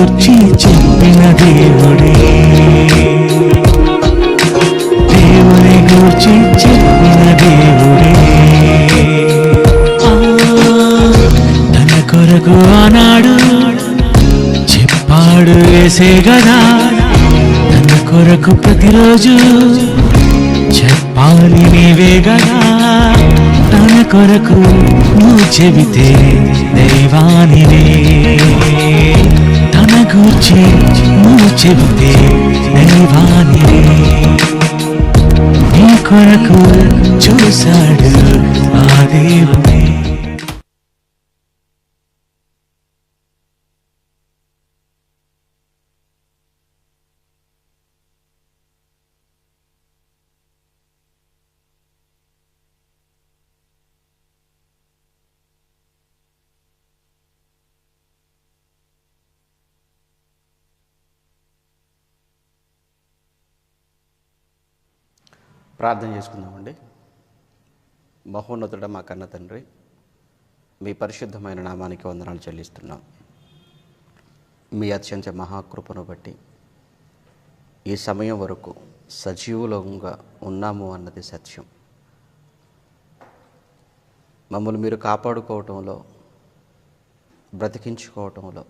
గూర్చి చెప్పిన దేవుడే, దేవుని గూర్చి చెప్పిన దేవుడే. తన కొరకు ఆనాడు చెప్పాడు యేసే గదా, తన కొరకు ప్రతిరోజు చెప్పాలి నీవే గదా. తన కొరకు నువ్వు చెబితే దైవానివే, తన గూర్చి నువ్వు చెబితే దైవానివే. నీ కొరకు చూశాడు ఆ దేవుడే. ప్రార్థన చేసుకుందామండి. మహోన్నతుడ మా కన్న తండ్రి, మీ పరిశుద్ధమైన నామానికి వందనాలు చెల్లిస్తున్నాం. మీ అత్యంత మహాకృపను బట్టి ఈ సమయం వరకు సజీవులంగా ఉన్నాము అన్నది సత్యం. మమ్మల్ని మీరు కాపాడుకోవటంలో, బ్రతికించుకోవటంలో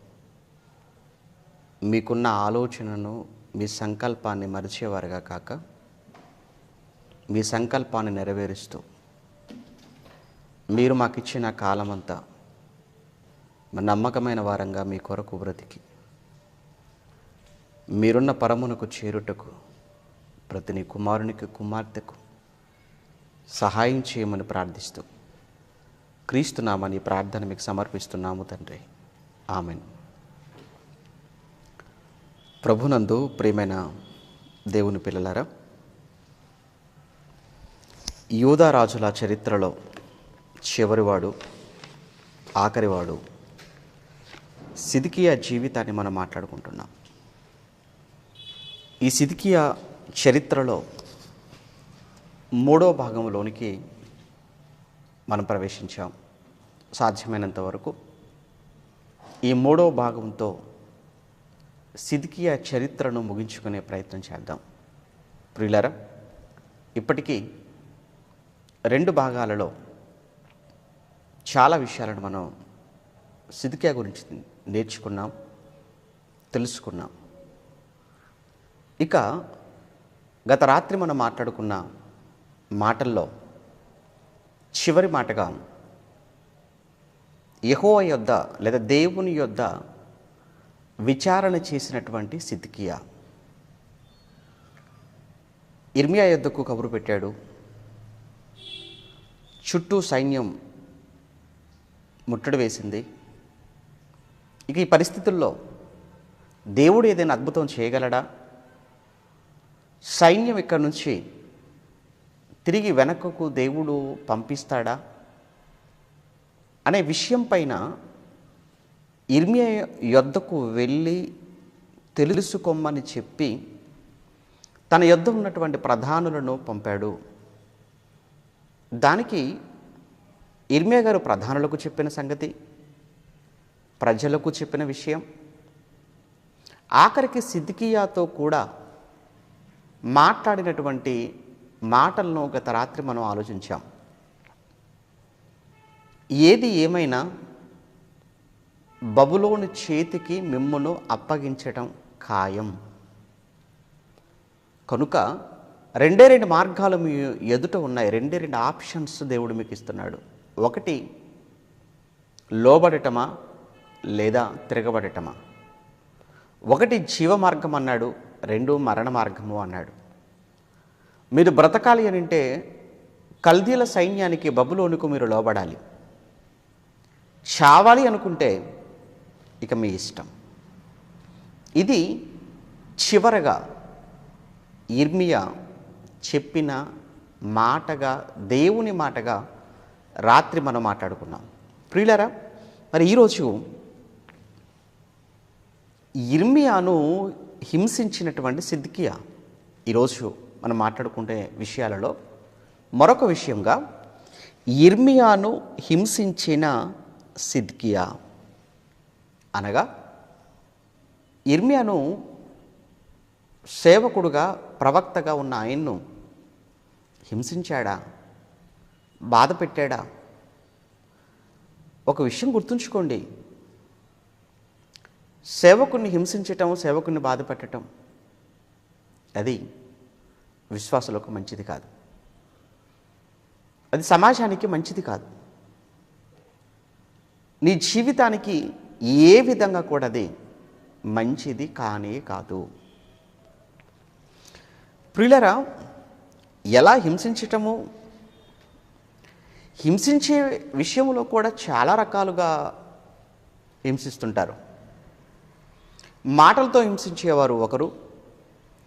మీకున్న ఆలోచనను, మీ సంకల్పాన్ని మరిచేవారుగా కాక మీ సంకల్పాన్ని నెరవేరుస్తూ మీరు మాకు ఇచ్చిన కాలమంతా నమ్మకమైన వారంగా మీ కొరకు బ్రతికి మీరున్న పరమునకు చేరుటకు ప్రతి నీ కుమారునికి, కుమార్తెకు సహాయం చేయమని ప్రార్థిస్తూ క్రీస్తునామని ప్రార్థన మీకు సమర్పిస్తున్నాము తండ్రి. ఆమెన్. ప్రభునందు ప్రియమైన దేవుని పిల్లలారా, యూదా రాజుల చరిత్రలో చివరివాడు, ఆఖరివాడు సిద్కియా జీవితాన్ని మనం మాట్లాడుకుంటున్నాం. ఈ సిద్కియా చరిత్రలో 3వ భాగంలోనికి మనం ప్రవేశించాం. సాధ్యమైనంత వరకు ఈ 3వ భాగంతో సిద్కియా చరిత్రను ముగించుకునే ప్రయత్నం చేద్దాం. ప్రియులారా, ఇప్పటికీ 2 భాగాలలో చాలా విషయాలను మనం సిద్కియా గురించి నేర్చుకున్నాం, తెలుసుకున్నాం. ఇక గత రాత్రి మనం మాట్లాడుకున్న మాటల్లో చివరి మాటగా యెహోవా యొద్ద లేదా దేవుని యొద్ద విచారణ చేసినటువంటి సిద్కియా ఇర్మియా యొద్దకు కబురు పెట్టాడు. చుట్టూ సైన్యం ముట్టడి వేసింది. ఇక ఈ పరిస్థితుల్లో దేవుడు ఏదైనా అద్భుతం చేయగలడా? సైన్యం ఇక్కడి నుంచి తిరిగి వెనకకు దేవుడు పంపిస్తాడా అనే విషయం పైన ఇర్మియా యొద్దకు వెళ్ళి తెలుసుకోమని చెప్పి తన యొద్ద ఉన్నటువంటి ప్రధానులను పంపాడు. దానికి ఇర్మియా గారు ప్రధానులకు చెప్పిన సంగతి, ప్రజలకు చెప్పిన విషయం, ఆఖరికి సిద్కియాతో కూడా మాట్లాడినటువంటి మాటలను గత రాత్రి మనం ఆలోచించాం. ఏది ఏమైనా బబులోను చేతికి మిమ్మును అప్పగించటం ఖాయం. కనుక 2 మార్గాలు మీ ఎదుట ఉన్నాయి. 2 ఆప్షన్స్ దేవుడు మీకు ఇస్తున్నాడు. ఒకటి లోబడటమా లేదా తిరగబడటమా. ఒకటి జీవ మార్గం అన్నాడు, 2 మరణ మార్గము అన్నాడు. మీరు బ్రతకాలి అని అంటే కల్దీల సైన్యానికి, బబులోనుకు మీరు లోబడాలి. చావాలి అనుకుంటే ఇక మీ ఇష్టం. ఇది చివరగా ఇర్మియా చెప్పిన మాటగా, దేవుని మాటగా రాత్రి మనం మాట్లాడుకున్నాం. ప్రియులారా, మరి ఈరోజు ఇర్మియాను హింసించినటువంటి సిద్కియా ఈరోజు మనం మాట్లాడుకునే విషయాలలో మరొక విషయంగా ఇర్మియాను హింసించిన సిద్కియా అనగా యిర్మీయాను సేవకుడుగా ప్రవక్తగా ఉన్న ఆయన్ను హింసించాడా, బాధ పెట్టాడా? ఒక విషయం గుర్తుంచుకోండి, సేవకుని హింసించటం, సేవకుని బాధ పెట్టడం అది విశ్వాసులకు మంచిది కాదు, అది సమాజానికి మంచిది కాదు, నీ జీవితానికి ఏ విధంగా కూడా అది మంచిది కానే కాదు. ప్రియులరా, ఎలా హింసించటము, హింసించే విషయంలో కూడా చాలా రకాలుగా హింసిస్తుంటారు. మాటలతో హింసించేవారు ఒకరు,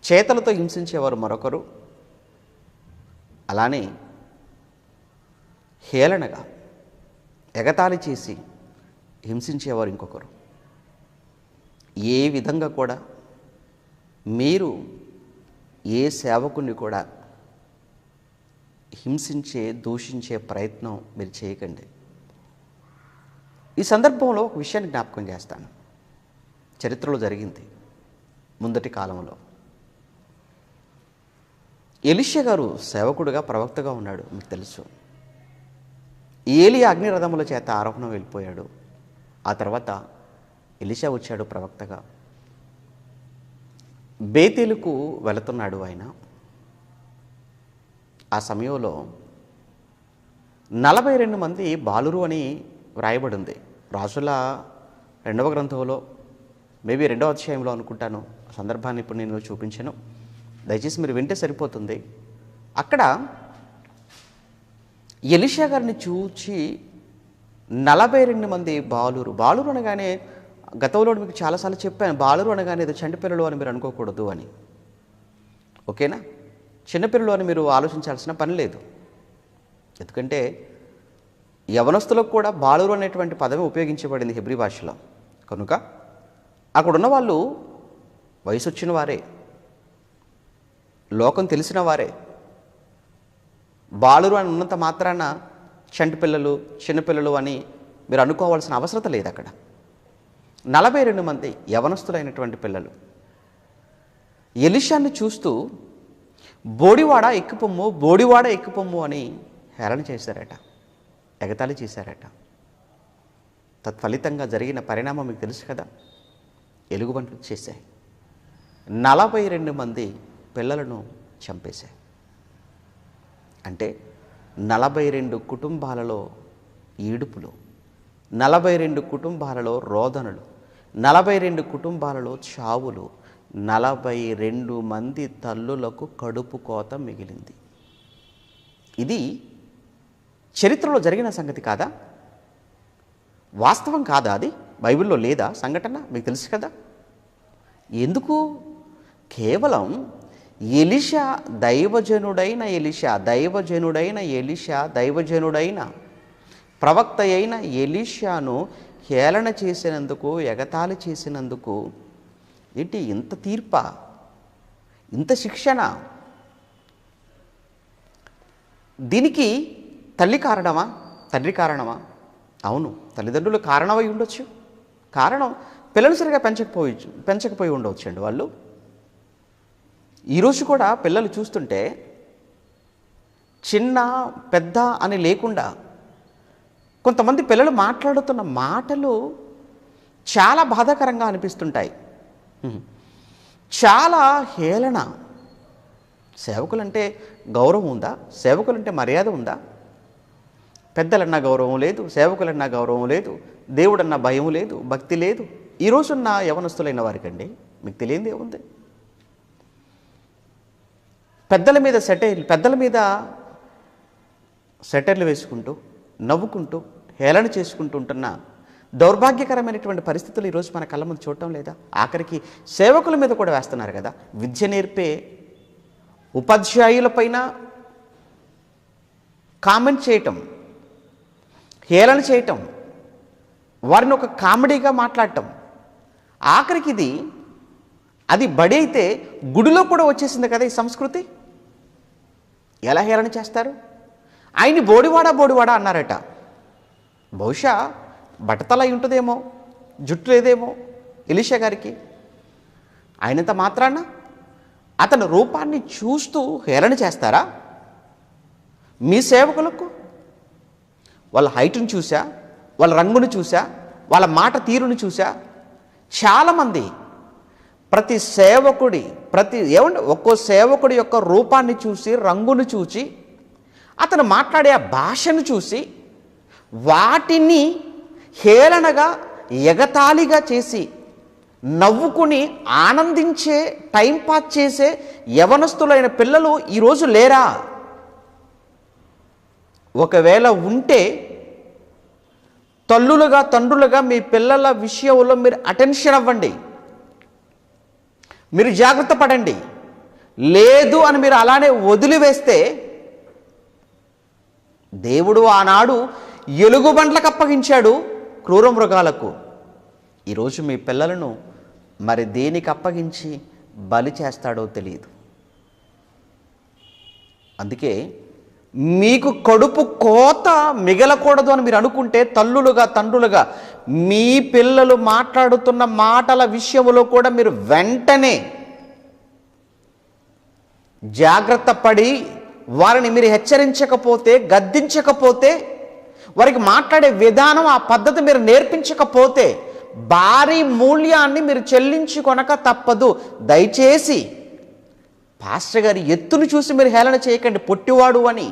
చేతలతో హింసించేవారు మరొకరు, అలానే హేళనగా ఎగతాళి చేసి హింసించేవారు ఇంకొకరు. ఏ విధంగా కూడా మీరు ఏ సేవకుని కూడా హింసించే, దూషించే ప్రయత్నం మీరు చేయకండి. ఈ సందర్భంలో ఒక విషయాన్ని జ్ఞాపకం చేస్తాను. చరిత్రలో జరిగింది, ముందటి కాలంలో. ఎలీషా గారు సేవకుడుగా ప్రవక్తగా ఉన్నాడు, మీకు తెలుసు. ఏలియా అగ్నిరథముల చేత ఆరోహణ వెళ్ళిపోయాడు. ఆ తర్వాత ఎలీషా వచ్చాడు ప్రవక్తగా. బేతేలుకు వెళుతున్నాడు ఆయన. ఆ సమయంలో 42 మంది బాలురు అని వ్రాయబడింది. రాజుల 2వ గ్రంథంలో, మేబీ 2వ అధ్యాయంలో అనుకుంటాను. సందర్భాన్ని ఇప్పుడు నేను చూపించాను, దయచేసి మీరు వింటే సరిపోతుంది. అక్కడ ఎలీషా గారిని చూచి 42 మంది బాలురు. బాలురు అనగానే గతంలో మీకు చాలాసార్లు చెప్పాను, బాలురు అనగానే ఏదో చంటిపిల్లలు అని మీరు అనుకోకూడదు అని. ఓకేనా? చిన్నపిల్లలు అని మీరు ఆలోచించాల్సిన పని లేదు. ఎందుకంటే యవనస్తులకు కూడా బాలురు అనేటువంటి పదమే ఉపయోగించబడింది హెబ్రీ భాషలో. కనుక అక్కడున్న వాళ్ళు వయసు వచ్చిన వారే, లోకం తెలిసిన వారే. బాలురు అని ఉన్నంత మాత్రాన చంటి పిల్లలు, చిన్నపిల్లలు అని మీరు అనుకోవాల్సిన అవసరం లేదు. అక్కడ 42 మంది యవనస్తులైనటువంటి పిల్లలు ఎలీషాని చూస్తూ బోడివాడ ఎక్కుపొమ్ము, బోడివాడ ఎక్కుపొమ్ము అని హేళన చేశారట, ఎగతాళి చేశారట. తత్ఫలితంగా జరిగిన పరిణామం మీకు తెలుసు కదా, ఎలుగుబంట్లు వచ్చేసాయి. 42 మంది పిల్లలను చంపేశాయి. అంటే 42 కుటుంబాలలో ఈడుపులు, 42 కుటుంబాలలో రోదనలు, 42 కుటుంబాలలో చావులు, 42 మంది తల్లులకు కడుపు కోత మిగిలింది. ఇది చరిత్రలో జరిగిన సంగతి కాదా? వాస్తవం కాదా? అది బైబిల్లో లేదా సంఘటన? మీకు తెలుసు కదా. ఎందుకు? కేవలం ఎలీషా, దైవజనుడైన ప్రవక్త అయిన ఎలీషాను హేళన చేసినందుకు, ఎగతాళి చేసినందుకు ఏంటి ఇంత తీర్పా, ఇంత శిక్షణ? దీనికి తల్లి కారణమా, తండ్రి కారణమా? అవును, తల్లిదండ్రులు కారణమై ఉండొచ్చు. కారణం పిల్లలు సరిగా పెంచకపోయి ఉండవచ్చు అండి వాళ్ళు. ఈరోజు కూడా పిల్లలు చూస్తుంటే చిన్న పెద్ద అని లేకుండా కొంతమంది పిల్లలు మాట్లాడుతున్న మాటలు చాలా బాధాకరంగా అనిపిస్తుంటాయి. చాలా హేళన. సేవకులంటే గౌరవం ఉందా? సేవకులంటే మర్యాద ఉందా? పెద్దలన్నా గౌరవం లేదు, సేవకులన్నా గౌరవం లేదు, దేవుడన్నా భయం లేదు, భక్తి లేదు. ఈరోజున్న యవనస్తులైన వారికండి మీకు తెలియంది ఏముంది? పెద్దల మీద సెటైర్లు వేసుకుంటూ, నవ్వుకుంటూ, హేళన చేసుకుంటూ ఉంటున్న దౌర్భాగ్యకరమైనటువంటి పరిస్థితులు ఈరోజు మన కళ్ళ ముందు చూడటం లేదా? ఆఖరికి సేవకుల మీద కూడా వేస్తున్నారు కదా. విద్య నేర్పే ఉపాధ్యాయులపైన కామెంట్ చేయటం, హేళన చేయటం, వారిని ఒక కామెడీగా మాట్లాడటం. ఆఖరికి అది బడి అయితే గుడిలో కూడా వచ్చేసింది కదా ఈ సంస్కృతి. ఎలా హేళన చేస్తారు? ఆయన్ని బోడివాడ అన్నారట. బహుశా బట్టతల అయి ఉంటుందేమో, జుట్టు లేదేమో ఎలీషా గారికి. అయినంత మాత్రాన అతని రూపాన్ని చూస్తూ హేళన చేస్తారా? మీ సేవకులకు వాళ్ళ హైట్ను చూసా, వాళ్ళ రంగును చూసా, వాళ్ళ మాట తీరును చూసా. చాలామంది ఒక్కో సేవకుడి యొక్క రూపాన్ని చూసి, రంగును చూసి, అతను మాట్లాడే ఆ భాషను చూసి వాటిని హేళనగా ఎగతాళిగా చేసి నవ్వుకుని ఆనందించే, టైంపాస్ చేసే యవనస్తులైన పిల్లలు ఈరోజు లేరా? ఒకవేళ ఉంటే తల్లులుగా, తండ్రులుగా మీ పిల్లల విషయంలో మీరు అటెన్షన్ అవ్వండి, మీరు జాగ్రత్త పడండి. లేదు అని మీరు అలానే వదిలివేస్తే దేవుడు ఆనాడు ఎలుగుబంట్లకు అప్పగించాడు, క్రూర మృగాలకు. ఈరోజు మీ పిల్లలను మరి దేనికి అప్పగించి బలి చేస్తాడో తెలియదు. అందుకే మీకు కడుపు కోత మిగలకూడదు అని మీరు అనుకుంటే తల్లులుగా, తండ్రులుగా మీ పిల్లలు మాట్లాడుతున్న మాటల విషయంలో కూడా మీరు వెంటనే జాగ్రత్త పడి వారిని మీరు హెచ్చరించకపోతే, గద్దించకపోతే, వారికి మాట్లాడే విధానం, ఆ పద్ధతి మీరు నేర్పించకపోతే భారీ మూల్యాన్ని మీరు చెల్లించుకొనక తప్పదు. దయచేసి పాస్టర్ గారి ఎత్తును చూసి మీరు హేళన చేయకండి. పొట్టివాడు అని,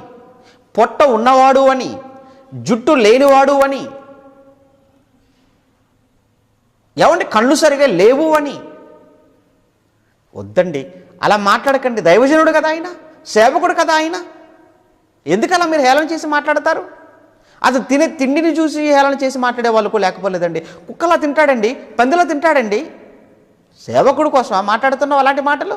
పొట్ట ఉన్నవాడు అని, జుట్టు లేనివాడు అని, ఏమంటే కళ్ళు సరిగా లేవు అని వద్దండి. అలా మాట్లాడకండి. దైవజనుడు కదా ఆయన, సేవకుడు కదా ఆయన. ఎందుకలా మీరు హేళన చేసి మాట్లాడతారు? అతను తినే తిండిని చూసి హేళన చేసి మాట్లాడే వాళ్ళకు లేకపోలేదండి. కుక్కలా తింటాడండి, పందిలా తింటాడండి. సేవకుడు కోసం మాట్లాడుతున్నావు అలాంటి మాటలు?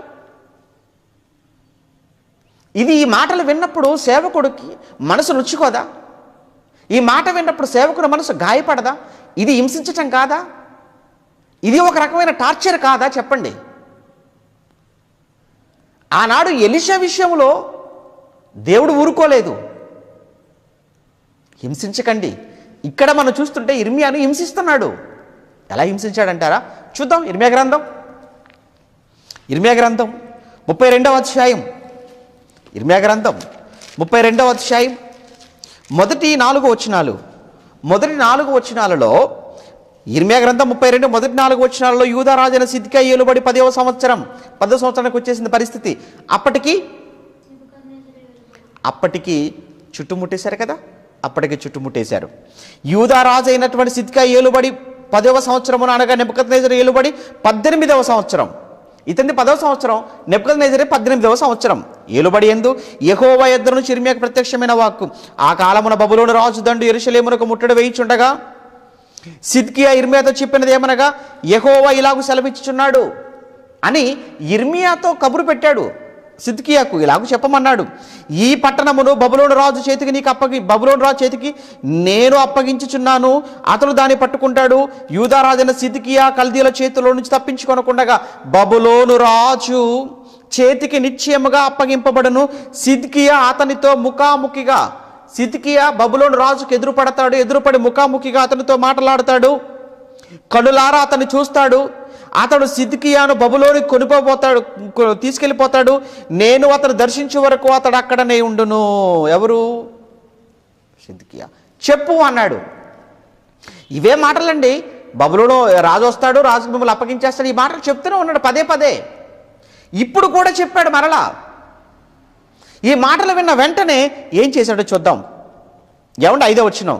ఈ మాటలు విన్నప్పుడు సేవకుడికి మనసు నొచ్చుకోదా? ఈ మాట విన్నప్పుడు సేవకుడి మనసు గాయపడదా? ఇది హింసించటం కాదా? ఇది ఒక రకమైన టార్చర్ కాదా? చెప్పండి. ఆనాడు ఎలీషా విషయంలో దేవుడు ఊరుకోలేదు. హింసించకండి. ఇక్కడ మనం చూస్తుంటే ఇర్మియాను హింసిస్తున్నాడు. ఎలా హింసించాడంటారా? చూద్దాం. ఇర్మియా గ్రంథం 32వ అధ్యాయం. ఇర్మియా గ్రంథం 32వ అధ్యాయం మొదటి 4 వచనాలలో ఇర్మియా గ్రంథం 32 మొదటి 4 వచనాలలో యూదా రాజైన సిద్కియా ఏలుబడి 10వ సంవత్సరానికి వచ్చేసింది పరిస్థితి. అప్పటికి చుట్టుముట్టేశారు కదా. చుట్టుముట్టేశారు. యూదా రాజు అయినటువంటి సిద్కియా ఏలుబడి 10వ సంవత్సరమున, అనగా నెబుకద్నెజరు ఏలుబడి 18వ సంవత్సరం. ఇతని 10వ సంవత్సరం, నెబుకద్నెజరు 18వ సంవత్సరం. ఏలుబడి యందు యెహోవా యొద్ద నుంచి ఇర్మియాకు ప్రత్యక్షమైన వాక్కు. ఆ కాలమున బబులోను రాజు దండు యెరూషలేమునకు ముట్టడి వేయుచుండగా సిద్కియా ఇర్మియాతో చెప్పినది ఏమనగా, యెహోవా ఇలాగు సెలవిచ్చుచున్నాడు అని ఇర్మియాతో కబురు పెట్టాడు. సిద్కియాకు ఇలాగ చెప్పమన్నాడు. ఈ పట్టణమును బబులోను రాజు చేతికి నేను అప్పగించుచున్నాను. అతడు దాన్ని పట్టుకుంటాడు. యూదా రాజైన సిద్కియా కల్దీల చేతిలో నుంచి తప్పించుకొనకుండగా బబులోను రాజు చేతికి నిశ్చయముగా అప్పగింపబడను. సిద్కియా అతనితో ముఖాముఖిగా, సిద్కియా బబులోను రాజుకు ఎదురుపడి ముఖాముఖిగా అతనితో మాట్లాడతాడు. కనులారా అతన్ని చూస్తాడు. అతడు సిద్కియాను బబులోని తీసుకెళ్ళిపోతాడు. నేను అతను దర్శించే వరకు అతడు అక్కడనే ఉండును. ఎవరు? సిద్కియా. చెప్పు అన్నాడు. ఇవే మాటలండి. బబులోను రాజు వస్తాడు, రాజుకు మిమ్మల్ని అప్పగించేస్తాడు. ఈ మాటలు చెప్తూనే ఉన్నాడు పదే. ఇప్పుడు కూడా చెప్పాడు మరలా. ఈ మాటలు విన్న వెంటనే ఏం చేశాడో చూద్దాం. ఏమంటే 5వ వచనం,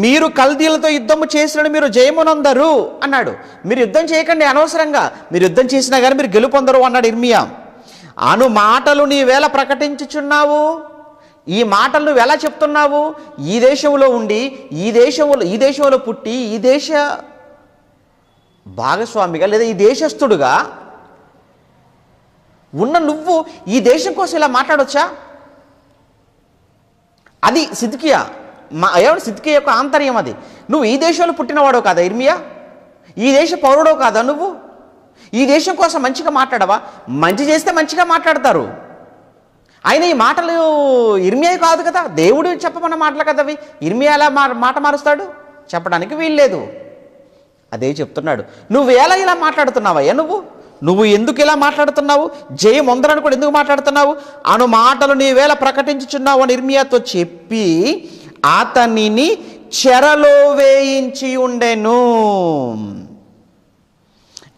మీరు కల్దీలతో యుద్ధము చేసిన మీరు జయమునందరు అన్నాడు. మీరు యుద్ధం చేయకండి అనవసరంగా. మీరు యుద్ధం చేసినా కానీ మీరు గెలుపొందరు అన్నాడు ఇర్మియా. అను మాటలు నీవేళ ప్రకటించుచున్నావు? ఈ మాటలు నువ్వు ఎలా చెప్తున్నావు? ఈ దేశంలో ఉండి, ఈ దేశంలో పుట్టి, ఈ దేశ భాగస్వామిగా లేదా ఈ దేశస్థుడుగా ఉన్న నువ్వు ఈ దేశం కోసం ఇలా మాట్లాడొచ్చా? అది సిద్కియా సిద్కియా యొక్క ఆంతర్యం అది. నువ్వు ఈ దేశంలో పుట్టినవాడో కాదా ఇర్మియా? ఈ దేశ పౌరుడో కాదా నువ్వు? ఈ దేశం కోసం మంచిగా మాట్లాడవా? మంచి చేస్తే మంచిగా మాట్లాడతారు. ఆయన ఈ మాటలు ఇర్మియా కాదు కదా, దేవుడు చెప్పమన్న మాటలు కదా అవి. ఇర్మియా ఎలా మాట మారుస్తాడు? చెప్పడానికి వీల్లేదు. అదే చెప్తున్నాడు. నువ్వు ఎలా ఇలా మాట్లాడుతున్నావయ్యా? నువ్వు ఎందుకు ఇలా మాట్లాడుతున్నావు, జయం ఉందని కూడా ఎందుకు మాట్లాడుతున్నావు అను మాటలు నీవేళ ప్రకటించుచున్నావు అని ఇర్మియాతో చెప్పి అతనిని చెరలో వేయించి ఉండెను.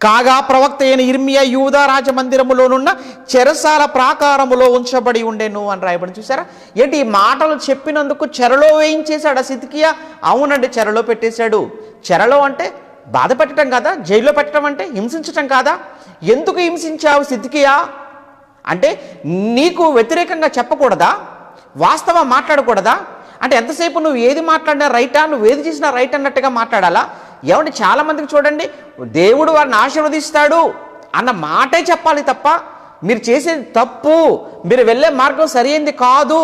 కాగా ప్రవక్త అయిన ఇర్మియా యూదా రాజమందిరములోనున్న చెరసాల ప్రాకారములో ఉంచబడి ఉండెను అని రాయబడి. చూసారా ఏంటి, ఈ మాటలు చెప్పినందుకు చెరలో వేయించేశాడు ఆ సిద్కియా? అవునండి, చెరలో పెట్టేశాడు. చెరలో అంటే బాధ పెట్టడం కాదా? జైల్లో పెట్టడం అంటే హింసించటం కాదా? ఎందుకు హింసించావు సిద్కియా అంటే నీకు వ్యతిరేకంగా చెప్పకూడదా? వాస్తవం మాట్లాడకూడదా? అంటే ఎంతసేపు నువ్వు ఏది మాట్లాడినా రైటా, నువ్వు ఏది చేసినా రైట్ అన్నట్టుగా మాట్లాడాలా? ఏమంటే చాలామందికి చూడండి, దేవుడు వారిని ఆశీర్వదిస్తాడు అన్న మాటే చెప్పాలి తప్ప మీరు చేసేది తప్పు, మీరు వెళ్ళే మార్గం సరైనది కాదు,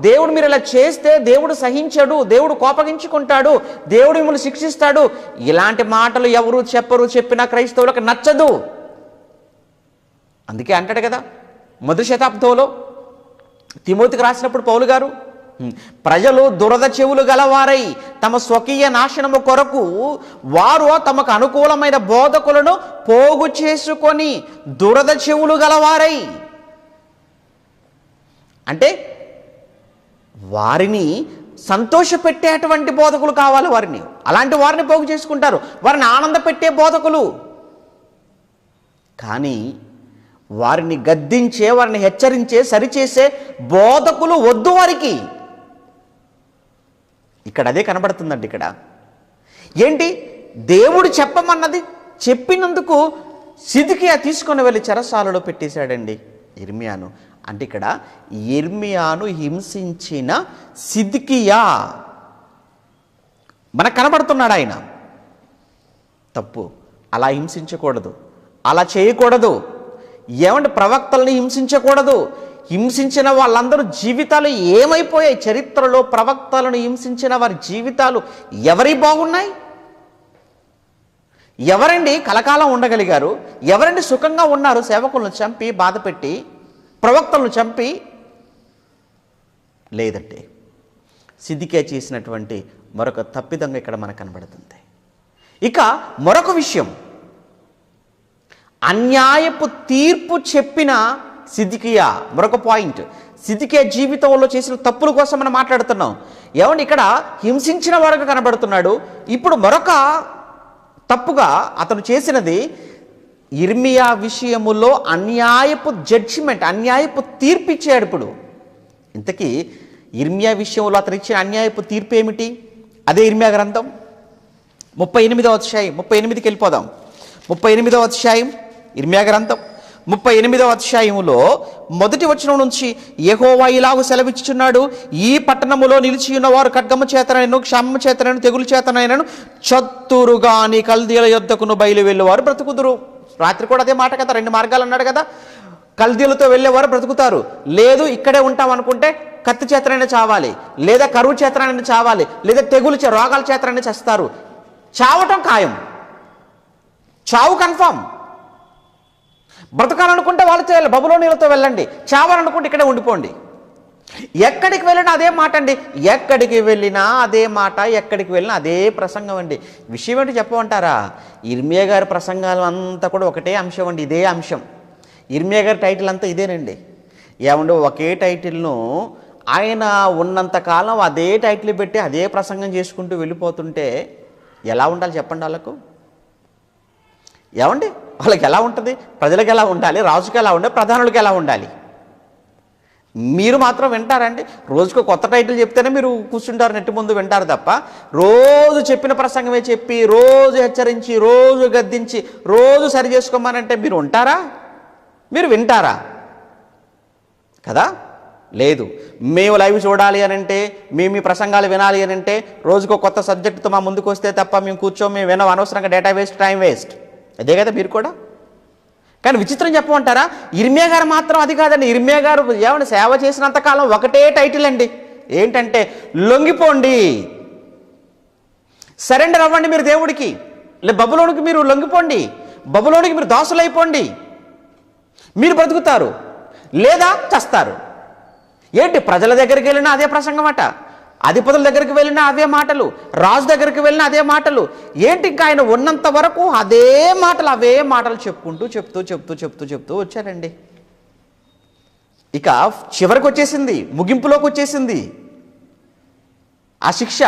దేవుడు మీరు ఇలా చేస్తే దేవుడు సహించడు, దేవుడు కోపగించుకుంటాడు, దేవుడు మిమ్మల్ని శిక్షిస్తాడు, ఇలాంటి మాటలు ఎవరు చెప్పరు, చెప్పినా క్రైస్తవులకు నచ్చదు. అందుకే అంటాడు కదా మొదటి శతాబ్దంలో తిమోతికి రాసినప్పుడు పౌలు గారు, ప్రజలు దురద చెవులు గలవారై తమ స్వకీయ నాశనము కొరకు వారు తమకు అనుకూలమైన బోధకులను పోగు చేసుకొని దురద చెవులు గలవారై, అంటే వారిని సంతోషపెట్టేటువంటి బోధకులు కావాలి, వారిని అలాంటి వారిని పోగు చేసుకుంటారు, వారిని ఆనంద పెట్టే బోధకులు. కానీ వారిని గద్దించే, వారిని హెచ్చరించే, సరిచేసే బోధకులు వద్దు వారికి. ఇక్కడ అదే కనబడుతుందండి. ఇక్కడ ఏంటి, దేవుడు చెప్పమన్నది చెప్పినందుకు సిద్కియా తీసుకొని వెళ్ళి చెరసాలలో పెట్టేశాడండి ఇర్మియాను. అంటే ఇక్కడ ఇర్మియాను హింసించిన సిద్కియా మనకు కనబడుతున్నాడు. ఆయన తప్పు, అలా హింసించకూడదు, అలా చేయకూడదు. ఏమంటే ప్రవక్తల్ని హింసించకూడదు. హింసించిన వాళ్ళందరూ జీవితాలు ఏమైపోయాయి? చరిత్రలో ప్రవక్తలను హింసించిన వారి జీవితాలు ఎవరి బాగున్నాయి? ఎవరండి కలకాలం ఉండగలిగారు? ఎవరండి సుఖంగా ఉన్నారు? సేవకులను చంపి, బాధ పెట్టి, ప్రవక్తలను చంపి. లేదంటే సిద్కియా చేసినటువంటి మరొక తప్పిదంగా ఇక్కడ మనకు కనబడుతుంది. ఇక మరొక విషయం, అన్యాయపు తీర్పు చెప్పిన సిద్కియా. మరొక పాయింట్, సిద్కియా జీవితంలో చేసిన తప్పుల కోసం మనం మాట్లాడుతున్నాం. ఏమండి, ఇక్కడ హింసించిన వాడుగా కనబడుతున్నాడు. ఇప్పుడు మరొక తప్పుగా అతను చేసినది ఇర్మియా విషయములో అన్యాయపు జడ్జిమెంట్, అన్యాయపు తీర్పు ఇచ్చాడు. ఇప్పుడు ఇంతకీ ఇర్మియా విషయంలో అతను ఇచ్చిన అన్యాయపు తీర్పు ఏమిటి? అదే ఇర్మియా గ్రంథం 38వ అధ్యాయం, 38కి వెళ్ళిపోదాం. 38వ అధ్యాయం ఇర్మియా గ్రంథం 38వ అధ్యాయములో మొదటి వచనం నుంచి యెహోవా ఇలాగు సెలవిచ్చుచున్నాడు, ఈ పట్టణములో నిలిచి ఉన్నవారు ఖడ్గము చేతనైనను, క్షామము చేతనైనను, తెగులు చేతనైనను చత్తురుగాని కల్దీల యొద్దకును బయలు వెళ్ళేవారు బ్రతుకుదురు. రాత్రి కూడా అదే మాట కదా, 2 మార్గాలు అన్నాడు కదా. కల్దీలతో వెళ్ళేవారు బ్రతుకుతారు, లేదు ఇక్కడే ఉంటాం అనుకుంటే కత్తి చేతనైనా చావాలి, లేదా కరువు చేతనైనా చావాలి, లేదా తెగులు రోగాల చేతనైనా చేస్తారు. చావటం ఖాయం, చావు కన్ఫామ్. బ్రతకాలనుకుంటే వాళ్ళతో వెళ్ళి బబులోనీలతో వెళ్ళండి, చావాలనుకుంటే ఇక్కడే ఉండిపోండి. ఎక్కడికి వెళ్ళినా అదే మాట అండి, ఎక్కడికి వెళ్ళినా అదే మాట, ఎక్కడికి వెళ్ళినా అదే ప్రసంగం అండి. విషయం ఏంటి చెప్పమంటారా? ఇర్మియా గారి ప్రసంగాలు అంతా కూడా ఒకటే అంశం అండి, ఇదే అంశం. ఇర్మియా గారి టైటిల్ అంతా ఇదేనండి. ఏమంటే ఒకే టైటిల్ను ఆయన ఉన్నంతకాలం అదే టైటిల్ పెట్టి అదే ప్రసంగం చేసుకుంటూ వెళ్ళిపోతుంటే ఎలా ఉండాలి చెప్పండి వాళ్ళకు? ఏమండి వాళ్ళకి ఎలా ఉంటుంది? ప్రజలకు ఎలా ఉండాలి? రాజుకి ఎలా ఉండాలి? ప్రధానులకు ఎలా ఉండాలి? మీరు మాత్రం వింటారండి? రోజుకు కొత్త టైటిల్ చెప్తేనే మీరు కూర్చుంటారు, నెట్టి ముందు వింటారు తప్ప రోజు చెప్పిన ప్రసంగమే చెప్పి, రోజు హెచ్చరించి, రోజు గద్దించి, రోజు సరి చేసుకోమనంటే మీరు ఉంటారా? మీరు వింటారా? కదా, లేదు. మేము లైవ్ చూడాలి అని అంటే, మేము మీ ప్రసంగాలు వినాలి అని అంటే రోజుకో కొత్త సబ్జెక్టుతో మా ముందుకు వస్తే తప్ప మేము కూర్చోం, మేము వినం. అనవసరంగా డేటా వేస్ట్, టైం వేస్ట్. అదే కదా మీరు కూడా. కానీ విచిత్రం చెప్పమంటారా? ఇర్మియా గారు మాత్రం అది కాదండి. ఇర్మియా గారు ఏమన్నా సేవ చేసినంతకాలం ఒకటే టైటిల్ అండి, ఏంటంటే లొంగిపోండి, సరెండర్ అవ్వండి మీరు దేవుడికి, బబులోనికి మీరు లొంగిపోండి, బబులోనికి మీరు దాసులైపోండి, మీరు బ్రతుకుతారు లేదా చస్తారు. ఏంటి ప్రజల దగ్గరికి వెళ్ళినా అదే ప్రసంగం అట, అధిపతుల దగ్గరికి వెళ్ళినా అవే మాటలు, రాజు దగ్గరికి వెళ్ళినా అదే మాటలు. ఏంటి ఇంకా ఆయన ఉన్నంత వరకు అవే మాటలు చెప్పుకుంటూ వచ్చారండి. ఇక చివరికి వచ్చేసింది, ముగింపులోకి వచ్చేసింది ఆ శిక్ష.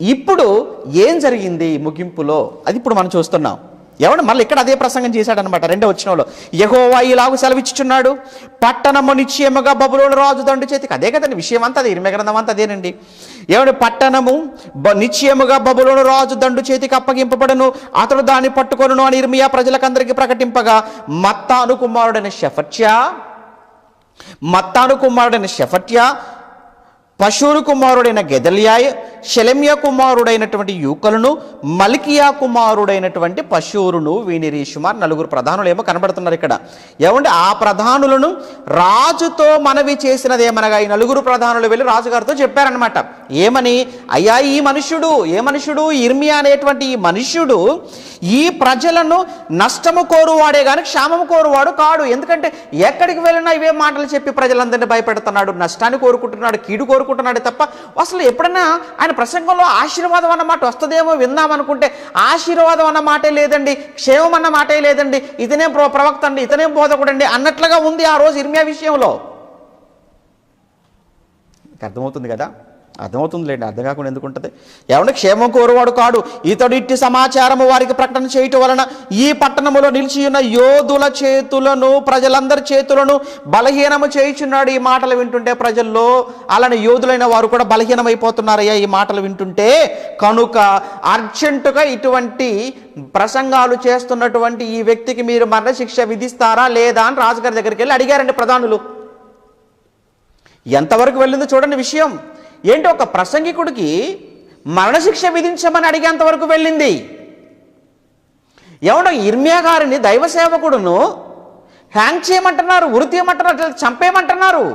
ఇప్పుడు ఏం జరిగింది ముగింపులో, అది ఇప్పుడు మనం చూస్తున్నాం. ఎవడు మళ్ళీ ఇక్కడ అదే ప్రసంగం చేశాడనమాట 2వ వచనంలో. యెహోవా ఇలాగు సెలవిచ్చుచున్నాడు, పట్టణము నిశ్చయముగా బబులోను రాజు దండు చేతికి. అదే కదండి విషయం అంతా, అది ఇర్మీయా గ్రంథం అంతా అదేనండి. ఏమంటే పట్టణము నిశ్చయముగా బబులోను రాజు దండు చేతికి అప్పగింపబడను, అతడు దాన్ని పట్టుకొనును అని ఇర్మీయా ప్రజలకందరికీ ప్రకటింపగా, మత్తాను కుమారుడైన షెఫట్యా, పషూరు కుమారుడైన గెదల్యా, షెలెమ్యా కుమారుడైనటువంటి యూకలను, మల్కియా కుమారుడైనటువంటి పషూరును వినిరి. సుమారు 4 ప్రధానులు ఏమో కనబడుతున్నారు ఇక్కడ. ఏమంటే ఆ ప్రధానులను రాజుతో మనవి చేసినదేమనగా, ఈ 4 ప్రధానులు వెళ్ళి రాజుగారితో చెప్పారనమాట. ఏమని? అయ్యా ఈ మనుష్యుడు ఇర్మీయా అనేటువంటి ఈ మనుష్యుడు ఈ ప్రజలను నష్టము కోరువాడే కానీ క్షేమము కోరువాడు కాడు. ఎందుకంటే ఎక్కడికి వెళ్ళినా ఇవే మాటలు చెప్పి ప్రజలందరినీ భయపెడుతున్నాడు, నష్టాన్ని కోరుకుంటున్నాడు, కీడు కోరుకుంటున్నాడు తప్ప అసలు ఎప్పుడైనా ఆయన ప్రసంగంలో ఆశీర్వాదం అన్న మాట వస్తుందేమో విందామనుకుంటే ఆశీర్వాదం అన్న మాటే లేదండి, క్షేమం అన్న మాటే లేదండి, ఇతనే ప్రవక్త అండి, ఇతనే బోధకుడండి అన్నట్లుగా ఉంది ఆ రోజు ఇర్మీయా విషయంలో. అర్థమవుతుంది కదా? అర్థమవుతుందిలేండి, అర్థం కాకుండా ఎందుకు ఉంటుంది? ఏమన్నా క్షేమం కోరువాడు కాడు, ఇతడు ఇట్టి సమాచారము వారికి ప్రకటన చేయటం వలన ఈ పట్టణములో నిలిచి ఉన్న యోధుల చేతులను, ప్రజలందరి చేతులను బలహీనము చేయుచున్నాడు. ఈ మాటలు వింటుంటే ప్రజల్లో అలానే యోధులైన వారు కూడా బలహీనమైపోతున్నారయ్యా ఈ మాటలు వింటుంటే. కనుక అర్జెంటుగా ఇటువంటి ప్రసంగాలు చేస్తున్నటువంటి ఈ వ్యక్తికి మీరు మరణశిక్ష విధిస్తారా లేదా అని రాజుగారి దగ్గరికి వెళ్ళి అడిగారండి ప్రధానులు. ఎంతవరకు వెళ్ళిందో చూడండి విషయం. ఏంటి, ఒక ప్రసంగికుడికి మరణశిక్ష విధించమని అడిగేంతవరకు వెళ్ళింది. ఎవడో ఇర్మీయా గారిని దైవ సేవకుడును హ్యాంగ్ చేయమంటున్నారు, ఉరి తీయమంటున్నారు, చంపేయమంటున్నారు.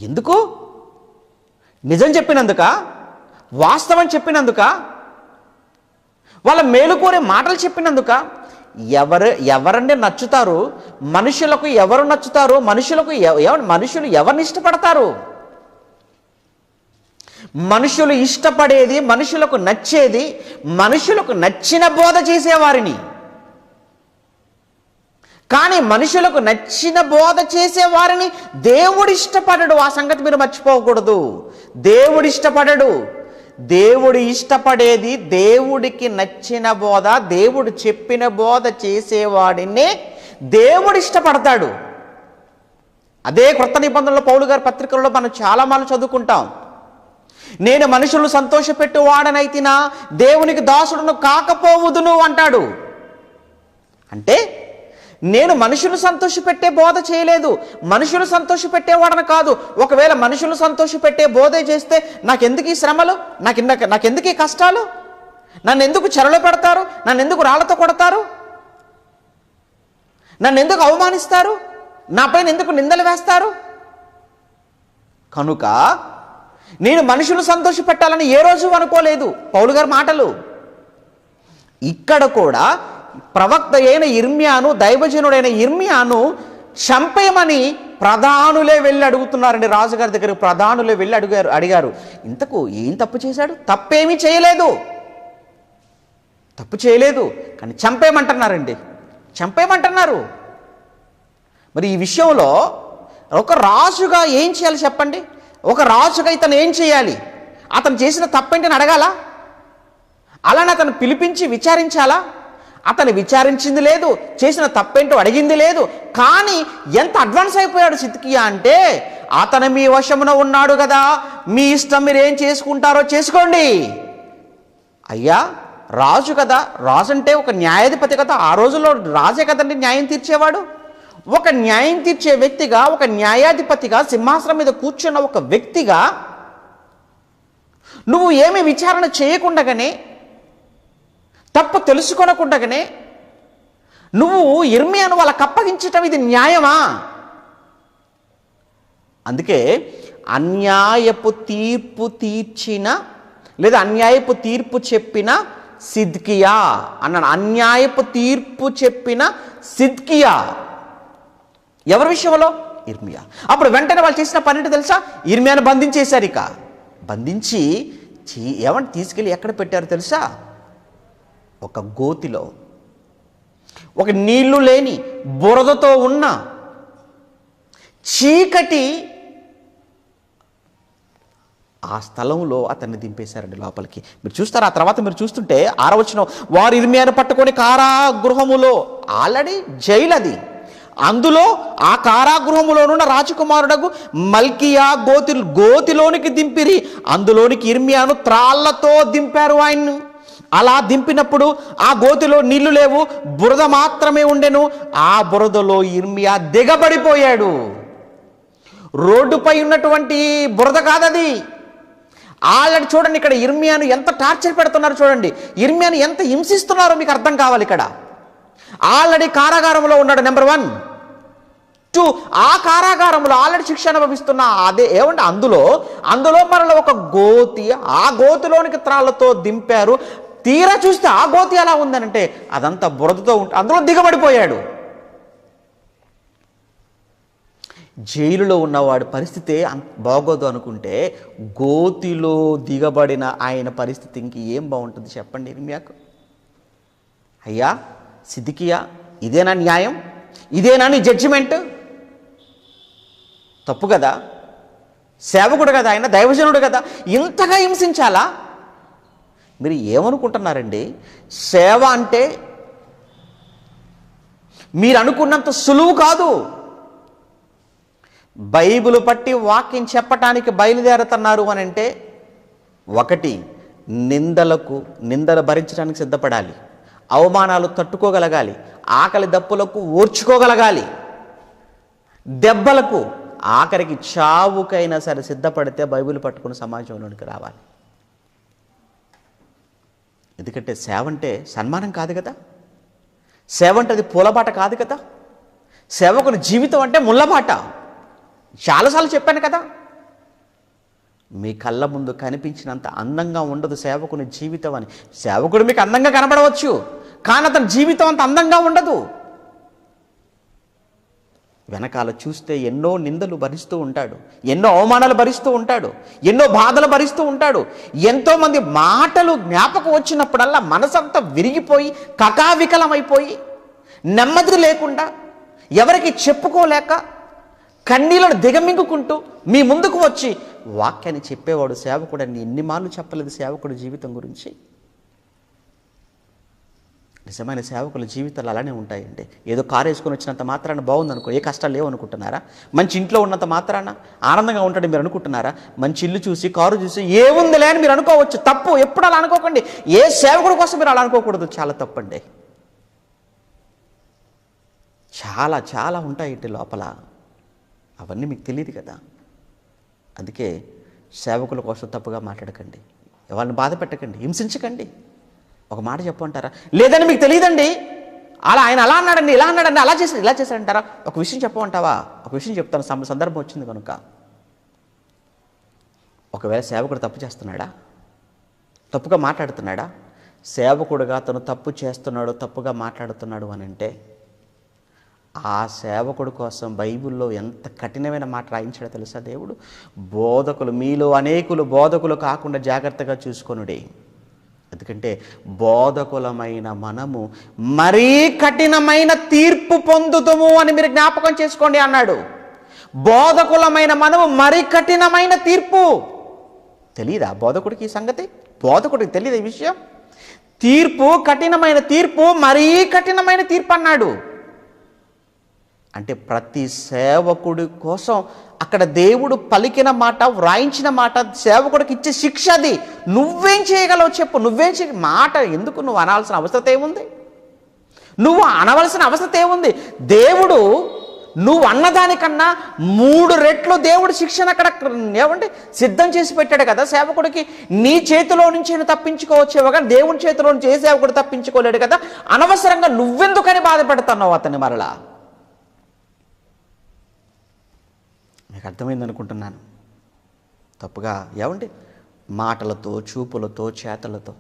ఎందుకు? నిజం చెప్పినందుక? వాస్తవం చెప్పినందుక? వాళ్ళ మేలు కోరే మాటలు చెప్పినందుక? ఎవరండి నచ్చుతారు? మనుషులకు ఎవరు నచ్చుతారు? మనుషులు ఎవరిని ఇష్టపడతారు? మనుషులు ఇష్టపడేది, మనుషులకు నచ్చేది, మనుషులకు నచ్చిన బోధ చేసేవారిని. కానీ మనుషులకు నచ్చిన బోధ చేసేవారిని దేవుడు ఇష్టపడడు. ఆ సంగతి మీరు మర్చిపోకూడదు. దేవుడు ఇష్టపడడు. దేవుడు ఇష్టపడేది దేవుడికి నచ్చిన బోధ, దేవుడు చెప్పిన బోధ చేసేవాడినే దేవుడు ఇష్టపడతాడు. అదే క్రొత్త నిబంధనలో పౌలు గారి పత్రికల్లో మనం చాలా మార్లు చదువుకుంటాం. నేను మనుషులను సంతోషపెట్టువాడనైతినా దేవునికి దాసుడును కాకపోవుదును అంటాడు. అంటే నేను మనుషులు సంతోషపెట్టే బోధ చేయలేదు, మనుషులు సంతోషపెట్టేవాడని కాదు. ఒకవేళ మనుషులు సంతోషపెట్టే బోధే చేస్తే నాకెందుకు ఈ శ్రమలు, నాకెందుకు ఈ కష్టాలు? నన్ను ఎందుకు చెరలో పెడతారు? నన్ను ఎందుకు రాళ్లతో కొడతారు? నన్ను ఎందుకు అవమానిస్తారు? నా పైన ఎందుకు నిందలు వేస్తారు? కనుక నేను మనుషులు సంతోషపెట్టాలని ఏ రోజు అనుకోలేదు. పౌలు గారి మాటలు. ఇక్కడ కూడా ప్రవక్త అయిన ఇర్మీయాను, దైవజనుడైన ఇర్మీయాను చంపేయమని ప్రధానులే వెళ్ళి అడుగుతున్నారండి రాజుగారి దగ్గర. ప్రధానులే వెళ్ళి అడిగారు ఇంతకు ఏం తప్పు చేశాడు? తప్పేమీ చేయలేదు, తప్పు చేయలేదు, కానీ చంపేయమంటున్నారండి, చంపేయమంటున్నారు. మరి ఈ విషయంలో ఒక రాజుగా ఏం చేయాలి చెప్పండి? ఒక రాజుగా ఇతను ఏం చేయాలి? అతను చేసిన తప్పేంటని అడగాలా? అలానే అతను పిలిపించి విచారించాలా? అతను విచారించింది లేదు, చేసిన తప్పేంటో అడిగింది లేదు. కానీ ఎంత అడ్వాన్స్ అయిపోయాడు సిద్కియా అంటే, అతను మీ వశమున ఉన్నాడు కదా, మీ ఇష్టం, మీరు ఏం చేసుకుంటారో చేసుకోండి. అయ్యా రాజు కదా, రాజు అంటే ఒక న్యాయాధిపతి కదా. ఆ రోజుల్లో రాజే కదండి న్యాయం తీర్చేవాడు. ఒక న్యాయం తీర్చే వ్యక్తిగా, ఒక న్యాయాధిపతిగా, సింహాసనం మీద కూర్చున్న ఒక వ్యక్తిగా నువ్వు ఏమి విచారణ చేయకుండానే, తప్పు తెలుసుకోనకుండానే నువ్వు ఇర్మీయాను వాళ్ళకి అప్పగించటం ఇది న్యాయమా? అందుకే అన్యాయపు తీర్పు తీర్చిన లేదా అన్యాయపు తీర్పు చెప్పిన సిద్కియా అన్నాడు. అన్యాయపు తీర్పు చెప్పిన సిద్కియా ఎవరి విషయంలో? ఇర్మియా. అప్పుడు వెంటనే వాళ్ళు చేసిన పని ఏంటో తెలుసా? ఇర్మియాను బంధించేశారు. ఇక బంధించి ఏమంటే తీసుకెళ్ళి ఎక్కడ పెట్టారో తెలుసా? ఒక గోతిలో, ఒక నీళ్లు లేని బురదతో ఉన్న చీకటి ఆ స్థలంలో అతన్ని దింపేశారండి లోపలికి. మీరు చూస్తారు, ఆ తర్వాత మీరు చూస్తుంటే 6వ వచనం, వారు ఇర్మియాను పట్టుకొని కారాగృహములో, ఆల్రెడీ జైలు అది, అందులో ఆ కారాగృహములోనున్న రాజకుమారుడకు మల్కియా గోతిలోనికి దింపిరి. అందులోనికి ఇర్మియాను త్రాళ్లతో దింపారు ఆయన్ను. అలా దింపినప్పుడు ఆ గోతిలో నీళ్లు లేవు, బురద మాత్రమే ఉండెను. ఆ బురదలో ఇర్మియా దిగబడిపోయాడు. రోడ్డుపై ఉన్నటువంటి బురద కాదది. ఆల్రెడీ చూడండి, ఇక్కడ ఇర్మియాను ఎంత టార్చర్ పెడుతున్నారు చూడండి, ఇర్మియాను ఎంత హింసిస్తున్నారో మీకు అర్థం కావాలి. ఇక్కడ ఆల్రెడీ కారాగారంలో ఉన్నాడు, నెంబర్ 1. 2, ఆ కారాగారంలో ఆల్రెడీ శిక్ష అనుభవిస్తున్న అదే ఏమంటే అందులో మరల ఒక గోతి, ఆ గోతిలోనికి త్రాళ్లతో దింపారు. తీరా చూస్తే ఆ గోతి ఎలా ఉందనంటే అదంతా బురదతో అందులో దిగబడిపోయాడు. జైలులో ఉన్నవాడి పరిస్థితి బాగోదు అనుకుంటే, గోతిలో దిగబడిన ఆయన పరిస్థితి ఇంక ఏం బాగుంటుంది చెప్పండి ఇర్మియాకు? అయ్యా సిద్కియా, ఇదేనా న్యాయం? ఇదేనా నీ జడ్జిమెంట్? తప్పు కదా, సేవకుడు కదా, ఆయన దైవజనుడు కదా, ఇంతగా హింసించాలా? మీరు ఏమనుకుంటున్నారండి? సేవ అంటే మీరు అనుకున్నంత సులువు కాదు. బైబిల్ పట్టి వాక్యం చెప్పటానికి బయలుదేరుతున్నారు అని అంటే, 1, నిందలు భరించడానికి సిద్ధపడాలి, అవమానాలు తట్టుకోగలగాలి, ఆకలి దప్పులకు ఓర్చుకోగలగాలి, దెబ్బలకు, ఆఖరికి చావుకైనా సరే సిద్ధపడితే బైబిల్ పట్టుకుని సమాజంలోనికి రావాలి. ఎందుకంటే సేవ అంటే సన్మానం కాదు కదా, సేవ అంటే అది పూలబాట కాదు కదా, సేవకుని జీవితం అంటే ముళ్ళబాట. చాలాసార్లు చెప్పాను కదా, మీ కళ్ళ ముందు కనిపించినంత అందంగా ఉండదు సేవకుని జీవితం అని. సేవకుడు మీకు అందంగా కనబడవచ్చు, కానీ అతని జీవితం అంత అందంగా ఉండదు. వెనకాల చూస్తే ఎన్నో నిందలు భరిస్తూ ఉంటాడు, ఎన్నో అవమానాలు భరిస్తూ ఉంటాడు, ఎన్నో బాధలు భరిస్తూ ఉంటాడు. ఎంతోమంది మాటలు జ్ఞాపకం వచ్చినప్పుడల్లా మనసంతా విరిగిపోయి కకావికలమైపోయి నెమ్మది లేకుండా ఎవరికి చెప్పుకోలేక కన్నీళ్లను దిగమింగుకుంటూ మీ ముందుకు వచ్చి వాక్యాన్ని చెప్పేవాడు సేవకుడు అని ఎన్ని మార్లు చెప్పలేదు సేవకుడు జీవితం గురించి? నిజమైన సేవకుల జీవితాలు అలానే ఉంటాయండి. ఏదో కారు వేసుకొని వచ్చినంత మాత్రాన బాగుందనుకో, ఏ కష్టాలు లేవు అనుకుంటున్నారా? మంచి ఇంట్లో ఉన్నంత మాత్రాన ఆనందంగా ఉంటాడు మీరు అనుకుంటున్నారా? మంచి ఇల్లు చూసి కారు చూసి ఏముందిలే అని మీరు అనుకోవచ్చు. తప్పు, ఎప్పుడు అలా అనుకోకండి. ఏ సేవకుడి కోసం మీరు అలా అనుకోకూడదు, చాలా తప్పండి. చాలా చాలా ఉంటాయి లోపల, అవన్నీ మీకు తెలియదు కదా. అందుకే సేవకుల కోసం తప్పుగా మాట్లాడకండి, వాళ్ళని బాధ పెట్టకండి, హింసించకండి. ఒక మాట చెప్పమంటారా? లేదని మీకు తెలియదండి, ఆయన అలా అన్నాడండి, ఇలా అన్నాడండి, అలా చేశాడు, ఇలా చేశాడంటారా? ఒక విషయం చెప్పమంటావా? ఒక విషయం చెప్తాను, సందర్భం వచ్చింది కనుక. ఒకవేళ సేవకుడు తప్పు చేస్తున్నాడా, తప్పుగా మాట్లాడుతున్నాడా, సేవకుడుగా తను తప్పు చేస్తున్నాడు, తప్పుగా మాట్లాడుతున్నాడు అని అంటే, ఆ సేవకుడు కోసం బైబిల్లో ఎంత కఠినమైన మాట రాయించాడో తెలుసా దేవుడు? బోధకులు, మీలో అనేకులు బోధకులు కాకుండా జాగ్రత్తగా చూసుకొనుడి. ఎందుకంటే బోధకులమైన మనము మరీ కఠినమైన తీర్పు పొందుతాము అని మీరు జ్ఞాపకం చేసుకోండి అన్నాడు. బోధకులమైన మనము మరీ కఠినమైన తీర్పు. తెలీదా బోధకుడికి ఈ సంగతి? బోధకుడికి తెలియదు ఈ విషయం. తీర్పు, కఠినమైన తీర్పు, మరీ కఠినమైన తీర్పు అన్నాడు. అంటే ప్రతి సేవకుడి కోసం అక్కడ దేవుడు పలికిన మాట, వ్రాయించిన మాట, సేవకుడికి ఇచ్చే శిక్ష అది. నువ్వేం చేయగలవు చెప్పు? మాట ఎందుకు నువ్వు అనాల్సిన అవసరం ఏముంది? నువ్వు అనవలసిన అవసరం ఏముంది? దేవుడు నువ్వు అన్నదానికన్నా 3 రెట్లు దేవుడు శిక్షణ అక్కడ ఏమంటే సిద్ధం చేసి పెట్టాడు కదా సేవకుడికి. నీ చేతిలో నుంచి తప్పించుకోవచ్చేవో కానీ దేవుని చేతిలో నుంచి ఏ సేవకుడు తప్పించుకోలేడు కదా. అనవసరంగా నువ్వెందుకని బాధపడుతున్నావు అతన్ని? మరలా మీకు అర్థమైంది అనుకుంటున్నాను. తప్పుగా ఏమండి మాటలతో, చూపులతో, చేతలతో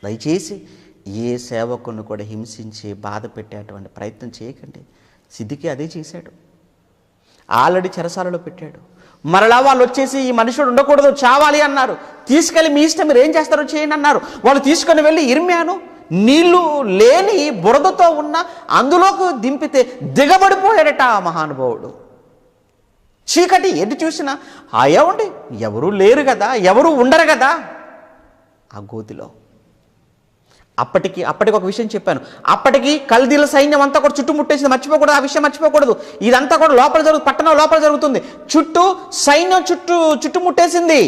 దయచేసి ఏ సేవకుని కూడా హింసించి బాధ పెట్టేటువంటి ప్రయత్నం చేయకండి. సిద్ధికి అదే చేశాడు. ఆల్రెడీ చెరసాలలో పెట్టాడు. మరలా వాళ్ళు వచ్చేసి ఈ మనుషుడు ఉండకూడదు, చావాలి అన్నారు. తీసుకెళ్ళి మీ ఇష్టం, మీరు ఏం చేస్తారో చేయండి అన్నారు. వాళ్ళు తీసుకొని వెళ్ళి ఇర్మియాను నీళ్లు లేని బురదతో ఉన్న అందులోకి దింపితే దిగబడిపోయాడట ఆ మహానుభావుడు. చీకటి ఎటు చూసినా ఏమండి, ఎవరు లేరు కదా, ఎవరు ఉండరు కదా ఆ గోతిలో. అప్పటికి ఒక విషయం చెప్పాను. అప్పటికి కల్దీల సైన్యం అంతా కూడా చుట్టుముట్టేసింది. మర్చిపోకూడదు, ఆ విషయం మర్చిపోకూడదు. ఇదంతా కూడా లోపల పట్టణం లోపల జరుగుతుంది. సైన్యం చుట్టుముట్టేసింది.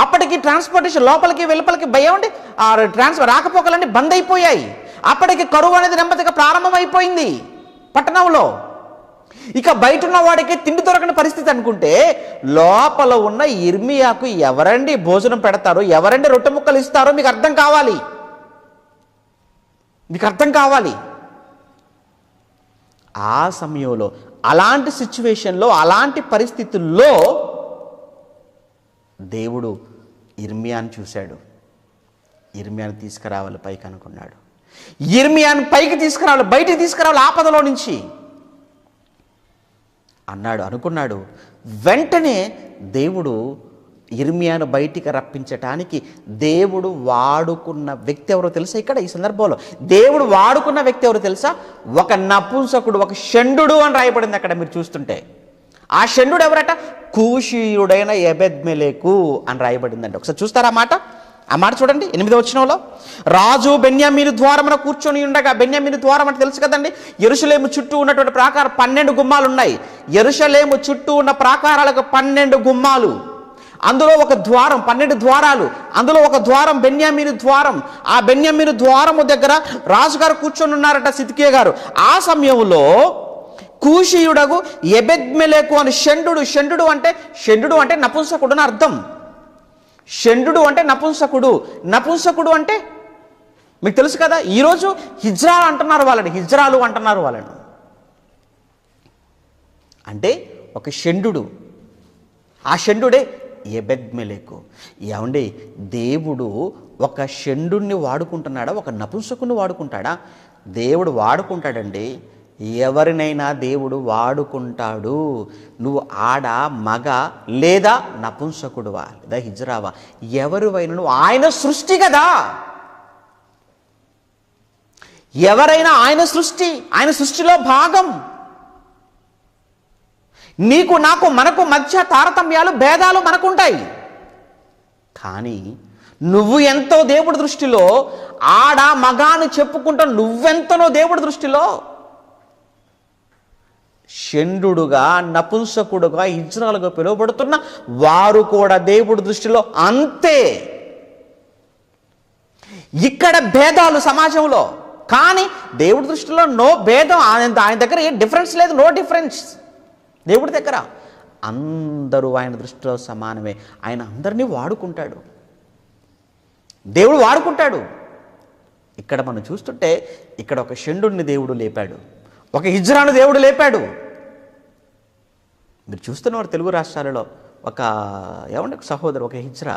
అప్పటికి ట్రాన్స్పోర్టేషన్ లోపలికి వెలుపలికి భయం, రాకపోకలన్నీ బంద్ అయిపోయాయి. అప్పటికి కరువు అనేది నెమ్మదిగా ప్రారంభమైపోయింది పట్టణంలో. ఇక బయట ఉన్న వాడికి తిండి దొరకని పరిస్థితి అనుకుంటే, లోపల ఉన్న ఇర్మియాకు ఎవరండి భోజనం పెడతారో, ఎవరండి రొట్టె ముక్కలు ఇస్తారో మీకు అర్థం కావాలి. ఆ సమయంలో, అలాంటి సిచ్యువేషన్లో, అలాంటి పరిస్థితుల్లో దేవుడు ఇర్మియాను చూశాడు. ఇర్మియాను తీసుకురావాలి పైకి అనుకున్నాడు. ఇర్మియాను పైకి తీసుకురావాలి, బయటికి తీసుకురావాలి ఆపదలో నుంచి అనుకున్నాడు. వెంటనే దేవుడు ఇర్మియాను బయటికి రప్పించటానికి దేవుడు వాడుకున్న వ్యక్తి ఎవరో తెలుసా? ఇక్కడ ఈ సందర్భంలో దేవుడు వాడుకున్న వ్యక్తి ఎవరో తెలుసా? ఒక నపుంసకుడు, ఒక షండు అని రాయబడింది అక్కడ మీరు చూస్తుంటే. ఆ షండు ఎవరట? కూషీయుడైన ఎబెద్మెలెకు అని రాయబడిందండి. ఒకసారి చూస్తారా ఆ మాట చూడండి. 8వ వచనంలో, రాజు బెన్యామీను ద్వారమున కూర్చొని ఉండగా, బెన్యామీను ద్వారం అంటే తెలుసు కదండి, యెరూషలేము చుట్టూ ఉన్నటువంటి ప్రాకారం 12 గుమ్మాలు ఉన్నాయి. యెరూషలేము చుట్టూ ఉన్న ప్రాకారాలకు 12 గుమ్మాలు, అందులో ఒక ద్వారం, 12 ద్వారాలు, అందులో ఒక ద్వారం బెన్యామీను ద్వారం. ఆ బెన్యామీను ద్వారము దగ్గర రాజుగారు కూర్చొని ఉన్నారట, సిద్కియా గారు. ఆ సమయంలో కూషీయుడగు ఎబెద్మెలెకు అని షండు అంటే నపుంసకుడు అని అర్థం. షండు అంటే నపుంసకుడు అంటే మీకు తెలుసు కదా. ఈరోజు హిజ్రాలు అంటున్నారు వాళ్ళని. అంటే ఒక షండు, ఆ షండుడే ఎబెద్మెలెకు. ఏమండి, దేవుడు ఒక షండుని వాడుకుంటున్నాడా, ఒక నపుంసకుని వాడుకుంటాడా? దేవుడు వాడుకుంటాడండి. ఎవరినైనా దేవుడు వాడుకుంటాడు. నువ్వు ఆడ, మగ, లేదా నపుంసకుడువా, లేదా హిజ్రావా, ఎవరివైనా నువ్వు ఆయన సృష్టి కదా. ఎవరైనా ఆయన సృష్టిలో భాగం. నీకు, నాకు, మనకు మధ్య తారతమ్యాలు, భేదాలు మనకుంటాయి. కానీ నువ్వు ఎంతో దేవుడి దృష్టిలో, ఆడ మగాను చెప్పుకుంటా నువ్వెంతనో దేవుడి దృష్టిలో షండుగా, నపుంసకుడుగా, హిజ్రాలుగా పిలువబడుతున్న వారు కూడా దేవుడి దృష్టిలో అంతే. ఇక్కడ భేదాలు సమాజంలో, కానీ దేవుడి దృష్టిలో నో భేదం. ఆయన దగ్గర ఏ డిఫరెన్స్ లేదు, నో డిఫరెన్స్. దేవుడి దగ్గర అందరూ ఆయన దృష్టిలో సమానమే. ఆయన అందరినీ వాడుకుంటాడు, దేవుడు వాడుకుంటాడు. ఇక్కడ మనం చూస్తుంటే, ఇక్కడ ఒక షండుని దేవుడు లేపాడు, ఒక హిజ్రాను దేవుడు లేపాడు. మీరు చూస్తున్నవారు తెలుగు రాష్ట్రాలలో ఒక సహోదరు, ఒక హిజ్రా,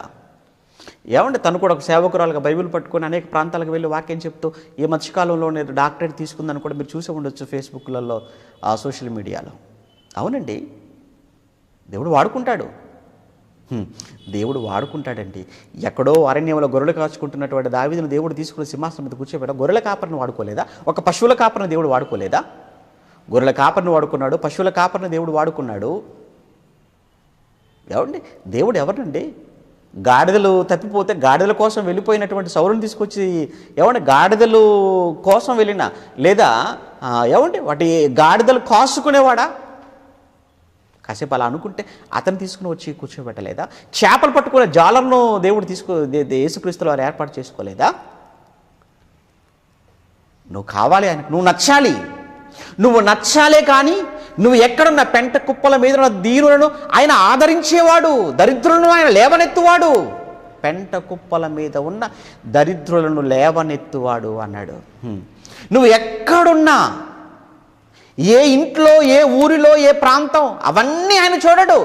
తను కూడా ఒక సేవకురాలుగా బైబిల్ పట్టుకొని అనేక ప్రాంతాలకు వెళ్ళి వాక్యం చెప్తూ ఈ మధ్యకాలంలో నేను డాక్టరేట్ తీసుకుందని కూడా మీరు చూసే ఉండొచ్చు ఫేస్బుక్లలో, సోషల్ మీడియాలో. అవునండి, దేవుడు వాడుకుంటాడండి. ఎక్కడో అరణ్యంలో గొర్రెలు కాచుకుంటున్నటువంటి దావీదును దేవుడు తీసుకుని సింహాసనం మీద కూర్చోబెట్ట. గొర్రెల కాపరిని వాడుకోలేదా? ఒక పశువుల కాపరిని దేవుడు వాడుకోలేదా? గొర్రెల కాపరిని వాడుకున్నాడు, పశువుల కాపరిని దేవుడు వాడుకున్నాడు. దేవుడు ఎవరినండి? గాడిదలు తప్పిపోతే గాడిదల కోసం వెళ్ళిపోయినటువంటి సౌలుని తీసుకొచ్చి గాడిదలు కోసం వెళ్ళిన, లేదా వాటి గాడిదలు కాసుకునేవాడా? కాసేపు అలా అనుకుంటే అతను తీసుకుని వచ్చి కూర్చోబెట్టలేదా? చేపలు పట్టుకునే జాలర్ను దేవుడు యేసుక్రీస్తులో వారు ఏర్పాటు చేసుకోలేదా? నువ్వు కావాలి ఆయనకు, నువ్వు నచ్చాలే. కానీ నువ్వు ఎక్కడున్న పెంట కుప్పల మీద ఉన్న దీనులను ఆయన ఆదరించేవాడు, దరిద్రులను ఆయన లేవనెత్తువాడు. పెంట కుప్పల మీద ఉన్న దరిద్రులను లేవనెత్తువాడు అన్నాడు. నువ్వు ఎక్కడున్నా, ఏ ఇంట్లో, ఏ ఊరిలో, ఏ ప్రాంతం, అవన్నీ ఆయన చూడడు,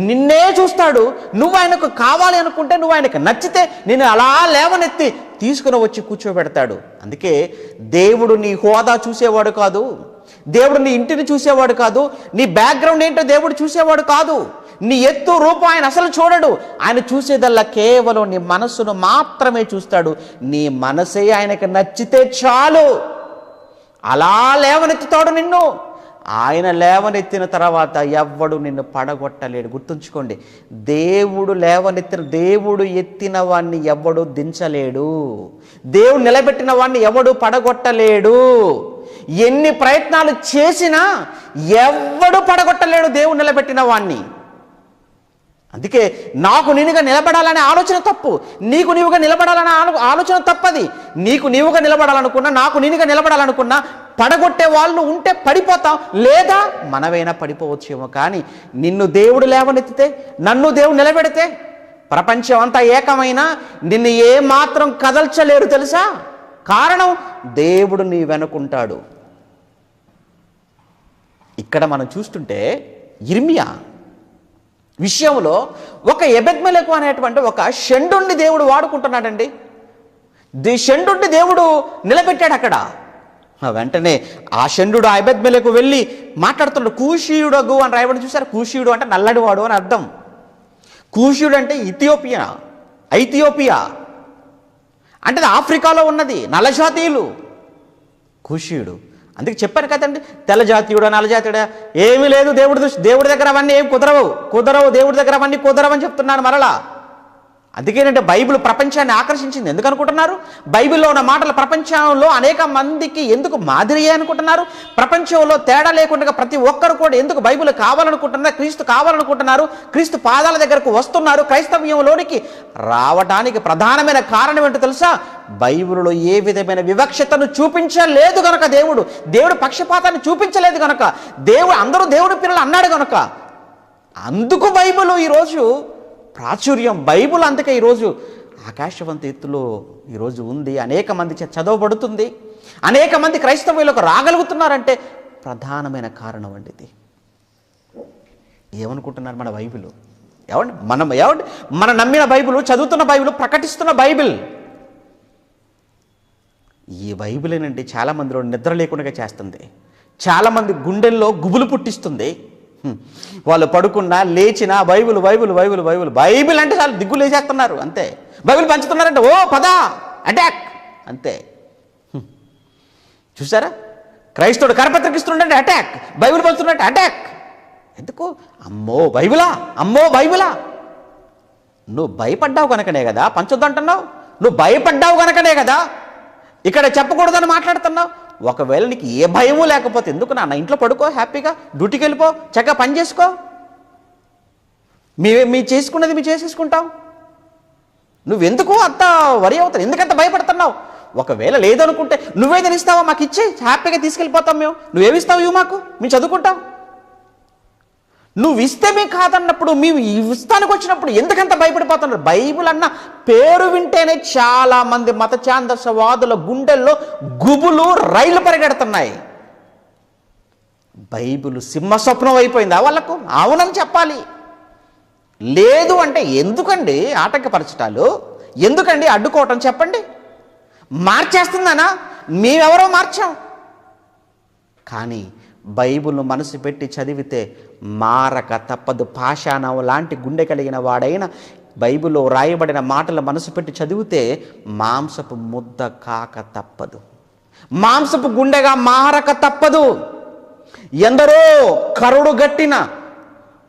నిన్నే చూస్తాడు. నువ్వు ఆయనకు కావాలి అనుకుంటే, నువ్వు ఆయనకు నచ్చితే నిన్ను అలా లేవనెత్తి తీసుకుని వచ్చి కూర్చోబెడతాడు. అందుకే దేవుడు నీ హోదా చూసేవాడు కాదు, దేవుడు నీ ఇంటిని చూసేవాడు కాదు, నీ బ్యాక్గ్రౌండ్ ఏంటో దేవుడు చూసేవాడు కాదు, నీ ఎత్తు రూపం ఆయన అసలు చూడడు. ఆయన చూసేదల్లా కేవలం నీ మనస్సును మాత్రమే చూస్తాడు. నీ మనసే ఆయనకు నచ్చితే చాలు, అలా లేవనెత్తుతాడు నిన్ను. ఆయన లేవనెత్తిన తర్వాత ఎవ్వడు నిన్ను పడగొట్టలేడు. గుర్తుంచుకోండి, దేవుడు ఎత్తిన వాడిని ఎవడు దించలేడు, దేవుడు నిలబెట్టిన వాడిని ఎవడు పడగొట్టలేడు. ఎన్ని ప్రయత్నాలు చేసినా ఎవ్వడు పడగొట్టలేడు దేవుడు నిలబెట్టిన వాడిని. అందుకే నాకు నేనుగా నిలబడాలనే ఆలోచన తప్పు, నీకు నీవుగా నిలబడాలనే ఆలోచన తప్పది. నీకు నీవుగా నిలబడాలనుకున్నా, నాకు నేనుగా నిలబడాలనుకున్నా పడగొట్టే వాళ్ళు ఉంటే పడిపోతాం, లేదా మనమైనా పడిపోవచ్చేమో. కానీ నిన్ను దేవుడు లేవనెత్తితే, నన్ను దేవుడు నిలబెడితే, ప్రపంచం అంతా ఏకమైనా నిన్ను ఏమాత్రం కదల్చలేరు తెలుసా? కారణం దేవుడు నీ వెనుకుంటాడు. ఇక్కడ మనం చూస్తుంటే ఇర్మియా విషయంలో ఒక ఎబెద్మెలెకు అనేటువంటి ఒక షండుని దేవుడు వాడుకుంటున్నాడండి. షండుని దేవుడు నిలబెట్టాడు అక్కడ. వెంటనే ఆ షండు ఆ ఎబెద్మెలెకు వెళ్ళి మాట్లాడుతున్నాడు. కూషీయుడగు అని రాయబడి చూసారు. కూషీయుడు అంటే నల్లడివాడు అని అర్థం. కూషీయుడు అంటే ఐథియోపియా అంటే ఆఫ్రికాలో ఉన్నది, నల్లజాతీయులు కూషీయుడు. అందుకే చెప్పాను కదండి, తెల్ల జాతీయుడా నల్లజాతీయుడా ఏమీ లేదు. దేవుడి దగ్గర అవన్నీ ఏం కుదరవు, దేవుడి దగ్గర అవన్నీ కుదరవని చెప్తున్నాను మరలా. అందుకేనంటే బైబిల్ ప్రపంచాన్ని ఆకర్షించింది. ఎందుకు అనుకుంటున్నారు? బైబిల్లో ఉన్న మాటలు ప్రపంచంలో అనేక మందికి ఎందుకు మాదిరియే అనుకుంటున్నారు? ప్రపంచంలో తేడా లేకుండా ప్రతి ఒక్కరు కూడా ఎందుకు బైబిల్ కావాలనుకుంటున్నారు? క్రీస్తు కావాలనుకుంటున్నారు, క్రీస్తు పాదాల దగ్గరకు వస్తున్నారు. క్రైస్తవ్యంలోనికి రావడానికి ప్రధానమైన కారణం ఏంటో తెలుసా? బైబిల్లో ఏ విధమైన వివక్షతను చూపించలేదు కనుక, దేవుడు పక్షపాతాన్ని చూపించలేదు కనుక, అందరూ దేవుడి పిల్లలు అన్నాడు కనుక, అందుకు బైబిల్ ఈరోజు ప్రాచుర్యం. బైబిల్ అందుకే ఈరోజు ఆకాశవంత ఎత్తులో ఈరోజు ఉంది, అనేక మంది చదవబడుతుంది, అనేక మంది క్రైస్తవులకు రాగలుగుతున్నారంటే ప్రధానమైన కారణం అండి ఇది. ఏమనుకుంటున్నారు మన బైబిల్? మనం నమ్మిన బైబిల్, చదువుతున్న బైబిల్, ప్రకటిస్తున్న బైబిల్. ఈ బైబిలేనండి చాలామందిలో నిద్ర లేకుండా చేస్తుంది, చాలామంది గుండెల్లో గుబులు పుట్టిస్తుంది. వాళ్ళు పడుకున్నా లేచినా బైబిల్ అంటే చాలా దిగ్గు లేచేస్తున్నారు అంతే. బైబిల్ పంచుతున్నారంటే ఓ పదా అటాక్ అంతే. చూసారా? క్రైస్తవుడు కరపత్రికిస్తుండే అటాక్, బైబిల్ పంచుతున్నట్టు అటాక్. ఎందుకు? అమ్మో బైబిలా. నువ్వు భయపడ్డావు కనుకనే కదా పంచొద్దంటున్నావు, నువ్వు భయపడ్డావు కనుకనే కదా ఇక్కడ చెప్పకూడదని మాట్లాడుతున్నావు. ఒకవేళ నీకు ఏ భయమూ లేకపోతే ఎందుకు నాన్న ఇంట్లో పడుకో, హ్యాపీగా డ్యూటీకి వెళ్ళిపో, చక్కగా పని చేసుకో, మీ చేసుకున్నది మీ చేసేసుకుంటావు. నువ్వెందుకు అంత వరి అవుతావు? ఎందుకంత భయపడుతున్నావు? ఒకవేళ లేదనుకుంటే నువ్వేదని ఇస్తావా? మాకు ఇచ్చే హ్యాపీగా తీసుకెళ్ళిపోతాం మేము. నువ్వేమిస్తావు? ఇవి మాకు, మేము చదువుకుంటాం. నువ్వు ఇస్తే మీకు కాదన్నప్పుడు, మేము ఇస్తానికి వచ్చినప్పుడు ఎందుకంత భయపడిపోతున్నారు? బైబిల్ అన్న పేరు వింటేనే చాలా మంది మత ఛాందసవాదుల గుండెల్లో గుబులు రైళ్లు పరిగెడుతున్నాయి. బైబిల్ సింహస్వప్నం అయిపోయిందా వాళ్ళకు? అవునని చెప్పాలి. లేదు అంటే ఎందుకండి ఆటంకపరచటాలు, ఎందుకండి అడ్డుకోవటం? చెప్పండి. మార్చేస్తుందనా? మేమెవరో మార్చాం. కానీ బైబిల్ను మనసు పెట్టి చదివితే మారక తప్పదు. పాషాణం లాంటి గుండె కలిగిన వాడైన బైబిల్లో రాయబడిన మాటలు మనసు పెట్టి చదివితే మాంసపు ముద్ద కాక తప్పదు, మాంసపు గుండెగా మారక తప్పదు. ఎందరో కరుడు గట్టిన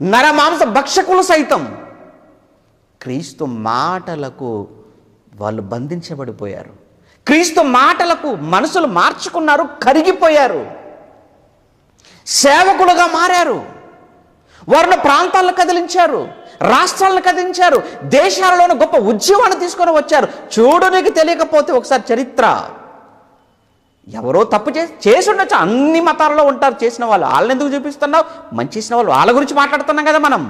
నరమాంస భక్షకులు సైతం క్రీస్తు మాటలకు వాళ్ళు బంధించబడిపోయారు. క్రీస్తు మాటలకు మనసులు మార్చుకున్నారు, కరిగిపోయారు, సేవకులుగా మారారు. వారిని ప్రాంతాలను కదిలించారు, రాష్ట్రాలను కదిలించారు, దేశాలలోని గొప్ప ఉద్యమాన్ని తీసుకొని వచ్చారు. చూడు, నీకు తెలియకపోతే ఒకసారి చరిత్ర. ఎవరో తప్పు చేసి ఉండొచ్చు, అన్ని మతాలలో ఉంటారు చేసిన వాళ్ళు. వాళ్ళని ఎందుకు చూపిస్తున్నావు? మంచి చేసిన వాళ్ళు, వాళ్ళ గురించి మాట్లాడుతున్నాం కదా మనం.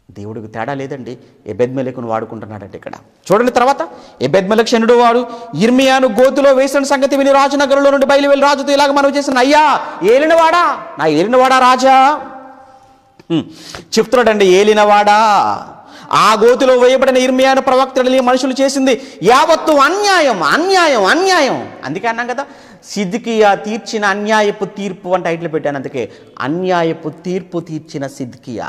దేవుడికి తేడా లేదండి. ఎబెద్మెలెకును వాడుకుంటున్నాడంటే ఇక్కడ చూడండి. తర్వాత ఎబెద్మెలెకు షండు వాడు ఇర్మియాను గోతులో వేసిన సంగతి విని రాజు నగరంలో నుండి బయలు వెళ్ళి రాజుతో ఇలాగ మనం చేసిన, అయ్యా ఏలినవాడా రాజా చెప్తున్నాడండి. ఏలినవాడా ఆ గోతిలో వేయబడిన ఇర్మియాను ప్రవక్తలు మనుషులు చేసింది యావత్తు అన్యాయం అన్యాయం అన్యాయం. అందుకే అన్నాం కదా, సిద్కియా తీర్చిన అన్యాయపు తీర్పు అని టైటిల్ పెట్టాను. అందుకే అన్యాయపు తీర్పు తీర్చిన సిద్కియా.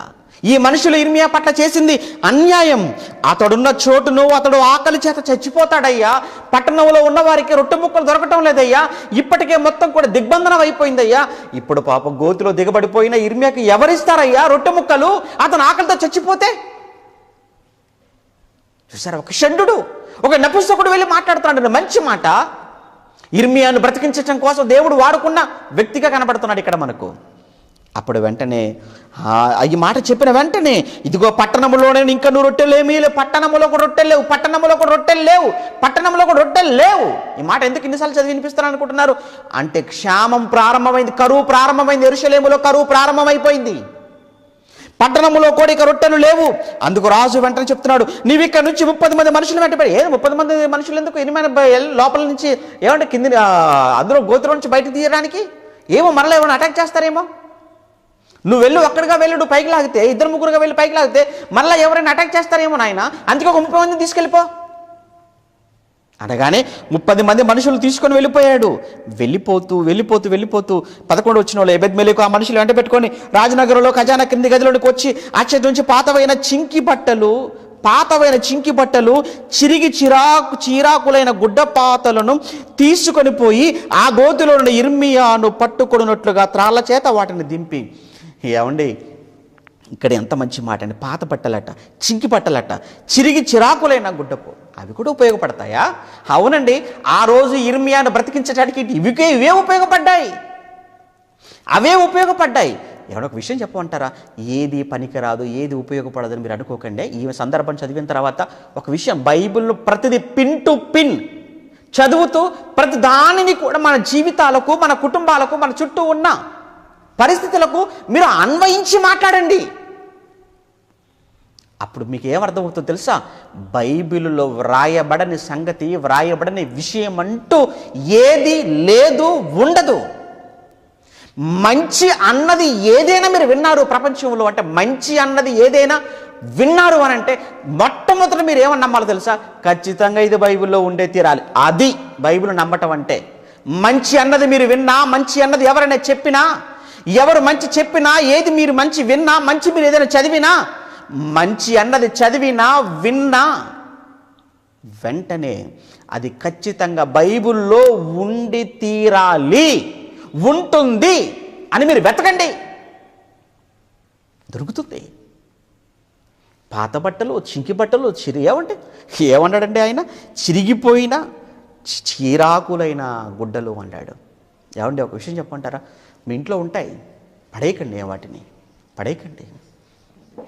ఈ మనుషులు ఇర్మియా పట్ల చేసింది అన్యాయం. అతడున్న చోటును అతడు ఆకలి చేత చచ్చిపోతాడయ్యా. పట్టణంలో ఉన్న వారికి రొట్టె ముక్కలు దొరకటం లేదయ్యా. ఇప్పటికే మొత్తం కూడా దిగ్బంధనం అయిపోయిందయ్యా. ఇప్పుడు పాపం గోతిలో దిగబడిపోయిన ఇర్మియాకి ఎవరిస్తారయ్యా రొట్టె ముక్కలు? అతను ఆకలితో చచ్చిపోతే. చూసారా, ఒక షండు, ఒక నపుంసకుడు వెళ్ళి మాట్లాడుతున్నాడు మంచి మాట. ఇర్మియాను బ్రతికించడం కోసం దేవుడు వాడుకున్న వ్యక్తిగా కనబడుతున్నాడు ఇక్కడ మనకు. అప్పుడు వెంటనే ఈ మాట చెప్పిన వెంటనే, ఇదిగో పట్టణంలోనే ఇంకా నువ్వు రొట్టెలేమీ లేవు, పట్టణంలో కూడా రొట్టెలు లేవు, పట్టణంలో కూడా రొట్టెలు లేవు, పట్టణంలో కూడా రొట్టెలు లేవు. ఈ మాట ఎందుకు ఇన్నిసార్లు చదివి వినిపిస్తాను అనుకుంటున్నారు? అంటే క్షామం ప్రారంభమైంది, కరువు ప్రారంభమైంది. యెరూషలేములో కరువు ప్రారంభమైపోయింది. పట్టణంలో కూడా ఇక రొట్టెలు లేవు. అందుకు రాజు వెంటనే చెప్తున్నాడు, నీవు ఇక్కడ నుంచి 30 మంది మనుషులు వెంటబడి. 30 మంది మనుషులు ఎందుకు? లోపల నుంచి ఏమంటే కింది అందులో గోతుల నుంచి బయటకు తీయడానికి ఏమో మరలా ఏమైనా అటాక్ చేస్తారేమో. నువ్వు వెళ్ళు, ఒక్కడిగా వెళ్ళు, నువ్వు పైకి లాగితే, 2-3 వెళ్ళి పైకి లాగితే మళ్ళీ ఎవరైనా అటాక్ చేస్తారేమో నాయన, అందుకే ఒక 30 మందిని తీసుకెళ్ళిపో అనగానే 30 మంది మనుషులు తీసుకొని వెళ్ళిపోయాడు. వెళ్ళిపోతూ 11 వచ్చిన వాళ్ళు ఎబెద్మెలెకు ఆ మనుషులు వెంట పెట్టుకొని రాజనగరంలో ఖజానా కింది గదిలోనికి వచ్చి అచ్చటి నుంచి పాతవైన చింకి బట్టలు చిరిగి చీరాకులైన గుడ్డపాతలను తీసుకొని పోయి ఆ గోతిలో ఉన్న ఇర్మియాను పట్టుకొనున్నట్లుగా త్రాళ్ళ చేత వాటిని దింపి. ఏమండి, ఇక్కడ ఎంత మంచి మాట అండి. పాత బట్టలట, చింకి బట్టలట, చిరిగి చిరాకులైన గుడ్డపు, అవి కూడా ఉపయోగపడతాయా? అవునండి, ఆ రోజు ఇర్మియాను బ్రతికించడానికి ఇవే ఉపయోగపడ్డాయి, అవే ఉపయోగపడ్డాయి. ఎవరొక విషయం చెప్పమంటారా? ఏది పనికిరాదు, ఏది ఉపయోగపడదని మీరు అనుకోకండి. ఈ సందర్భం చదివిన తర్వాత ఒక విషయం, బైబిల్లో ప్రతిదీ పిన్ టు పిన్ చదువుతూ ప్రతి దానిని కూడా మన జీవితాలకు, మన కుటుంబాలకు, మన చుట్టూ ఉన్న పరిస్థితులకు మీరు అన్వయించి మాట్లాడండి. అప్పుడు మీకు ఏమర్థమవుతుందో తెలుసా? బైబిలులో వ్రాయబడని సంగతి, వ్రాయబడని విషయం అంటూ ఏది లేదు, ఉండదు. మంచి అన్నది ఏదైనా మీరు విన్నారు ప్రపంచంలో అంటే, మంచి అన్నది ఏదైనా విన్నారు అని అంటే మొట్టమొదట మీరు ఏమని నమ్మాలో తెలుసా? ఖచ్చితంగా ఇది బైబిల్లో ఉండే తీరాలి. అది బైబిల్ నమ్మటం అంటే. మంచి అన్నది మీరు విన్నా, మంచి అన్నది ఎవరైనా చెప్పినా, ఎవరు మంచి చెప్పినా, ఏది మీరు మంచి విన్నా, మంచి మీరు ఏదైనా చదివినా, మంచి అన్నది చదివినా విన్నా వెంటనే అది ఖచ్చితంగా బైబిల్లో ఉండి తీరాలి, ఉంటుంది అని మీరు వెతకండి, దొరుకుతుంది. పాత బట్టలు, చింకి బట్టలు, ఏమన్నాడండి ఆయన? చిరిగిపోయిన చీరాకులైన గుడ్డలు అన్నాడు. ఏమండి, ఒక విషయం చెప్పమంటారా? మీ ఇంట్లో ఉంటాయి, పడేయకండి, వాటిని పడేయకండి,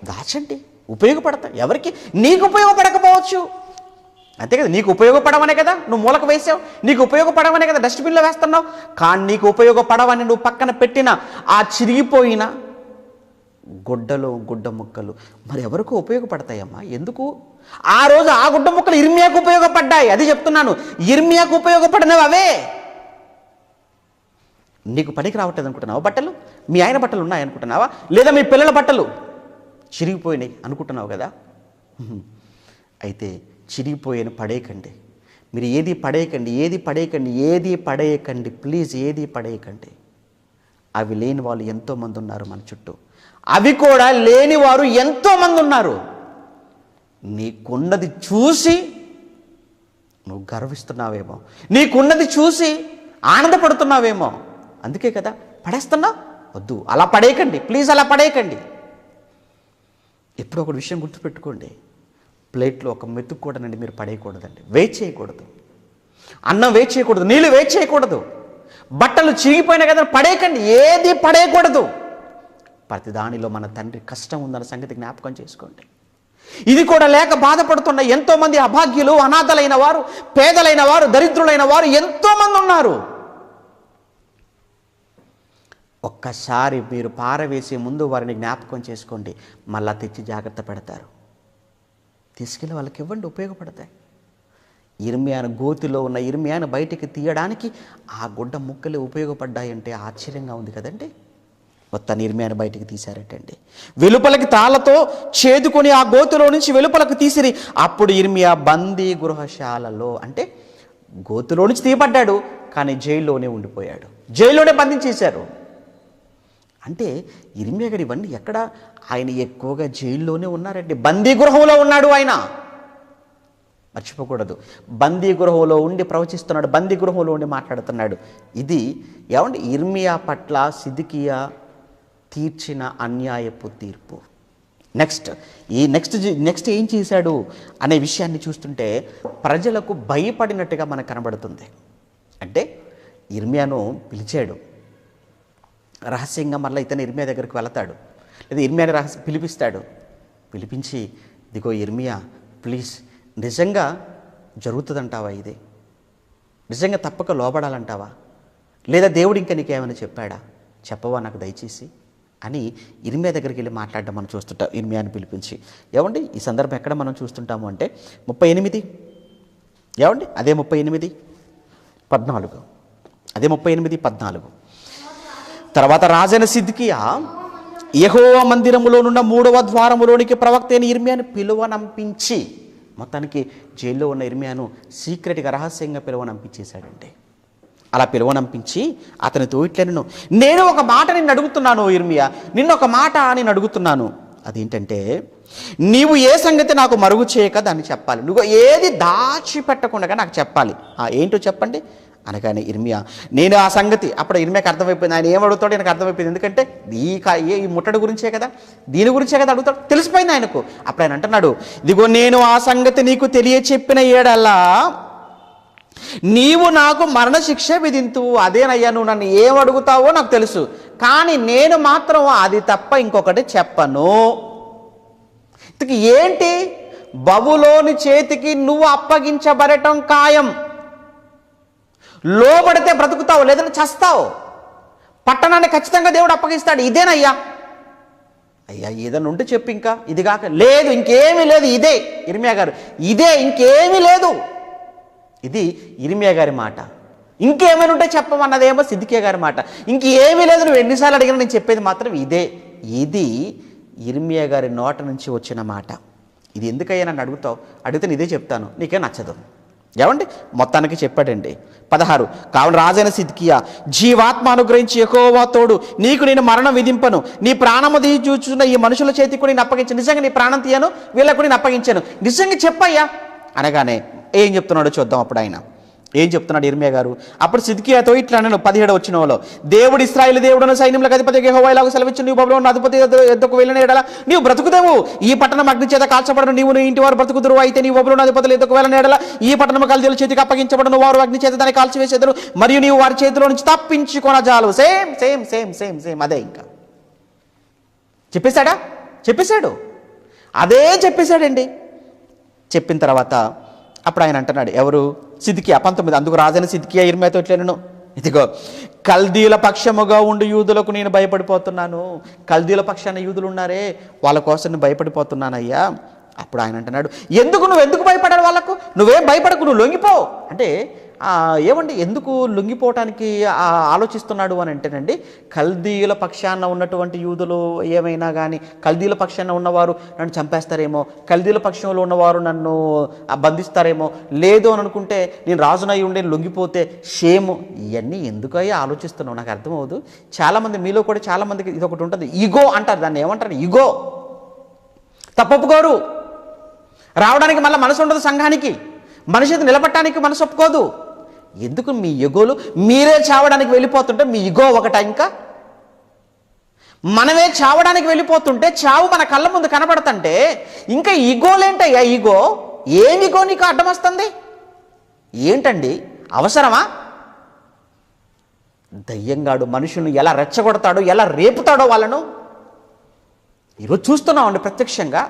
దాచండి, ఉపయోగపడతాయి. ఎవరికి? నీకు ఉపయోగపడకపోవచ్చు, అంతే కదా. నీకు ఉపయోగపడవనే కదా నువ్వు మూలకు వేసావు, నీకు ఉపయోగపడవనే కదా డస్ట్బిన్లో వేస్తున్నావు. కానీ నీకు ఉపయోగపడవని నువ్వు పక్కన పెట్టిన ఆ చిరిగిపోయిన గుడ్డ ముక్కలు మరి ఎవరికో ఉపయోగపడతాయమ్మా. ఎందుకు? ఆ రోజు ఆ గుడ్డ ముక్కలు ఇర్మియాకు ఉపయోగపడ్డాయి. అది చెప్తున్నాను, ఇర్మియాకు ఉపయోగపడినవి అవే. నీకు పనికి రావట్లేదు అనుకుంటున్నావా? బట్టలు మీ ఆయన బట్టలు ఉన్నాయి అనుకుంటున్నావా? లేదా మీ పిల్లల బట్టలు చిరిగిపోయినాయి అనుకుంటున్నావు కదా? అయితే చిరిగిపోయిన పడేయకండి. మీరు ఏది పడేయకండి, ప్లీజ్, ఏది పడేయకండి. అవి లేని వాళ్ళు ఎంతోమంది ఉన్నారు మన చుట్టూ. అవి కూడా లేని వారు ఎంతోమంది ఉన్నారు. నీకున్నది చూసి నువ్వు గర్విస్తున్నావేమో, నీకున్నది చూసి ఆనందపడుతున్నావేమో, అందుకే కదా పడేస్తున్నావు. వద్దు, అలా పడేయకండి, ప్లీజ్, అలా పడేయకండి. ఎప్పుడు ఒక విషయం గుర్తుపెట్టుకోండి, ప్లేట్లో ఒక మెతుకు కూడా మీరు పడేయకూడదండి, వేస్ట్ చేయకూడదు. అన్నం వేస్ట్ చేయకూడదు, నీళ్ళు వేస్ట్ చేయకూడదు, బట్టలు చిరిగిపోయినా కదా పడేయకండి, ఏది పడేయకూడదు. ప్రతి దానిలో మన తండ్రి కష్టం ఉందన్న సంగతి జ్ఞాపకం చేసుకోండి. ఇది కూడా లేక బాధపడుతున్న ఎంతోమంది అభాగ్యులు, అనాథలైన వారు, పేదలైన వారు, దరిద్రులైన వారు ఎంతోమంది ఉన్నారు. ఒక్కసారి మీరు పారవేసే ముందు వారిని జ్ఞాపకం చేసుకోండి, మళ్ళా తెచ్చి జాగ్రత్త పెడతారు. తీసుకెళ్ళి వాళ్ళకి ఇవ్వండి, ఉపయోగపడతాయి. గోతిలో ఉన్న ఇర్మియాను బయటికి తీయడానికి ఆ గుడ్డ ముక్కలు ఉపయోగపడ్డాయంటే ఆశ్చర్యంగా ఉంది కదండి. మొత్తాన్ని ఇర్మియాను బయటికి తీశారటండి. వెలుపలకి తాళ్లతో చేదుకొని ఆ గోతులో నుంచి వెలుపలకు తీసిరి. అప్పుడు ఇర్మియా బందీ గృహశాలలో, అంటే గోతులో నుంచి తీయబడ్డాడు కానీ జైల్లోనే ఉండిపోయాడు, జైల్లోనే బంధించేశారు. అంటే ఇర్మియా గారు ఇవన్నీ ఎక్కడ, ఆయన ఎక్కువగా జైల్లోనే ఉన్నారండి, బందీ గృహంలో ఉన్నాడు ఆయన. మర్చిపోకూడదు, బందీ గృహంలో ఉండి ప్రవచిస్తున్నాడు, బందీ గృహంలో ఉండి మాట్లాడుతున్నాడు. ఇది ఏమండి ఇర్మియా పట్ల సిద్కియా తీర్చిన అన్యాయపు తీర్పు. నెక్స్ట్ ఏం చేశాడు అనే విషయాన్ని చూస్తుంటే ప్రజలకు భయపడినట్టుగా మనకు కనబడుతుంది. అంటే ఇర్మియాను పిలిచాడు రహస్యంగా, మళ్ళీ ఇతను ఇర్మియా దగ్గరికి వెళతాడు, లేదా ఇర్మియాని పిలిపిస్తాడు. పిలిపించి, ఇదిగో ఇర్మియా ప్లీజ్, నిజంగా జరుగుతుందంటావా, ఇది నిజంగా తప్పక లోబడాలంటావా, లేదా దేవుడు ఇంకా నీకేమైనా చెప్పాడా, చెప్పవా నాకు దయచేసి అని ఇర్మియా దగ్గరికి వెళ్ళి మాట్లాడడం మనం చూస్తుంటాం. ఇర్మియాని పిలిపించి, ఏమండి ఈ సందర్భం ఎక్కడ మనం చూస్తుంటాము అంటే 38, ఏమండి అదే 38:14, అదే 38:14. తర్వాత రాజైన సిద్కియా యెహోవా మందిరములోనున్న 3వ ద్వారములోనికి ప్రవక్త అయిన ఇర్మియాను పిలువనంపించి, మొత్తానికి జైల్లో ఉన్న ఇర్మియాను సీక్రెట్గా రహస్యంగా పిలువనంపించేశాడండి. అలా పిలువనంపించి అతనితో ఇట్లనెను, నేను ఒక మాట నిన్ను అడుగుతున్నాను ఇర్మియా, నిన్నొక మాట నేను అడుగుతున్నాను. అదేంటంటే, నీవు ఏ సంగతి నాకు మరుగు చేయక దాన్ని చెప్పాలి, నువ్వు ఏది దాచిపెట్టకుండా నాకు చెప్పాలి. ఏంటో చెప్పండి అనగానే ఇర్మియా, నేను ఆ సంగతి, అప్పుడు ఇర్మియాకి అర్థమైపోయింది ఆయన ఏమడుగుతాడో నాకు అర్థమైపోయింది. ఎందుకంటే ఈ ముట్టడి గురించే కదా, దీని గురించే కదా అడుగుతాడు, తెలిసిపోయింది ఆయనకు. అప్పుడు ఆయన అంటున్నాడు, ఇదిగో నేను ఆ సంగతి నీకు తెలియచెప్పిన ఏడల్లా నీవు నాకు మరణశిక్ష విధింతువు. అదేనయ్యా, నువ్వు నన్ను ఏమడుగుతావో నాకు తెలుసు, కానీ నేను మాత్రం అది తప్ప ఇంకొకటి చెప్పను. ఇంతకీ ఏంటి? బబులోని చేతికి నువ్వు అప్పగించబడటం ఖాయం. లోబడితే బ్రతుకుతావు, లేదంటే చస్తావు. పట్టణాన్ని ఖచ్చితంగా దేవుడు అప్పగిస్తాడు. ఇదేనయ్యా. అయ్యా ఏదన్నా ఉంటే చెప్పు, ఇంకా ఇది కాక లేదు, ఇంకేమీ లేదు, ఇదే ఇర్మియా గారు, ఇదే, ఇంకేమీ లేదు. ఇది ఇర్మియా గారి మాట. ఇంకేమైనా ఉంటే చెప్పమన్నదేమో సిద్కియా గారి మాట. ఇంకేమీ లేదు, నువ్వు ఎన్నిసార్లు అడిగినా నేను చెప్పేది మాత్రం ఇదే. ఇది ఇర్మియా గారి నోట నుంచి వచ్చిన మాట. ఇది ఎందుకయ్యా నన్ను అడుగుతావు, అడిగితే నేను ఇదే చెప్తాను, నీకే నచ్చదు. ఏమండి మొత్తానికి చెప్పాడండి. 16, కావున రాజైన సిద్కియా జీవాత్మ అనుగ్రహించి యెహోవా తోడు, నీకు నేను మరణం విధింపను, నీ ప్రాణము తీసి చూచున్న ఈ మనుషుల చేతికి కూడా నేను అప్పగించాను, నిజంగా నీ ప్రాణం తీయను, వీళ్ళకు నేను అప్పగించాను, నిజంగా చెప్పయ్యా అనగానే ఏం చెప్తున్నాడో చూద్దాం. అప్పుడు ఆయన ఏం చెప్తున్నాడు ఇర్మియా గారు? అప్పుడు సిద్కియాతో ఇట్లా నేను 17వ వచనంలో, దేవుడు ఇశ్రాయేలు దేవుడును సైన్యములకు అధిపతి యెహోవా ఇలాగ సెలవిచ్చు, నీవు బబులోను అధిపతి ఎద్దకు వెళ్ళిన ఎడల నీవు బ్రతుకుదేవు, ఈ పట్టణం అగ్ని చేత కాల్చబడను, నీవు నీ ఇంటి వారు బ్రతుకుదురు. అయితే నీవు బబులోను అధిపతులు ఎద్దకు వెళ్ళిన ఎడల ఈ పట్టణం కల్దీయుల చేతికి అప్పగించబడను, వారు అగ్ని చేత దాన్ని కాల్చివేసేదరు, మరియు నీవు వారి చేతిలో నుంచి తప్పించుకొనజాలు. Same same same same same అదే. ఇంకా చెప్పేశాడు, అదే చెప్పేశాడండి. చెప్పిన తర్వాత అప్పుడు ఆయన అంటున్నాడు, ఎవరు? సిద్కియా. 19, అందుకు రాజైన సిద్కియా ఇర్మియాతో ఇట్లనెను, ఇదిగో కల్దీయుల పక్షముగా ఉండి యూదులకు నేను భయపడిపోతున్నాను. కల్దీయుల పక్షాన యూదులు ఉన్నారే, వాళ్ళ కోసం నేను భయపడిపోతున్నానయ్యా. అప్పుడు ఆయన అంటున్నాడు, నువ్వు భయపడాలి వాళ్ళకు? నువ్వేం భయపడకు, నువ్వు లొంగిపో. అంటే ఏమండి ఎందుకు లొంగిపోవటానికి ఆలోచిస్తున్నాడు అని అంటేనండి, కల్దీయుల పక్షాన ఉన్నటువంటి యూదులు ఏమైనా కానీ, కల్దీయుల పక్షాన ఉన్నవారు నన్ను చంపేస్తారేమో, కల్దీయుల పక్షంలో ఉన్నవారు నన్ను బంధిస్తారేమో, లేదు అని అనుకుంటే నేను రాజునై ఉండి లొంగిపోతే షేము. ఇవన్నీ ఎందుకయ్యా ఆలోచిస్తున్నావు? నాకు అర్థమవుదు. చాలామంది మీలో కూడా చాలామందికి ఇది ఒకటి ఉంటుంది, ఈగో అంటారు దాన్ని. ఏమంటారు? ఈగో. తప్పొప్పుకోరు, రావడానికి మళ్ళీ మనసు ఉండదు, సంఘానికి మనిషి నిలబట్టడానికి మనసు ఒప్పుకోదు. ఎందుకు? మీ ఎగోలు మీరే చావడానికి వెళ్ళిపోతుంటే మీ ఇగో ఒకట, ఇంకా మనమే చావడానికి వెళ్ళిపోతుంటే చావు మన కళ్ళ ముందు కనబడుతుంటే ఇంకా ఈగోలేంటయ్యా? ఈగో ఏం ఈగో నీకు అడ్డం వస్తుంది? ఏంటండి అవసరమా? దయ్యంగాడు మనుషులను ఎలా రెచ్చగొడతాడో, ఎలా రేపుతాడో వాళ్ళను ఈరోజు చూస్తున్నామండి ప్రత్యక్షంగా.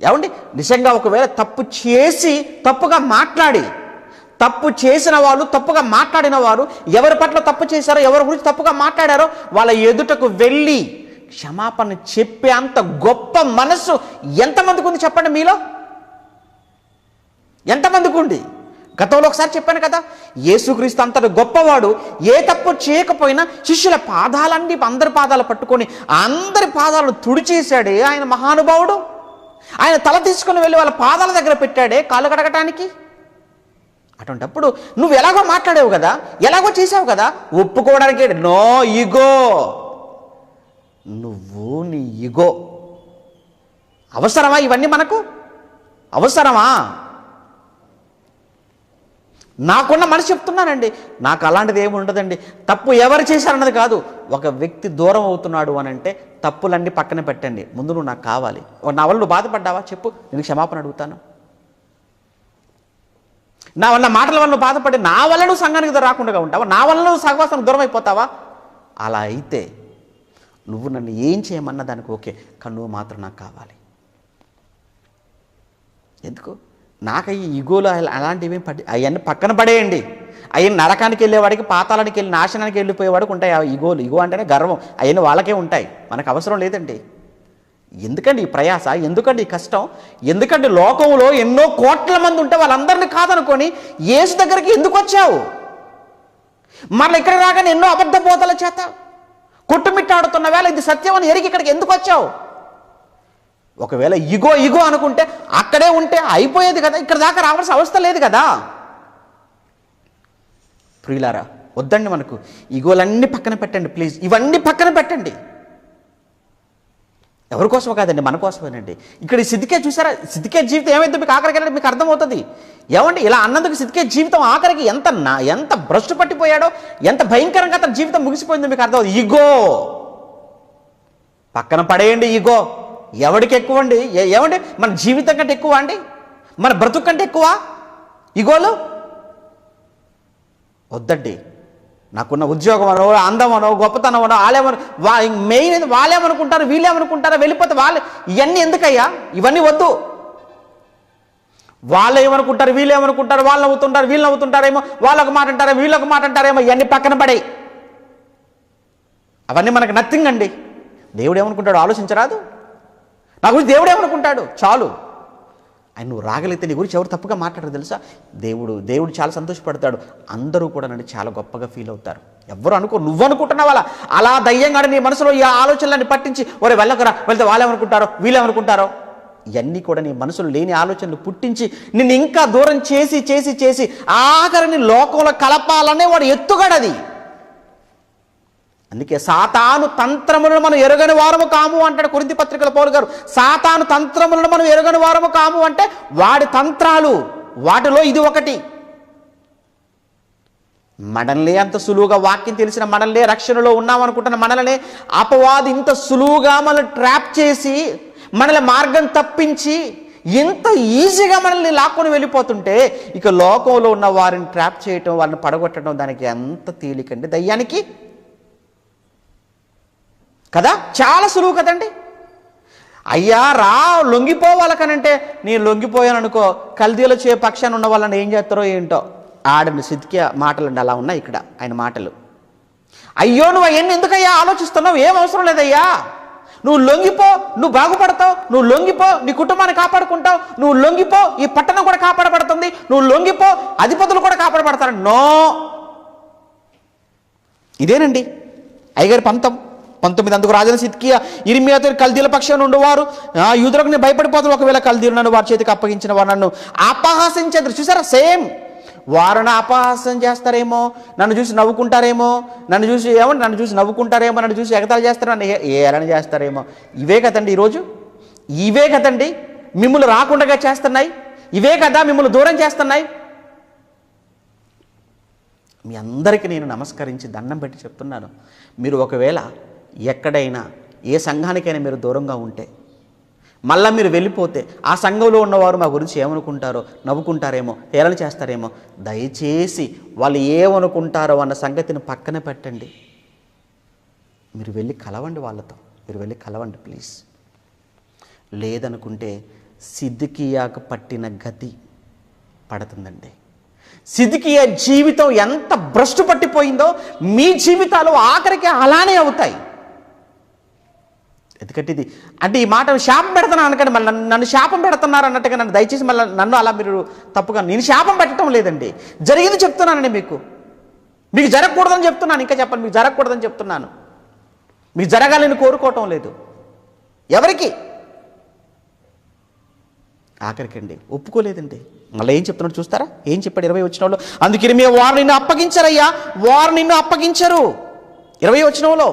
ఏమండి నిజంగా ఒకవేళ తప్పు చేసి తప్పుగా మాట్లాడి, తప్పు చేసిన వాళ్ళు, తప్పుగా మాట్లాడిన వారు, ఎవరి పట్ల తప్పు చేశారో, ఎవరి గురించి తప్పుగా మాట్లాడారో వాళ్ళ ఎదుటకు వెళ్ళి క్షమాపణ చెప్పే అంత గొప్ప మనసు ఎంతమందికి ఉంది చెప్పండి? మీలో ఎంతమందికి ఉంది? గతంలో ఒకసారి చెప్పాను కదా, యేసుక్రీస్తు అంతటి గొప్పవాడు ఏ తప్పు చేయకపోయినా శిష్యుల పాదాలన్నీ అందరి పాదాలు పట్టుకొని అందరి పాదాలను తుడిచేశాడే ఆయన మహానుభావుడు. ఆయన తల తీసుకుని వెళ్ళి వాళ్ళ పాదాల దగ్గర పెట్టాడే కాళ్ళు కడగటానికి. అటువంటిప్పుడు నువ్వు ఎలాగో మాట్లాడావు కదా, ఎలాగో చేసావు కదా, ఒప్పుకోవడానికి నో ఈగో. నువ్వు నీ ఈగో అవసరమా? ఇవన్నీ మనకు అవసరమా? నాకున్న మనసు చెప్తున్నానండి, నాకు అలాంటిది ఏమి ఉండదండి. తప్పు ఎవరు చేశారన్నది కాదు, ఒక వ్యక్తి దూరం అవుతున్నాడు అని అంటే తప్పులన్నీ పక్కన పెట్టండి, ముందు నువ్వు నాకు కావాలి. నా వల్ల నువ్వు బాధపడ్డావా చెప్పు, నేను క్షమాపణ అడుగుతాను. నా వల్ల మాటల వల్ల నువ్వు బాధపడి నా వల్ల నువ్వు సంఘానికి రాకుండా ఉంటావా? నా వల్ల నువ్వు సహవాసానికి దూరం అయిపోతావా? అలా అయితే నువ్వు నన్ను ఏం చేయమన్నా దానికి ఓకే, కానీ నువ్వు మాత్రం నాకు కావాలి. ఎందుకు? నాకు ఈ ఈగోలు అలాంటివి అవన్నీ పక్కన పడేయండి. అవి నరకానికి వెళ్ళేవాడికి, పాతాళానికి వెళ్ళి నాశనానికి వెళ్ళిపోయేవాడికి ఉంటాయి ఆ ఈగోలు. ఈగో అంటేనే గర్వం, అవన్నీ వాళ్ళకే ఉంటాయి, మనకు అవసరం లేదండి. ఎందుకండి ఈ ప్రయాస, ఎందుకండి ఈ కష్టం, ఎందుకంటే లోకంలో ఎన్నో కోట్ల మంది ఉంటే వాళ్ళందరినీ కాదనుకొని యేసు దగ్గరికి ఎందుకు వచ్చావు? మరలా ఇక్కడ రాగానే ఎన్నో అబద్ధ బోధల చేత కొట్టుమిట్టాడుతున్న వేళ ఇది సత్యం అని ఎరిగి ఇక్కడికి ఎందుకు వచ్చావు? ఒకవేళ ఇగో అనుకుంటే అక్కడే ఉంటే అయిపోయేది కదా, ఇక్కడ దాకా రావాల్సిన అవసరం లేదు కదా. ప్రియులారా, వద్దండి మనకు ఇగోలన్నీ పక్కన పెట్టండి ప్లీజ్, ఇవన్నీ పక్కన పెట్టండి. ఎవరి కోసమో కాదండి, మన కోసమేనండి. ఇక్కడ సిద్ధికే చూసారా, సిద్ధికే జీవితం ఏమైందో మీకు ఆఖరికి వెళ్ళండి, మీకు అర్థమవుతుంది. ఏమండి ఇలా అన్నందుకు సిద్ధికే జీవితం ఆఖరికి ఎంత భ్రష్టు పట్టిపోయాడో, ఎంత భయంకరంగా అతని జీవితం ముగిసిపోయిందో మీకు అర్థమవుతుంది. ఈగో పక్కన పడేయండి. ఈగో ఎవడికి ఎక్కువ అండి? ఏమండి మన జీవితం కంటే ఎక్కువ అండి, మన బ్రతుకు కంటే ఎక్కువ ఈగోలు? వద్దండి. నాకున్న ఉద్యోగం అనో, అందం అనో, గొప్పతనం అనో, మెయిన్ వాళ్ళేమనుకుంటారు, వీళ్ళేమనుకుంటారో, వెళ్ళిపోతే వాళ్ళు ఇవన్నీ ఎందుకయ్యా? ఇవన్నీ వద్దు. వాళ్ళు ఏమనుకుంటారు, వీళ్ళు ఏమనుకుంటారు, వాళ్ళు నవ్వుతుంటారు, వీళ్ళు నవ్వుతుంటారేమో, వాళ్ళొక మాట అంటారో, వీళ్ళొక మాట అంటారేమో, ఇవన్నీ పక్కన పడే. అవన్నీ మనకు నథింగ్ అండి. దేవుడు ఏమనుకుంటాడు ఆలోచించరాదు? నా గురించి దేవుడు ఏమనుకుంటాడు చాలు. ఆయన నువ్వు రాగలిగితే నీ గురించి ఎవరు తప్పుగా మాట్లాడరు తెలుసా? దేవుడు చాలా సంతోషపడతాడు. అందరూ కూడా నన్ను చాలా గొప్పగా ఫీల్ అవుతారు. ఎవరు నువ్వు అనుకుంటున్నావు అలా దయ్యంగా నీ మనసులో ఈ ఆలోచనలన్నీ పట్టించి ఒరే వెళ్ళకరా, వెళ్తే వాళ్ళేమనుకుంటారో, వీళ్ళేమనుకుంటారో, ఇవన్నీ కూడా నీ మనసులో లేని ఆలోచనలు పుట్టించి నిన్ను ఇంకా దూరం చేసి చేసి చేసి ఆఖరిని లోకంలో కలపాలనే వాడు ఎత్తుగడది. అందుకే సాతాను తంత్రములను మనం ఎరుగని వారము కాము అంటాడు కొరింథీ పత్రికలో పౌలు గారు. సాతాను తంత్రములను మనం ఎరుగని వారము కాము అంటే వాడి తంత్రాలు, వాటిలో ఇది ఒకటి. మనల్ని అంత సులువుగా, వాక్యం తెలిసిన మనల్ని, రక్షణలో ఉన్నామనుకుంటున్న మనల్ని అపవాది ఇంత సులువుగా మనల్ని ట్రాప్ చేసి మనల్ని మార్గం తప్పించి ఇంత ఈజీగా మనల్ని లాక్కొని వెళ్ళిపోతుంటే ఇక లోకంలో ఉన్న వారిని ట్రాప్ చేయటం, వారిని పడగొట్టడం దానికి ఎంత తేలికండి దయ్యానికి కదా. చాలా సులువు కదండి. అయ్యా రా లొంగిపోవాలకనంటే నేను లొంగిపోయాను అనుకో, కల్దీలో చే పక్షాన్ని ఉన్న వాళ్ళని ఏం చేస్తారో ఏంటో. ఆడండి సిద్ధికే మాటలండి అలా ఉన్నాయి ఇక్కడ ఆయన మాటలు. అయ్యో నువ్వు అవన్నీ ఎందుకయ్యా ఆలోచిస్తున్నావు, ఏం అవసరం లేదయ్యా, నువ్వు లొంగిపో, నువ్వు బాగుపడతావు, నువ్వు లొంగిపో, నీ కుటుంబాన్ని కాపాడుకుంటావు, నువ్వు లొంగిపో, ఈ పట్టణం కూడా కాపాడబడుతుంది, నువ్వు లొంగిపో, అధిపతులు కూడా కాపాడబడతారు. నో, ఇదేనండి అయ్యగారి పంతం. 19 అందుకు రాజైన సిద్కియా ఇర్మియాతో కల్దీల పక్షాన ఉండేవారు యూదులకు నేను భయపడిపోతాను, ఒకవేళ కల్దీలు నన్ను వారి చేతికి అప్పగించిన వారు నన్ను అపహాసించేది. చూసారా, సేమ్ వారిని అపహాసం చేస్తారేమో, నన్ను చూసి నవ్వుకుంటారేమో, నన్ను చూసి నవ్వుకుంటారేమో, నన్ను చూసి ఎగతాళి చేస్తారు, నన్ను ఏలని చేస్తారేమో. ఇవే కదండి ఈరోజు, ఇవే కదండి మిమ్మల్ని రాకుండా చేస్తున్నాయి, ఇవే కదా మిమ్మల్ని దూరం చేస్తున్నాయి. మీ అందరికీ నేను నమస్కరించి దండం పెట్టి చెప్తున్నాను, మీరు ఒకవేళ ఎక్కడైనా ఏ సంఘానికైనా మీరు దూరంగా ఉంటే, మళ్ళీ మీరు వెళ్ళిపోతే ఆ సంఘంలో ఉన్నవారు మా గురించి ఏమనుకుంటారో, నవ్వుకుంటారేమో, హేళన చేస్తారేమో, దయచేసి వాళ్ళు ఏమనుకుంటారో అన్న సంగతిని పక్కన పెట్టండి. మీరు వెళ్ళి కలవండి, వాళ్ళతో మీరు వెళ్ళి కలవండి ప్లీజ్. లేదనుకుంటే సిద్కియాకు పట్టిన గతి పడుతుందండి. సిద్కియా జీవితం ఎంత భ్రష్టు పట్టిపోయిందో మీ జీవితాలు ఆఖరికి అలానే అవుతాయి. ఎందుకంటే ఇది అంటే ఈ మాట శాపం పెడుతున్నాను అనకండి, మళ్ళీ నన్ను శాపం పెడుతున్నారు అన్నట్టుగా నన్ను దయచేసి మళ్ళీ నన్ను అలా మీరు తప్పుగా, నేను శాపం పెట్టడం లేదండి, జరిగింది చెప్తున్నానండి. మీకు జరగకూడదని చెప్తున్నాను, ఇంకా చెప్పండి, మీకు జరగకూడదని చెప్తున్నాను. మీకు జరగాలని కోరుకోవటం లేదు ఎవరికి, ఆఖరికండి ఒప్పుకోలేదండి. మళ్ళీ ఏం చెప్తున్నాడు చూస్తారా, ఏం చెప్పాడు 20 వచనంలో, అందుకు ఇర్మియా వారు నిన్ను అప్పగించరయ్యా, వారు నిన్ను అప్పగించరు. 20 వచనంలో,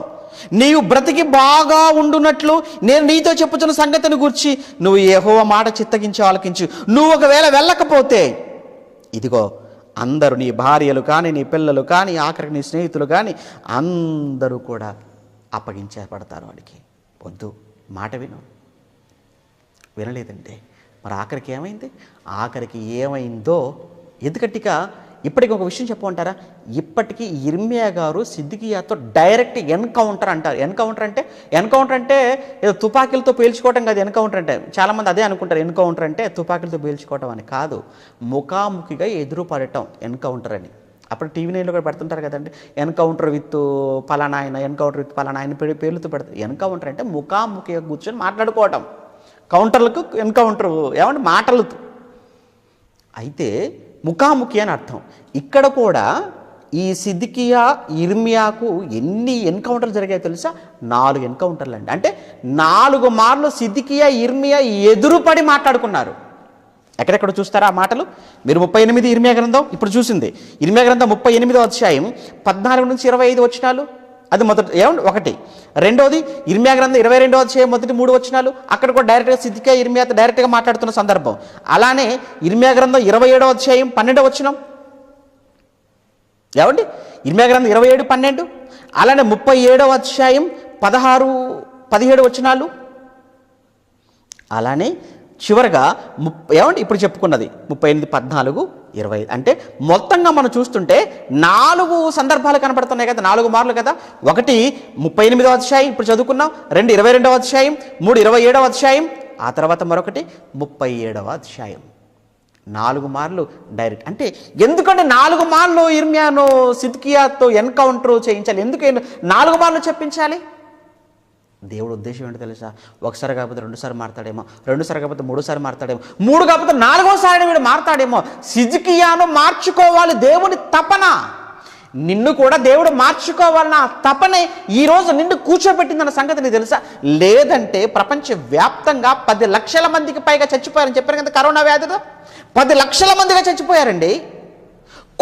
నీవు బ్రతికి బాగా ఉండునట్లు నేను నీతో చెప్పుచున్న సంగతిని గురించి నువ్వు యెహోవా మాట చిత్తగించి ఆలకించు. నువ్వు ఒకవేళ వెళ్ళకపోతే ఇదిగో అందరూ, నీ భార్యలు కానీ, నీ పిల్లలు కానీ, ఆఖరికి నీ స్నేహితులు కానీ అందరూ కూడా అప్పగించబడతారు వాడికి. వద్దు, మాట వినలేదండి. మరి ఆఖరికి ఏమైంది? ఆఖరికి ఏమైందో, ఎందుకంటే ఇప్పటికి ఒక విషయం చెప్పమంటారా, ఇప్పటికీ ఇర్మియా గారు సిద్కియాతో డైరెక్ట్ ఎన్కౌంటర్ అంటారు. ఎన్కౌంటర్ అంటే ఏదో తుపాకీలతో పేల్చుకోవటం కాదు. ఎన్కౌంటర్ అంటే చాలామంది అదే అనుకుంటారు, ఎన్కౌంటర్ అంటే తుపాకీలతో పేల్చుకోవటం అని కాదు, ముఖాముఖిగా ఎదురు పడటం ఎన్కౌంటర్ అని. అప్పుడు టీవీ నైన్లో కూడా పెడుతుంటారు కదండి, ఎన్కౌంటర్ విత్ పలానా ఆయన, ఎన్కౌంటర్ విత్ పలానా ఆయన పేర్లతో పెడతారు. ఎన్కౌంటర్ అంటే ముఖాముఖిగా కూర్చొని మాట్లాడుకోవటం. కౌంటర్లకు ఎన్కౌంటర్ ఏమంటే మాటలతో, అయితే ముఖాముఖి అని అర్థం. ఇక్కడ కూడా ఈ సిద్కియా ఇర్మియాకు ఎన్ని ఎన్కౌంటర్లు జరిగాయో తెలుసా? 4 ఎన్కౌంటర్లు అండి. అంటే 4 మార్లు సిద్కియా ఇర్మియా ఎదురుపడి మాట్లాడుకున్నారు. ఎక్కడెక్కడ చూస్తారా ఆ మాటలు మీరు? 38 ఇర్మియా గ్రంథం, ఇప్పుడు చూసింది ఇర్మియా గ్రంథం 38వ అధ్యాయం 14 నుంచి 25 వచనాలు, అది ఒకటి. రెండోది ఇర్మియా గ్రంథం 22వ అధ్యాయం మొదటి 3 వచనాలు, అక్కడ కూడా డైరెక్ట్గా సిద్కియా ఇర్మియాతో డైరెక్ట్గా మాట్లాడుతున్న సందర్భం. అలానే ఇర్మియా గ్రంథం 27వ అధ్యాయం 12వ వచనం, ఇర్మియా గ్రంథం 27:12. అలానే 37వ అధ్యాయం 16-17 వచనాలు. అలానే చివరగా ఇప్పుడు చెప్పుకున్నది 38-14-20. అంటే మొత్తంగా మనం చూస్తుంటే 4 సందర్భాలు కనపడుతున్నాయి కదా, 4 మార్లు కదా. ఒకటి 38వ అధ్యాయం ఇప్పుడు చదువుకున్నాం, 2 22వ అధ్యాయం, 3 27వ అధ్యాయం, ఆ తర్వాత మరొకటి 37వ అధ్యాయం. 4 మార్లు డైరెక్ట్. అంటే ఎందుకంటే 4 మార్లు ఇర్మియాను సిద్కియాతో ఎన్కౌంటర్ చేయించాలి, ఎందుకు 4 మార్లు చెప్పించాలి? దేవుడు ఉద్దేశం ఏంటో తెలుసా? ఒకసారి కాకపోతే 2 సార్లు మారతాడేమో, 2 సార్లు కాకపోతే 3 సార్లు మారతాడేమో, 3 కాకపోతే 4వ సారి వీడు మారతాడేమో. సిద్కియాను మార్చుకోవాలి దేవుని తపన. నిన్ను కూడా దేవుడు మార్చుకోవాలన్న తపనే ఈరోజు నిన్ను కూర్చోబెట్టిందన్న సంగతి నీకు తెలుసా? లేదంటే ప్రపంచవ్యాప్తంగా 10 లక్షల మందికి పైగా చచ్చిపోయారని చెప్పారు కదా కరోనా వ్యాధితో. 10 లక్షల మందిగా చచ్చిపోయారండి,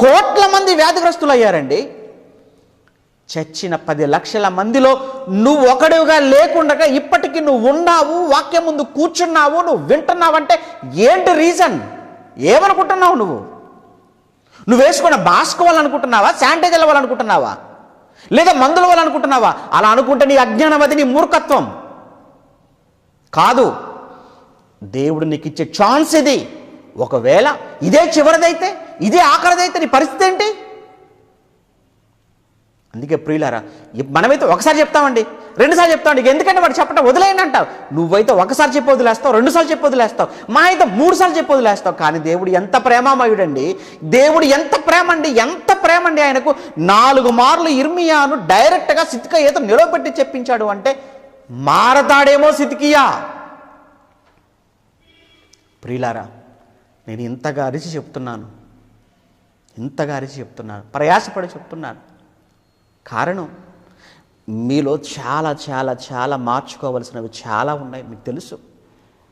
కోట్ల మంది వ్యాధిగ్రస్తులు అయ్యారండి. చచ్చిన 10 లక్షల మందిలో నువ్వు ఒకడుగా లేకుండా ఇప్పటికీ నువ్వు ఉన్నావు, వాక్యం ముందు కూర్చున్నావు, నువ్వు వింటున్నావంటే ఏంటి రీజన్? ఏమనుకుంటున్నావు? నువ్వు వేసుకున్న మాస్క్ వాళ్ళనుకుంటున్నావా, శానిటైజర్ వాళ్ళనుకుంటున్నావా, లేదా మందుల వాళ్ళనుకుంటున్నావా? అలా అనుకుంటే నీ అజ్ఞానం, అది నీ మూర్ఖత్వం కాదు. దేవుడు నీకు ఇచ్చే ఛాన్స్ ఇది. ఒకవేళ ఇదే చివరిదైతే, ఇదే ఆఖరిదైతే నీ పరిస్థితి ఏంటి? అందుకే ప్రియులారా, మనమైతే ఒకసారి చెప్తామండి, 2 సార్లు చెప్తామండి. ఎందుకంటే వాడు చెప్పడం వదిలేయండి అంటావు. నువ్వైతే ఒకసారి చెప్పి వదిలేస్తావు, 2 సార్లు చెప్పి వదిలేస్తావు, మా అయితే 3 సార్లు చెప్పి వదిలేస్తావు. కానీ దేవుడు ఎంత ప్రేమమయుడండి, దేవుడు ఎంత ప్రేమ అండి ఆయనకు. 4 మార్లు ఇర్మియాను డైరెక్ట్గా సిద్కియాతో నిలవబెట్టి చెప్పించాడు. అంటే మారతాడేమో సిద్కియా. ప్రియులారా, నేను ఇంతగా అరిచి చెప్తున్నాను, ప్రయాసపడి చెప్తున్నాను. కారణం మీలో చాలా చాలా చాలా మార్చుకోవలసినవి చాలా ఉన్నాయి. మీకు తెలుసు,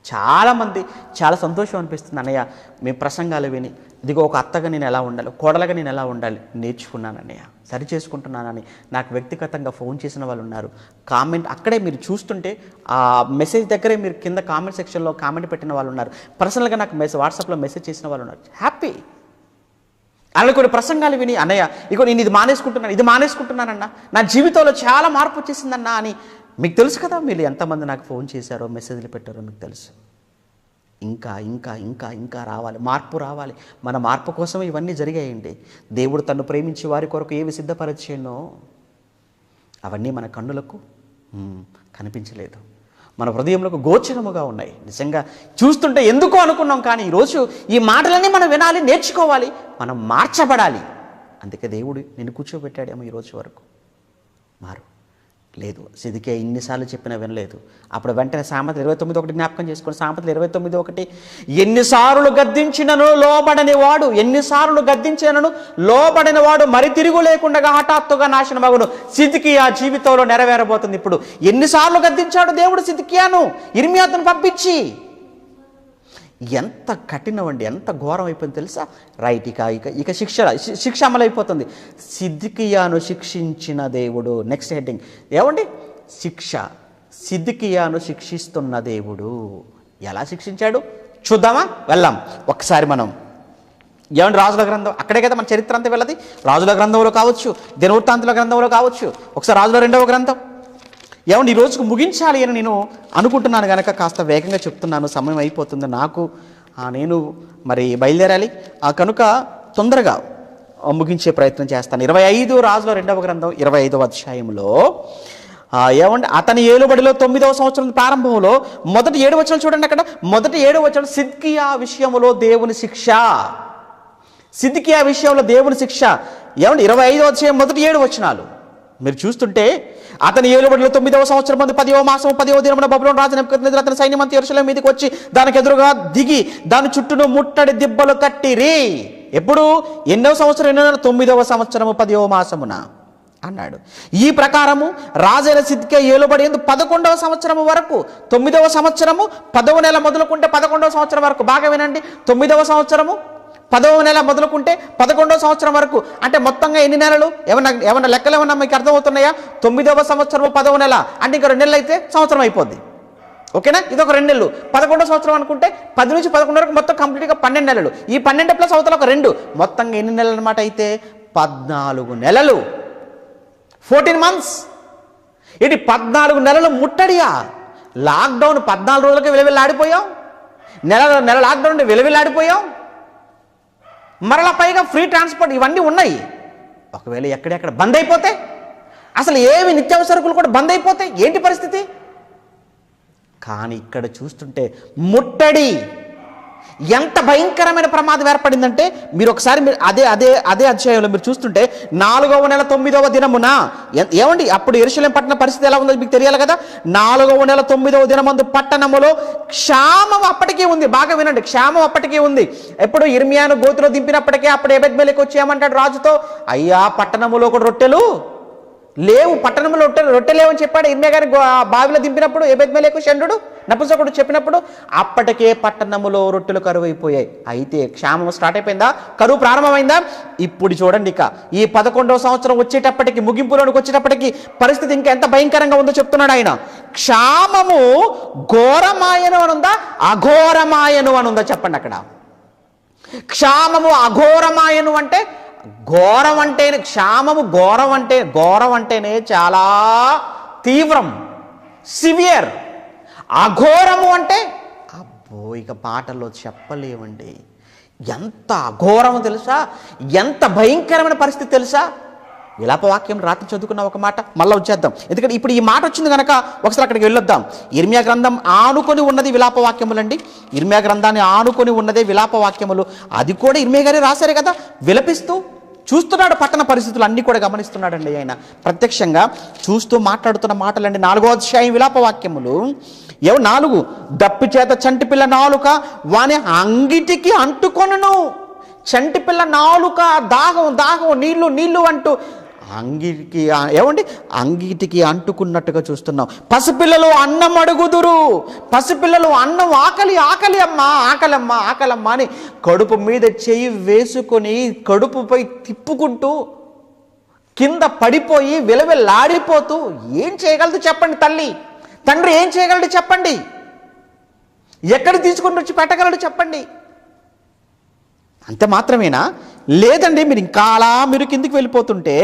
చాలామంది చాలా సంతోషం అనిపిస్తుంది, అన్నయ్య మీ ప్రసంగాలు విని ఇదిగో ఒక అత్తగా నేను ఎలా ఉండాలి, కోడలుగా నేను ఎలా ఉండాలి నేర్చుకున్నాను అన్నయ్య, సరి చేసుకుంటున్నానని నాకు వ్యక్తిగతంగా ఫోన్ చేసిన వాళ్ళు ఉన్నారు. కామెంట్ అక్కడే మీరు చూస్తుంటే ఆ మెసేజ్ దగ్గరే మీరు కింద కామెంట్ సెక్షన్లో కామెంట్ పెట్టిన వాళ్ళు ఉన్నారు. పర్సనల్గా నాకు వాట్సాప్లో మెసేజ్ చేసిన వాళ్ళు ఉన్నారు. హ్యాపీ. అలా కొన్ని ప్రసంగాలు విని అన్నయ్య ఇగో నేను ఇది మానేసుకుంటున్నానన్నా, నా జీవితంలో చాలా మార్పు వచ్చేసిందన్నా అని మీకు తెలుసు కదా. మీరు ఎంతమంది నాకు ఫోన్ చేశారో, మెసేజ్లు పెట్టారో మీకు తెలుసు. ఇంకా ఇంకా ఇంకా ఇంకా రావాలి, మార్పు రావాలి. మన మార్పు కోసం ఇవన్నీ జరిగాయండి. దేవుడు తను ప్రేమించి వారి కొరకు ఏవి సిద్ధపరిచేనో అవన్నీ మన కన్నులకు కనిపించలేదు, మన హృదయంలోకి గోచరముగా ఉన్నాయి. నిజంగా చూస్తుంటే ఎందుకో అనుకున్నాం, కానీ ఈరోజు ఈ మాటలన్నీ మనం వినాలి, నేర్చుకోవాలి, మనం మార్చబడాలి. అందుకే దేవుడు నిన్ను కూర్చోబెట్టాడేమో ఈరోజు వరకు. మారు, లేదు. సిద్కియా ఇన్నిసార్లు చెప్పినా వినలేదు. అప్పుడు వెంటనే సామెతలు 29:1 జ్ఞాపకం చేసుకోండి. సామెతలు 29:1 ఎన్నిసార్లు గద్దించినను లోబడని వాడు, ఎన్నిసార్లు గద్దించినను లోబడని వాడు మరి తిరుగు లేకుండా హఠాత్తుగా నాశనమగును. సిద్కియా జీవితంలో నెరవేరబోతుంది. ఇప్పుడు ఎన్నిసార్లు గద్దించాడు దేవుడు సిద్కియాను, యిర్మీయాను పంపించి. ఎంత కఠినం అండి, ఎంత ఘోరం అయిపోయింది తెలుసా? రైట్, ఇక శిక్ష అమలైపోతుంది. సిద్కియాను శిక్షించిన దేవుడు. నెక్స్ట్ హెడ్డింగ్ ఏమండి? శిక్ష. సిద్కియాను శిక్షిస్తున్న దేవుడు. ఎలా శిక్షించాడు చూద్దామా? వెళ్దాం ఒకసారి మనం. ఏమండి? రాజుల గ్రంథం, అక్కడే కదా మన చరిత్ర అంతా వెళ్ళది. రాజుల గ్రంథంలో కావచ్చు, దినవృత్తాంతుల గ్రంథంలో కావచ్చు, ఒకసారి రాజుల 2వ గ్రంథం. ఏమండి? ఈ రోజుకు ముగించాలి అని నేను అనుకుంటున్నాను కనుక కాస్త వేగంగా చెప్తున్నాను. సమయం అయిపోతుంది నాకు, నేను మరి బయలుదేరాలి. కనుక తొందరగా ముగించే ప్రయత్నం చేస్తాను. 25 రాజుల 2వ గ్రంథం 25వ అధ్యాయంలో ఏమండి? అతని ఏలుబడిలో 9వ సంవత్సరం ప్రారంభంలో మొదటి 7 వచనాలు చూడండి. అక్కడ మొదటి 7 వచనాలు సిద్కియా విషయంలో దేవుని శిక్ష. సిద్కియా విషయంలో దేవుని శిక్ష. ఏమండి? 25వ అధ్యాయం మొదటి 7 వచనాలు మీరు చూస్తుంటే, అతని ఏలుబడిలో 9వ సంవత్సరం 10వ మాసం 10వ దినమున బబులోను రాజు నెబుకద్నెజరు అతని సైన్యమంతా యెరూషలేము మీదకి వచ్చి దానికి ఎదురుగా దిగి దాని చుట్టూను ముట్టడి దిబ్బలు కట్టిరి. ఎప్పుడు? ఎన్నో సంవత్సరం? 9వ సంవత్సరము 10వ మాసమున అన్నాడు. ఈ ప్రకారము రాజైన సిద్కియా ఏలుబడి 11వ సంవత్సరము వరకు, 9వ సంవత్సరము 10వ నెల మొదలుకుంటే 11వ సంవత్సరం వరకు. బాగా వినండి. 9వ సంవత్సరము 10వ నెల మొదలుకుంటే 11వ సంవత్సరం వరకు. అంటే మొత్తంగా ఎన్ని నెలలు? ఏమన్నా లెక్కలు ఏమన్నా మీకు అర్థమవుతున్నాయా? 9వ సంవత్సరము 10వ నెల అంటే ఇంకా 2 నెలలు అయితే సంవత్సరం అయిపోద్ది. ఓకేనా? ఇది ఒక 2 నెలలు. 11వ సంవత్సరం అనుకుంటే 10 నుంచి 11 వరకు మొత్తం కంప్లీట్గా 12 నెలలు. ఈ 12 ప్లస్ అవతల ఒక 2, మొత్తంగా ఎన్ని నెలలు అనమాట? అయితే 14 నెలలు, 14 months. ఇది 14 నెలలు ముట్టడియా. లాక్డౌన్ 14 రోజులకి విలవిల్లాడిపోయాం. నెల లాక్డౌన్ విలవిల్లాడిపోయాం. మరలా పైగా ఫ్రీ ట్రాన్స్పోర్ట్ ఇవన్నీ ఉన్నాయి. ఒకవేళ ఎక్కడెక్కడ బంద్ అయిపోతే, అసలు ఏవి నిత్యావసరకులు కూడా బంద్ అయిపోతే ఏంటి పరిస్థితి? కానీ ఇక్కడ చూస్తుంటే ముట్టడి ఎంత భయంకరమైన ప్రమాదం ఏర్పడిందంటే, మీరు ఒకసారి అదే అధ్యాయంలో మీరు చూస్తుంటే 4వ నెల 9వ దినమున ఏమండి? అప్పుడు యెరూషలేము పట్టణ పరిస్థితి ఎలా ఉందో మీకు తెలియాలి కదా. 4వ నెల 9వ దినమందు పట్టణములో క్షామం అప్పటికే ఉంది. బాగా వినండి, క్షామం అప్పటికే ఉంది. ఎప్పుడు? యిర్మీయాను గోతిలో దింపినప్పటికే అప్పుడు ఎబెద్మెలెకు వచ్చి ఏమంటాడు రాజుతో? అయ్యా, పట్టణములో కూడా రొట్టెలు లేవు, పట్టణంలో రొట్టె లేవని చెప్పాడు. యిర్మీయా గారి బావిలో దింపినప్పుడు ఎబెద్మెలెకు షండు నపుంసకుడు చెప్పినప్పుడు అప్పటికే పట్టణములో రొట్టెలు కరువైపోయాయి. అయితే క్షామం స్టార్ట్ అయిపోయిందా? కరువు ప్రారంభమైందా? ఇప్పుడు చూడండి, ఇక ఈ 11వ సంవత్సరం వచ్చేటప్పటికి, ముగింపులోనికి వచ్చేటప్పటికి పరిస్థితి ఇంకా ఎంత భయంకరంగా ఉందో చెప్తున్నాడు ఆయన. క్షామము ఘోరమాయను అనుందా, అఘోరమాయను అనుందా? చెప్పండి అక్కడ. క్షామము అఘోరమాయను అంటే ఘోరం అంటేనే, క్షామము ఘోరం అంటేనే చాలా తీవ్రం, సివియర్. అఘోరము అంటే అబ్బో, ఇక పాటల్లో చెప్పలేమండి. ఎంత అఘోరము తెలుసా? ఎంత భయంకరమైన పరిస్థితి తెలుసా? విలాపవాక్యం రాత్రి చదువుకున్న ఒక మాట మళ్ళీ వచ్చేద్దాం, ఎందుకంటే ఇప్పుడు ఈ మాట వచ్చింది కనుక ఒకసారి అక్కడికి వెళ్ళొద్దాం. యిర్మీయా గ్రంథం ఆనుకొని ఉన్నది విలాపవాక్యములండి. యిర్మీయా గ్రంథాన్ని ఆనుకొని ఉన్నదే విలాపవాక్యములు. అది కూడా యిర్మీయా గారే రాశారు కదా, విలపిస్తూ చూస్తున్నాడు. పట్టణ పరిస్థితులు అన్నీ కూడా గమనిస్తున్నాడండి ఆయన. ప్రత్యక్షంగా చూస్తూ మాట్లాడుతున్న మాటలండి. 4వ అధ్యాయం విలాపవాక్యములు. 4 దప్పి చేత చంటిపిల్ల నాలుక వాని అంగిటికి అంటుకొనును. చంటిపిల్ల నాలుక, దాహం నీళ్లు అంటూ అంగిటికి అంగిటికి అంటుకున్నట్టుగా చూస్తున్నాం. పసిపిల్లలు అన్నం అడుగుదురు. పసిపిల్లలు అన్నం ఆకలి అమ్మా అని కడుపు మీద చెయ్యి వేసుకొని కడుపుపై తిప్పుకుంటూ కింద పడిపోయి విలవిల్లాడిపోతూ ఏం చేయగలదు చెప్పండి? తండ్రి ఏం చేయగలడు చెప్పండి? ఎక్కడ తీసుకుని వచ్చి పెట్టగలడు చెప్పండి? అంతే మాత్రమేనా? లేదండి, మీరు కిందికి వెళ్ళిపోతుంటే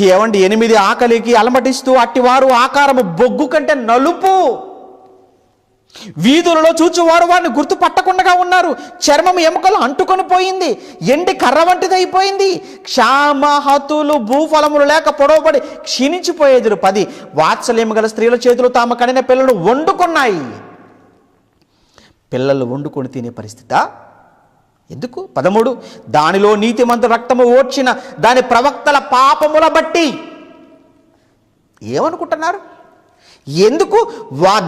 8 ఆకలికి అలమటిస్తూ అట్టివారు ఆకారము బొగ్గు కంటే నలుపు, వీధులలో చూచువారు వారిని గుర్తుపట్టకుండా ఉన్నారు. చర్మము ఎముకలు అంటుకొని పోయింది, ఎండి కర్ర వంటిది అయిపోయింది. క్షామహతులు భూఫలములు లేక పొడవబడి క్షీణించిపోయేదురు. 10 వాత్సల్యము గల స్త్రీల చేతులు తాము కనిన పిల్లలు వండుకున్నాయి. పిల్లలు వండుకొని తినే పరిస్థితి ఎందుకు? 13 దానిలో నీతిమంతుల రక్తము ఓడ్చిన దాని ప్రవక్తల పాపముల బట్టి. ఏమనుకుంటున్నారు? ఎందుకు?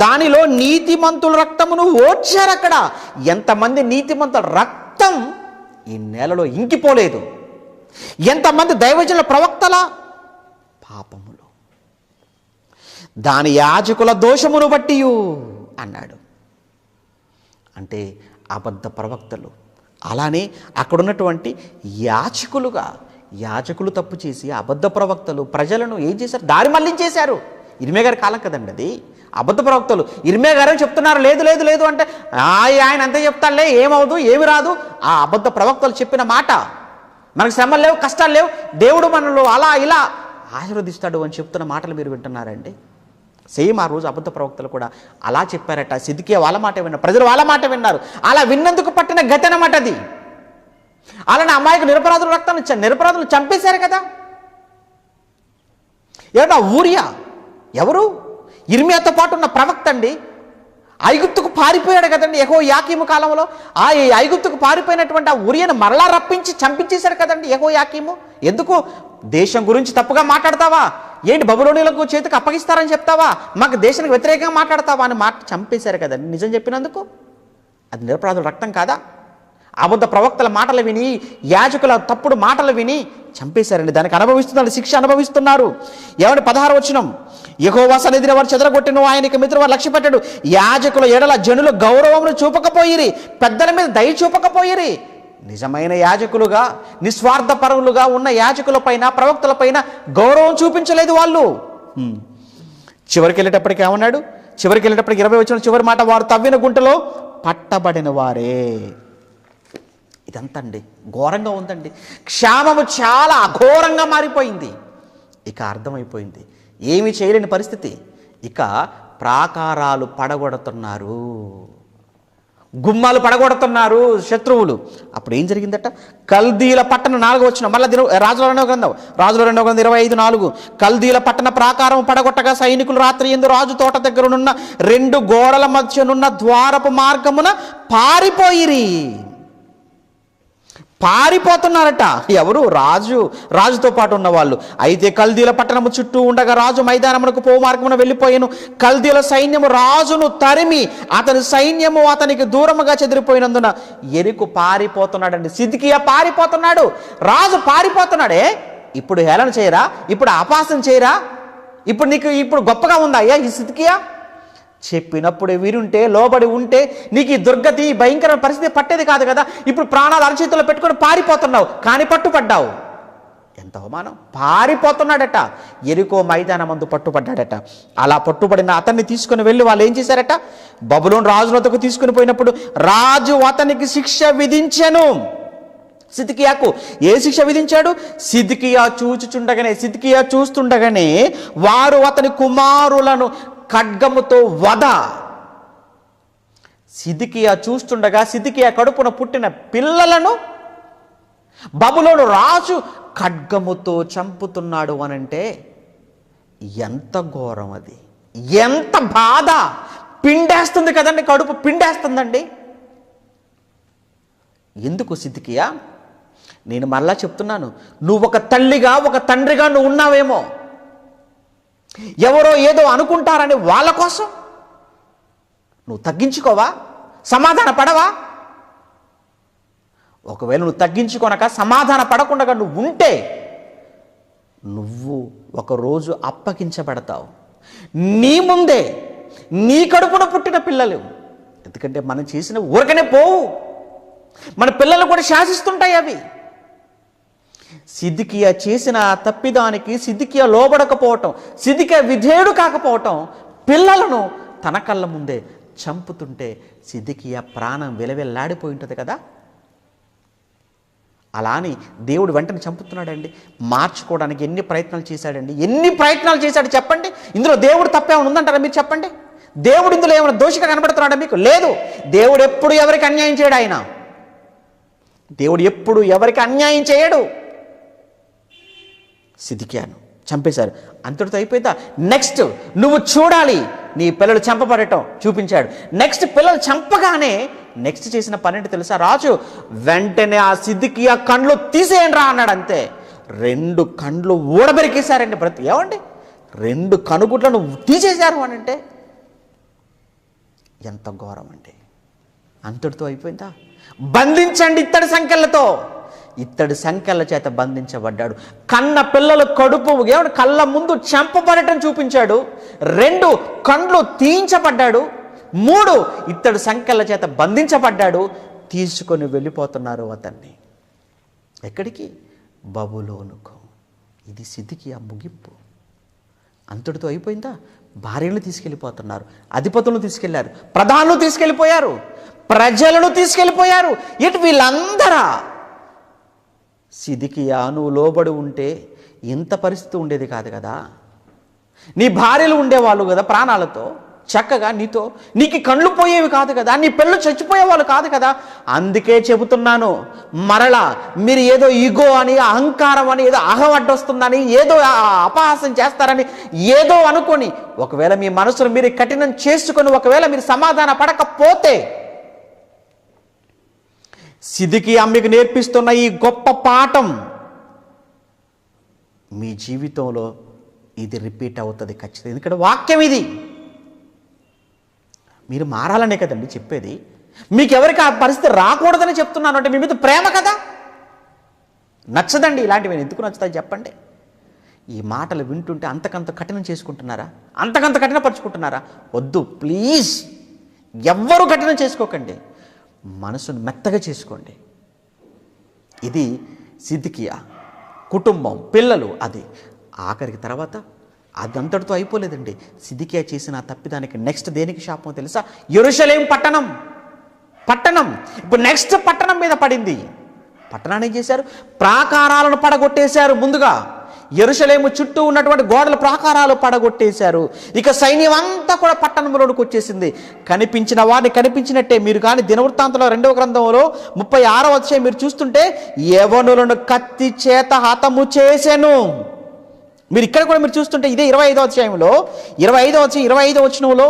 దానిలో నీతిమంతుల రక్తమును ఓడ్చారు. అక్కడ ఎంతమంది నీతిమంతుల రక్తం ఈ నేలలో ఇంకిపోలేదు? ఎంతమంది దైవజనుల ప్రవక్తల పాపములు, దాని యాజకుల దోషమును బట్టి అన్నాడు. అంటే అబద్ధ ప్రవక్తలు, అలానే అక్కడున్నటువంటి యాజకులు తప్పు చేసి అబద్ధ ప్రవక్తలు ప్రజలను ఏం చేశారు? దారి మళ్లించేశారు. ఇర్మియా గారి కాలం కదండి అది. అబద్ధ ప్రవక్తలు ఇర్మియా గారే చెప్తున్నారు, లేదు లేదు లేదు అంటే ఆయన అంతే చెప్తాడులే, ఏమవుదు ఏమి రాదు. ఆ అబద్ధ ప్రవక్తలు చెప్పిన మాట, మనకు శ్రమలు లేవు, కష్టాలు లేవు, దేవుడు మనలో అలా ఇలా ఆశీర్వదిస్తాడు అని చెప్తున్న మాటలు మీరు వింటున్నారండి. సేమ్ ఆ రోజు అబద్ధ ప్రవక్తలు కూడా అలా చెప్పారట. సిద్కియా వాళ్ళ మాట విన్నారు, ప్రజలు వాళ్ళ మాట విన్నారు. అలా విన్నందుకు పట్టిన గతి అన్నమాట అది. అలానే అమాయకు నిరపరాధులు చంపేశారు కదా. ఏమన్నా ఊరియా ఎవరు? ఇర్మియాతో పాటు ఉన్న ప్రవక్త అండి. ఐగుప్తుకు పారిపోయాడు కదండి యెహోయాకీము కాలంలో. ఆ ఐగుప్తుకు పారిపోయినటువంటి ఆ ఊరియను మరలా రప్పించి చంపించేశాడు కదండి యెహోయాకీము. ఎందుకు? దేశం గురించి తప్పుగా మాట్లాడతావా ఏంటి? బబులోనీలకు చేతికి అప్పగిస్తారని చెప్తావా? మాకు దేశానికి వ్యతిరేకంగా మాట్లాడతావా అని చంపేశారు కదండి నిజం చెప్పినందుకు. అది నిరపరాధుల రక్తం కాదా? అబద్ధ ప్రవక్తల మాటలు విని, యాజకుల తప్పుడు మాటలు విని చంపేశారండి. దానికి అనుభవిస్తున్నారు, శిక్ష అనుభవిస్తున్నారు. ఏమంటే 16వ వచనం, యెహోవా సన్నిధిని వారు చెదరగొట్టిన ఆయనకి మిత్రుడు వారు లక్ష్య పెట్టాడు. యాజకుల ఎడల జనులు గౌరవమును చూపకపోయిరి, పెద్దల మీద దయ చూపకపోయిరి. నిజమైన యాజకులుగా, నిస్వార్థ పరులుగా ఉన్న యాజకుల పైన, ప్రవక్తల పైన గౌరవం చూపించలేదు వాళ్ళు. చివరికి వెళ్ళేటప్పటికి ఏమన్నాడు? చివరికి వెళ్ళేటప్పటికి 20వ వచనం చివరి మాట, వారు తవ్విన గుంటలో పట్టబడిన వారే. ఇదంతా అండి ఘోరంగా ఉందండి. క్షామము చాలా అఘోరంగా మారిపోయింది. ఇక అర్థమైపోయింది ఏమీ చేయలేని పరిస్థితి. ఇక ప్రాకారాలు పడగొడుతున్నారు, గుమ్మాలు పడగొడుతున్నారు శత్రువులు. అప్పుడు ఏం జరిగిందట? కల్దీల పట్టణ 4వ వచనం, మళ్ళీ రాజుల 2వ గ్రంథం 25:4, కల్దీల పట్టణ ప్రాకారం పడగొట్టగా సైనికులు రాత్రి యందు రాజు తోట దగ్గరనున్న 2 గోడల మధ్యనున్న ద్వారపు మార్గమున పారిపోతున్నారట. ఎవరు? రాజుతో పాటు ఉన్న వాళ్ళు. అయితే కల్దీల పట్టణము చుట్టూ ఉండగా రాజు మైదానమునకు పో మార్గమున వెళ్ళిపోయాను. కల్దీల సైన్యము రాజును తరిమి అతని సైన్యము అతనికి దూరముగా చెదిరిపోయినందున ఎరుకు పారిపోతున్నాడండి. సిద్కియా పారిపోతున్నాడు, రాజు పారిపోతున్నాడే. ఇప్పుడు హేళన చేయరా? ఇప్పుడు అపహాస్యం చేయరా? ఇప్పుడు గొప్పగా ఉందా అయ్యా ఈ సిద్కియా? చెప్పినప్పుడు వినుంటే, లోబడి ఉంటే నీకు ఈ దుర్గతి, భయంకరమైన పరిస్థితి పట్టేది కాదు కదా. ఇప్పుడు ప్రాణాలు అరచేతుల్లో పెట్టుకొని పారిపోతున్నావు, కానీ పట్టుపడ్డావు. ఎంత అవమానం! పారిపోతున్నాడట. ఎరికో మైదానమందు పట్టుపడ్డాడట. అలా పట్టుబడిన అతన్ని తీసుకుని వెళ్ళి వాళ్ళు ఏం చేశారట? బబులోను రాజునొద్దకు తీసుకుని పోయినప్పుడు రాజు అతనికి శిక్ష విధించెను. సిద్కియాకు ఏ శిక్ష విధించాడు? సిద్కియా చూస్తుండగానే వారు అతని కుమారులను ఖడ్గముతో సిద్కియా చూస్తుండగా సిద్కియా కడుపున పుట్టిన పిల్లలను బబులోను రాజు ఖడ్గముతో చంపుతున్నాడు అనంటే ఎంత ఘోరం అది! ఎంత బాధ! పిండేస్తుంది కదండి, కడుపు పిండేస్తుందండి. ఎందుకు సిద్కియా? నేను మరలా చెప్తున్నాను, నువ్వు ఒక తల్లిగా, ఒక తండ్రిగా నువ్వు ఉన్నావేమో. ఎవరో ఏదో అనుకుంటారని వాళ్ళ కోసం నువ్వు తగ్గించుకోవా? సమాధాన పడవా? ఒకవేళ నువ్వు తగ్గించుకొనక సమాధాన పడకుండా నువ్వు ఉంటే నువ్వు ఒకరోజు అప్పగించబడతావు. నీ ముందే నీ కడుపున పుట్టిన పిల్లలు. ఎందుకంటే మనం చేసిన ఊరకనే పోవు, మన పిల్లలు కూడా శాసిస్తుంటాయి అవి. సిద్కియా చేసిన తప్పిదానికి సిద్కియా లోబడకపోవటం, సిద్కియా విధేయుడు కాకపోవటం పిల్లలను తన కళ్ళ ముందే చంపుతుంటే సిద్కియా ప్రాణం విలవిల్లాడిపోయి ఉంటుంది కదా. అలాని దేవుడు వెంటనే చంపుతున్నాడండి. మార్చుకోవడానికి ఎన్ని ప్రయత్నాలు చేశాడు చెప్పండి. ఇందులో దేవుడు తప్పేమైనా ఉందంటారా మీరు చెప్పండి? దేవుడు ఇందులో ఏమైనా దోషిగా కనబడుతున్నాడా మీకు? లేదు. దేవుడు ఎప్పుడు ఎవరికి అన్యాయం చేయడు. దేవుడు ఎప్పుడు ఎవరికి అన్యాయం చేయడు. సిద్కియాను చంపేశారు, అంతటితో అయిపోయిందా? నెక్స్ట్ నువ్వు చూడాలి, నీ పిల్లలు చంపబడటం చూపించాడు. నెక్స్ట్ పిల్లలు చంపగానే నెక్స్ట్ చేసిన పని ఏంటి తెలుసా? రాజు వెంటనే ఆ సిద్కియా కండ్లు తీసేయండి రా అన్నాడు. అంతే, 2 కండ్లు ఊడబెరికేశారండి. ఏమండి, 2 కనుగుడ్లను తీసేశారు అని అంటే ఎంత ఘోరం అండి. అంతటితో అయిపోయిందా? బంధించండి ఇత్తడి సంకెళ్ళతో. ఇత్తడి సంకెళ్ళ చేత బంధించబడ్డాడు. కన్న పిల్లలు కడుపు కళ్ళ ముందు చంపబడటం చూపించాడు. 2 కండ్లు తీయించబడ్డాడు. 3 ఇత్తడి సంకెళ్ళ చేత బంధించబడ్డాడు. తీసుకొని వెళ్ళిపోతున్నారు అతన్ని. ఎక్కడికి? బబులోనుకు. ఇది సిద్కియా ముగింపు. అంతటితో అయిపోయిందా? భార్యలను తీసుకెళ్ళిపోతున్నారు, అధిపతులను తీసుకెళ్లారు, ప్రధానులు తీసుకెళ్ళిపోయారు, ప్రజలను తీసుకెళ్ళిపోయారు. ఇటు వీళ్ళందరా? సిద్కియా, నువ్వు లోబడి ఉంటే ఇంత పరిస్థితి ఉండేది కాదు కదా. నీ భార్యలు ఉండేవాళ్ళు కదా ప్రాణాలతో చక్కగా, నీకు కళ్ళు పోయేవి కాదు కదా, నీ పిల్లలు చచ్చిపోయేవాళ్ళు కాదు కదా. అందుకే చెబుతున్నాను, మరలా మీరు ఏదో ఈగో అని, అహంకారం అని, ఏదో అహవడ్డొస్తుందని, ఏదో అపహాసం చేస్తారని ఏదో అనుకొని ఒకవేళ మీ మనసును మీరు కఠినం చేసుకొని ఒకవేళ మీరు సమాధాన పడకపోతే సిద్కియా మీకు నేర్పిస్తున్న ఈ గొప్ప పాఠం మీ జీవితంలో ఇది రిపీట్ అవుతుంది ఖచ్చితంగా. ఎందుకంటే వాక్యం ఇది. మీరు మారాలనే కదండి చెప్పేది. మీకు ఎవరికి ఆ పరిస్థితి రాకూడదని చెప్తున్నాను అంటే మీ మీద ప్రేమ కదా. నచ్చదండి ఇలాంటివి. ఎందుకు నచ్చుతాయి చెప్పండి? ఈ మాటలు వింటుంటే అంతకంత కఠినం చేసుకుంటున్నారా? అంతకంత కఠినపరుచుకుంటున్నారా? వద్దు ప్లీజ్, ఎవ్వరూ కఠినం చేసుకోకండి. మనసును మెత్తగా చేసుకోండి. ఇది సిద్కియా కుటుంబం, పిల్లలు. అది ఆఖరికి తర్వాత అదంతటితో అయిపోలేదండి. సిద్కియా చేసిన తప్పిదానికి నెక్స్ట్ దేనికి శాపం తెలుసా? యెరూషలేం పట్టణం ఇప్పుడు నెక్స్ట్ పట్టణం మీద పడింది. పట్టణాన్ని ఏం చేశారు? ప్రాకారాలను పడగొట్టేశారు. ముందుగా యెరూషలేము చుట్టూ ఉన్నటువంటి గోడల ప్రాకారాలు పడగొట్టేశారు. ఇక సైన్యం అంతా కూడా పట్టణంలోనికి వచ్చేసింది. కనిపించిన వారిని కనిపించినట్టే. మీరు కానీ దినవృత్తాంతంలో 2వ గ్రంథంలో 36వ అధ్యాయం మీరు చూస్తుంటే, యెవనులను కత్తి చేత హతము చేసెను. మీరు ఇక్కడ కూడా మీరు చూస్తుంటే ఇదే 25వ అధ్యాయంలో 25వ వచనంలో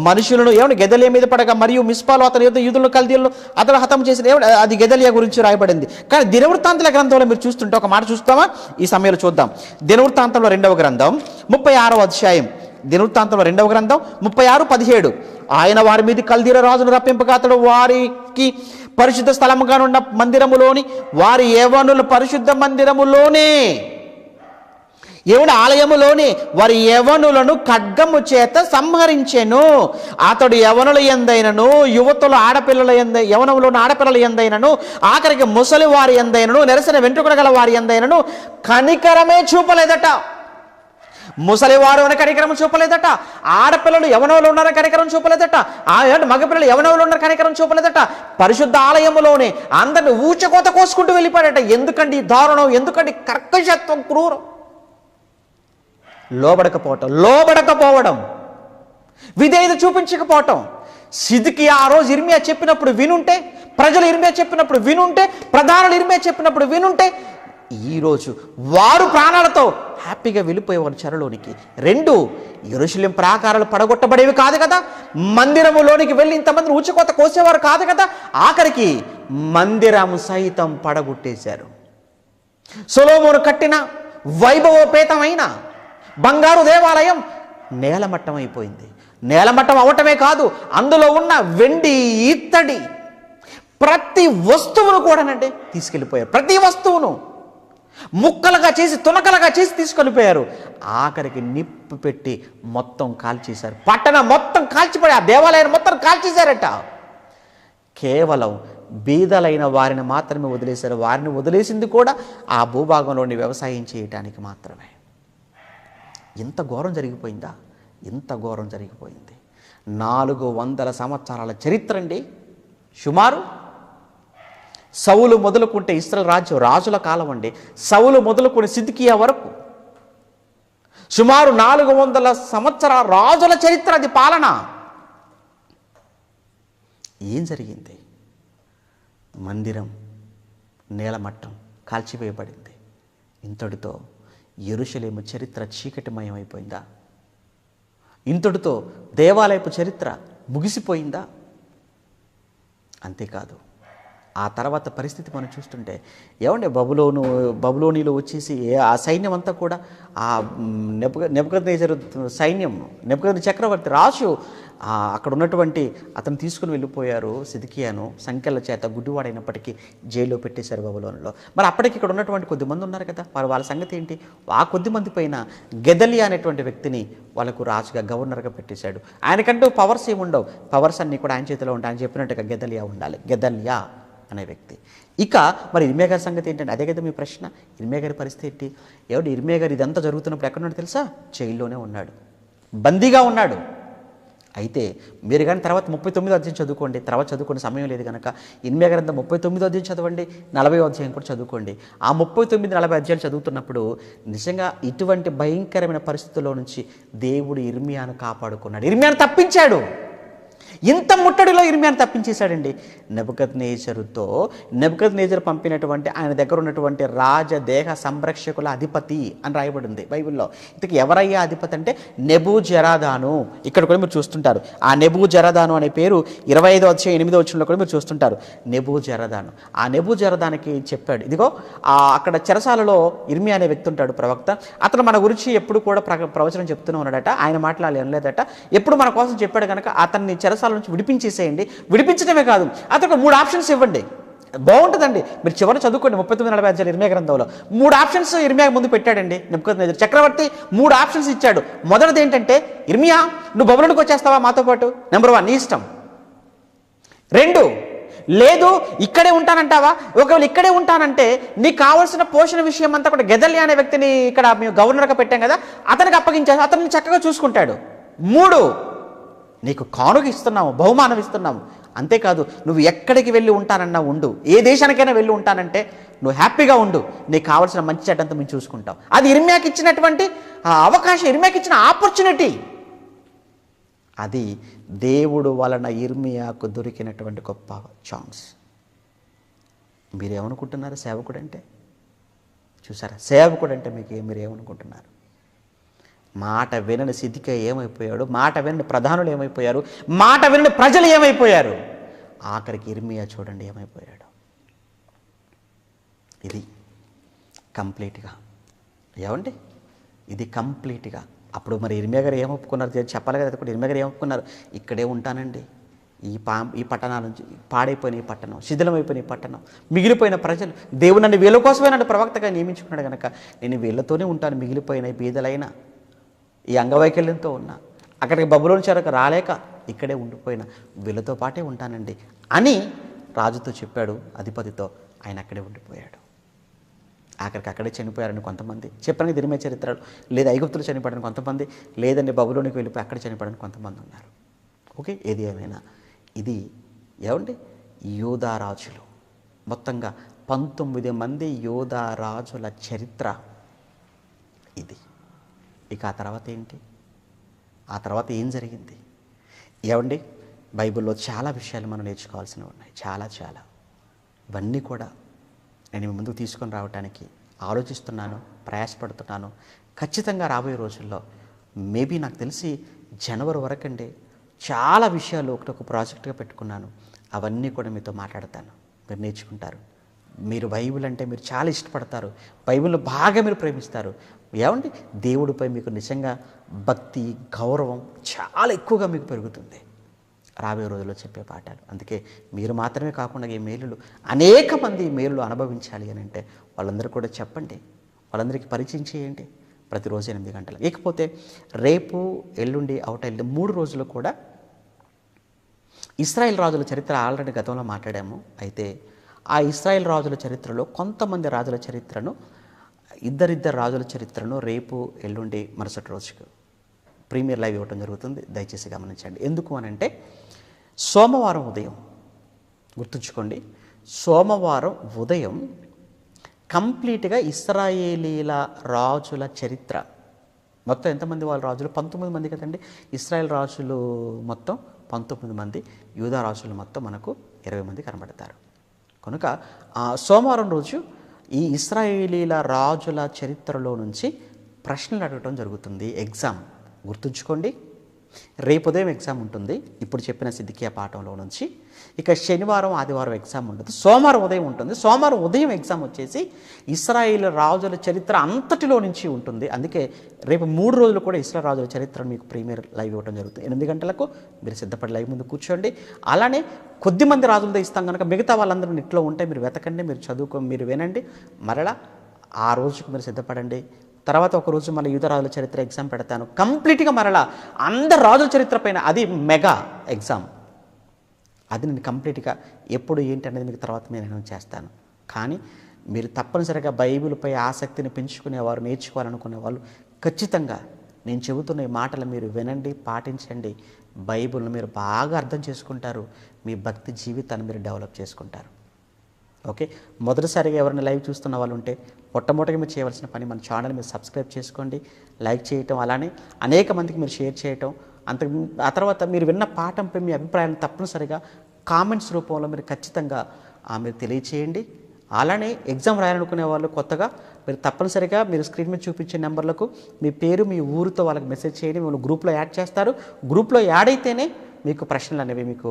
మనుషులను గెదలియా మీద పడగా మరియు మిస్పాలో అతని యూదులను కల్దీయులను అతను హతం చేసిన అది గెదలియా గురించి రాయబడింది. కానీ దినవృత్తాంతాల గ్రంథంలో మీరు చూస్తుంటే ఒక మాట చూస్తామా? ఈ సమయంలో చూద్దాం. దినవృత్తాంతంలో 2వ గ్రంథం 36వ అధ్యాయం. దినవృత్తాంతంలో 2వ గ్రంథం 36:17. ఆయన వారి మీద కల్దీయుల రాజును రప్పింపగా అతడు వారికి పరిశుద్ధ స్థలముగా ఉన్న మందిరములోని వారి యెవనుల పరిశుద్ధ మందిరములోనే ఆలయములోని వారి యెవనులను ఖడ్గము చేత సంహరించెను. అతడు యెవనుల యందైనను యువతుల ఆడపిల్లల యవనంలోని ఆడపిల్లల యందైనను ఆఖరికి ముసలి వారి యందైనను నెరసిన వెంట్రుకల గల వారి యందైనను కనికరమే చూపలేదట. ముసలివారు అని కనికరం చూపలేదట. ఆడపిల్లలు యవనంలో ఉన్నారని కనికరం చూపలేదట. మగపిల్లలు యవనంలో ఉన్న కనికరం చూపలేదట. పరిశుద్ధ ఆలయములోనే అందరిని ఊచకోత కోసుకుంటూ వెళ్ళిపోయాడట. ఎందుకండి దారుణం? ఎందుకండి కర్కశత్వం, క్రూరం? లోబడకపోవడం, విధేయత చూపించకపోవటం. సిద్కియా ఆ రోజు ఇర్మియా చెప్పినప్పుడు వినుంటే, ప్రజలు ఇర్మియా చెప్పినప్పుడు వినుంటే, ప్రధానులు ఇర్మియా చెప్పినప్పుడు వినుంటే, ఈరోజు వారు ప్రాణాలతో హ్యాపీగా వెళ్ళిపోయేవారు చెరలోనికి. 2 యెరూషలేం ప్రాకారాలు పడగొట్టబడేవి కాదు కదా. మందిరములోనికి వెళ్ళి ఇంతమందిని ఊచకోత కోసేవారు కాదు కదా. ఆఖరికి మందిరం సైతం పడగొట్టేశారు. సొలొమోను కట్టిన వైభవోపేతమైన బంగారు దేవాలయం నేలమట్టం అయిపోయింది. నేలమట్టం అవటమే కాదు, అందులో ఉన్న వెండి, ఇత్తడి ప్రతి వస్తువును కూడానండి తీసుకెళ్ళిపోయారు. ప్రతి వస్తువును ముక్కలుగా చేసి, తునకలుగా చేసి తీసుకెళ్ళిపోయారు. ఆఖరికి నిప్పు పెట్టి మొత్తం కాల్చేశారు. పట్టణం మొత్తం కాల్చిపోయి ఆ దేవాలయాన్ని మొత్తం కాల్చేశారట. కేవలం బీదలైన వారిని మాత్రమే వదిలేశారు. వారిని వదిలేసింది కూడా ఆ భూభాగంలోని వ్యవసాయం చేయటానికి మాత్రమే. ఇంత ఘోరం జరిగిపోయిందా? ఇంత ఘోరం జరిగిపోయింది. 400 సంవత్సరాల చరిత్ర అండి. సుమారు సౌలు మొదలుకుంటే ఇశ్రాయేలు రాజుల కాలం అండి. సౌలు మొదలుకొని సిద్కియా వరకు సుమారు 400 సంవత్సరాల రాజుల చరిత్ర అది, పాలన. ఏం జరిగింది? మందిరం నేలమట్టం కాల్చివేయబడింది. ఇంతటితో యెరూషలేము చరిత్ర చీకటిమయమైపోయిందా? ఇంతటితో దేవాలయపు చరిత్ర ముగిసిపోయిందా? అంతేకాదు, ఆ తర్వాత పరిస్థితి మనం చూస్తుంటే ఏమంటే బబులోనిలో వచ్చేసి ఆ సైన్యం అంతా కూడా ఆ నెబుకద్నెజరు సైన్యం, నెబుకద్నెజరు చక్రవర్తి రాజు అక్కడ ఉన్నటువంటి అతను తీసుకుని వెళ్ళిపోయారు. సిద్కియాను సంఖ్యల చేత గుడ్డివాడైనప్పటికీ జైల్లో పెట్టేశారు బబులోనులో. మరి అప్పటికి ఇక్కడ ఉన్నటువంటి కొద్దిమంది ఉన్నారు కదా, మరి వాళ్ళ సంగతి ఏంటి? ఆ కొద్దిమంది పైన గెదలియా అనేటువంటి వ్యక్తిని వాళ్ళకు రాజుగా, గవర్నర్గా పెట్టేశాడు. ఆయనకంటూ పవర్స్ ఏమి ఉండవు, పవర్స్ అన్నీ కూడా ఆయన చేతిలో ఉంటాయి. ఆయన చెప్పినట్టుగా గెదలియా ఉండాలి, గెదలియా అనే వ్యక్తి. ఇక మరి ఇర్మియా గారి సంగతి ఏంటంటే, అదే కదా మీ ప్రశ్న, ఇర్మియా గారి పరిస్థితి ఏంటి? ఎవడు ఇర్మియా గారు ఇదంతా జరుగుతున్నప్పుడు ఎక్కడున్నాడు తెలుసా? జైల్లోనే ఉన్నాడు, బందీగా ఉన్నాడు. అయితే మీరు కానీ తర్వాత 39వ అధ్యాయం చదువుకోండి, తర్వాత చదువుకోండి, సమయం లేదు కనుక. ఇర్మియా గ్రంథం 39వ అధ్యాయం చదవండి, 40వ అధ్యాయం కూడా చదువుకోండి. ఆ 39, 40 అధ్యాయాలు చదువుతున్నప్పుడు నిజంగా ఇటువంటి భయంకరమైన పరిస్థితుల్లో నుంచి దేవుడు ఇర్మియాను కాపాడుకున్నాడు, ఇర్మియాను తప్పించాడు. ఇంత ముట్టడిలో ఇర్మియాను తప్పించేశాడండి. నెబుకద్నెజరు పంపినటువంటి ఆయన దగ్గర ఉన్నటువంటి రాజదేహ సంరక్షకుల అధిపతి అని రాయబడింది బైబిల్లో. ఇంతకు ఎవరయ్యా అధిపతి అంటే నెబూజరదాను. ఇక్కడ కూడా మీరు చూస్తుంటారు ఆ నెబూజరదాను అనే పేరు 25వ అధ్యాయం 8వ వచనంలో కూడా మీరు చూస్తుంటారు. నెబూజరదాను, ఆ నెబూజరదానికి చెప్పాడు, ఇదిగో అక్కడ చెరసాలలో ఇర్మియా అనే వ్యక్తి ఉంటాడు, ప్రవక్త. అతను మన గురించి ఎప్పుడు కూడా ప్రవచనం చెప్తూనే ఉన్నాడట, ఆయన మాటలు అనలేదట. ఎప్పుడు మన కోసం చెప్పాడు కనుక అతన్ని చెరసాల నుంచి విడిపించేసేయండి. విడిపించడమే కాదు, అతనికి 3 ఆప్షన్స్ ఇవ్వండి. బాగుంటుందండి, మీరు చివరి చదువుకోండి 39-40 అధ్యాయాలు ఇర్మియా గ్రంథంలో. 3 ఆప్షన్స్ ఇర్మియా ముందు పెట్టాడండి నెబుకద్నెజరు చక్రవర్తి. 3 ఆప్షన్స్ ఇచ్చాడు. మొదటిది ఏంటంటే, ఇర్మియా నువ్వు బబులోనుకు వచ్చేస్తావా మాతో పాటు? నెంబర్ 1 నీ ఇష్టం. 2 లేదు ఇక్కడే ఉంటానంటావా? ఒకవేళ ఇక్కడే ఉంటానంటే నీకు కావాల్సిన పోషణ విషయం అంతా కూడా గెదల్యా అనే వ్యక్తిని ఇక్కడ మేము గవర్నర్గా పెట్టాం కదా, అతనికి అప్పగించేసి అతన్ని చక్కగా చూసుకుంటాడు. 3 నీకు కానుక ఇస్తున్నాము, బహుమానం ఇస్తున్నాము. అంతేకాదు నువ్వు ఎక్కడికి వెళ్ళి ఉంటానన్నా ఉండు, ఏ దేశానికైనా వెళ్ళి ఉంటానంటే నువ్వు హ్యాపీగా ఉండు, నీకు కావాల్సిన మంచి చెడ్డంతా మేము చూసుకుంటాం. అది ఇర్మియాకి ఇచ్చినటువంటి అవకాశం, ఇర్మియాకి ఇచ్చిన ఆపర్చునిటీ. అది దేవుడు వలన ఇర్మియాకు దొరికినటువంటి గొప్ప ఛాన్స్. మీరేమనుకుంటున్నారు సేవకుడు అంటే? చూసారా, సేవకుడు అంటే మీరేమనుకుంటున్నారు? మాట వినని సిద్కియా ఏమైపోయాడు, మాట వినని ప్రధానులు ఏమైపోయారు, మాట వినని ప్రజలు ఏమైపోయారు, ఆఖరికి ఇర్మియా చూడండి ఏమైపోయాడు. ఇది కంప్లీట్గా ఏమండి, ఇది కంప్లీట్గా. అప్పుడు మరి ఇర్మియా గారు ఏం ఒప్పుకున్నారు చెప్పాలి కదా. కూడా ఇర్మియా గారు ఏం ఒప్పుకున్నారు? ఇక్కడే ఉంటానండి, ఈ పట్టణాల నుంచి పాడైపోయిన ఈ పట్టణం, శిథిలమైపోయిన ఈ పట్టణం, మిగిలిపోయిన ప్రజలు, దేవుడు నన్ను వీళ్ళ కోసమే నన్ను ప్రవక్తగా నియమించుకున్నాడు కనుక నేను వీళ్ళతోనే ఉంటాను, మిగిలిపోయిన బీదలైన ఈ అంగవైకల్యంతో ఉన్నా, అక్కడికి బబులోను చెరకు రాలేక ఇక్కడే ఉండిపోయిన వీళ్ళతో పాటే ఉంటానండి అని రాజుతో చెప్పాడు, అధిపతితో. ఆయన అక్కడే ఉండిపోయాడు. ఆఖరికి అక్కడే చనిపోయారని కొంతమంది చెప్పడానికి ఇర్మియా చరిత్రలు, లేదా ఐగుప్తులు చనిపోయారని కొంతమంది, లేదండి బబులోనికి వెళ్ళిపోయి అక్కడ చనిపోయారని కొంతమంది ఉన్నారు. ఓకే, ఏది ఏమైనా ఇది ఏమండి యూదా రాజులు, మొత్తంగా 19 మంది యూదా రాజుల చరిత్ర ఇది. ఇక ఆ తర్వాత ఏంటి, ఆ తర్వాత ఏం జరిగింది? ఏమండి బైబిల్లో చాలా విషయాలు మనం నేర్చుకోవాల్సినవి ఉన్నాయి, చాలా. ఇవన్నీ కూడా నేను మీ ముందుకు తీసుకొని రావడానికి ఆలోచిస్తున్నాను, ప్రయాసపడుతున్నాను. ఖచ్చితంగా రాబోయే రోజుల్లో మేబీ నాకు తెలిసి జనవరి వరకండి చాలా విషయాలు ఒకటొక ప్రాజెక్టుగా పెట్టుకున్నాను. అవన్నీ కూడా మీతో మాట్లాడతాను, మీరు నేర్చుకుంటారు. మీరు బైబిల్ అంటే మీరు చాలా ఇష్టపడతారు, బైబిల్ని బాగా మీరు ప్రేమిస్తారు. ఏమండి దేవుడిపై మీకు నిజంగా భక్తి, గౌరవం చాలా ఎక్కువగా మీకు పెరుగుతుంది రాబోయే రోజుల్లో చెప్పే పాఠాలు. అందుకే మీరు మాత్రమే కాకుండా ఈ మేలులు అనేక మంది ఈ మేలులు అనుభవించాలి అని అంటే వాళ్ళందరూ కూడా చెప్పండి, వాళ్ళందరికీ పరిచయం చేయండి. ప్రతిరోజు 8 గంటలు. ఇకపోతే రేపు, ఎల్లుండి, అవతల 3 రోజులు కూడా ఇశ్రాయేల్ రాజుల చరిత్ర ఆల్రెడీ గతంలో మాట్లాడాము. అయితే ఆ ఇశ్రాయేల్ రాజుల చరిత్రలో కొంతమంది రాజుల చరిత్రను, ఇద్దరిద్దరు రాజుల చరిత్రను రేపు, ఎల్లుండి, మరుసటి రోజుకు ప్రీమియర్ లైవ్ ఇవ్వడం జరుగుతుంది. దయచేసి గమనించండి. ఎందుకు అనంటే సోమవారం ఉదయం, గుర్తుంచుకోండి, సోమవారం ఉదయం కంప్లీట్గా ఇశ్రాయేలీల రాజుల చరిత్ర మొత్తం ఎంతమంది వాళ్ళ రాజులు? 19 మంది కదండి. ఇశ్రాయేల్ రాజులు మొత్తం 19 మంది, యూదా రాజులు మొత్తం మనకు 20 మంది కనబడతారు. కనుక సోమవారం రోజు ఈ ఇశ్రాయేలీల రాజుల చరిత్రలో నుంచి ప్రశ్నలు అడగటం జరుగుతుంది, ఎగ్జామ్. గుర్తుంచుకోండి, రేపు ఉదయం ఎగ్జామ్ ఉంటుంది ఇప్పుడు చెప్పిన సిద్ధికియా పాఠంలో నుంచి. ఇక శనివారం ఆదివారం ఎగ్జామ్ ఉంటుంది, సోమవారం ఉదయం ఉంటుంది. సోమవారం ఉదయం ఎగ్జామ్ వచ్చేసి ఇశ్రాయేలు రాజుల చరిత్ర అంతటిలో నుంచి ఉంటుంది. అందుకే రేపు 3 రోజులు కూడా ఇశ్రాయేలు రాజుల చరిత్రను మీకు ప్రీమియర్ లైవ్ ఇవ్వడం జరుగుతుంది. 8 గంటలకు మీరు సిద్ధపడి లైవ్ ముందు కూర్చోండి. అలానే కొద్దిమంది రాజులతో ఇస్తాం కనుక మిగతా వాళ్ళందరూ నెట్లో ఉంటే మీరు వెతకండి, మీరు మీరు వినండి. మరలా ఆ రోజుకు మీరు సిద్ధపడండి. తర్వాత ఒక రోజు మళ్ళీ యూద రాజుల చరిత్ర ఎగ్జామ్ పెడతాను కంప్లీట్గా, మరలా అందరు రాజుల చరిత్ర పైన, అది మెగా ఎగ్జామ్. అది నేను కంప్లీట్గా ఎప్పుడు ఏంటి అనేది మీకు తర్వాత నేను చేస్తాను. కానీ మీరు తప్పనిసరిగా బైబిల్పై ఆసక్తిని పెంచుకునేవారు, నేర్చుకోవాలనుకునే వాళ్ళు ఖచ్చితంగా నేను చెబుతున్న ఈ మాటలు మీరు వినండి, పాటించండి. బైబిల్ను మీరు బాగా అర్థం చేసుకుంటారు, మీ భక్తి జీవితాన్ని మీరు డెవలప్ చేసుకుంటారు. ఓకే, మొదటిసారిగా ఎవరైనా లైవ్ చూస్తున్న వాళ్ళు ఉంటే మొట్టమొదటిగా మీరు చేయవలసిన పని మన ఛానల్ మీరు సబ్స్క్రైబ్ చేసుకోండి, లైక్ చేయటం, అలానే అనేక మందికి మీరు షేర్ చేయటం. ఆ తర్వాత మీరు విన్న పాఠంపై మీ అభిప్రాయాలను తప్పనిసరిగా కామెంట్స్ రూపంలో మీరు ఖచ్చితంగా మీరు తెలియచేయండి. అలానే ఎగ్జామ్ రాయాలనుకునే వాళ్ళు కొత్తగా మీరు తప్పనిసరిగా మీరు స్క్రీన్ మీద చూపించే నెంబర్లకు మీ పేరు మీ ఊరితో వాళ్ళకి మెసేజ్ చేయండి. మిమ్మల్ని గ్రూప్లో యాడ్ చేస్తారు. గ్రూప్లో యాడ్ అయితేనే మీకు ప్రశ్నలు అనేవి మీకు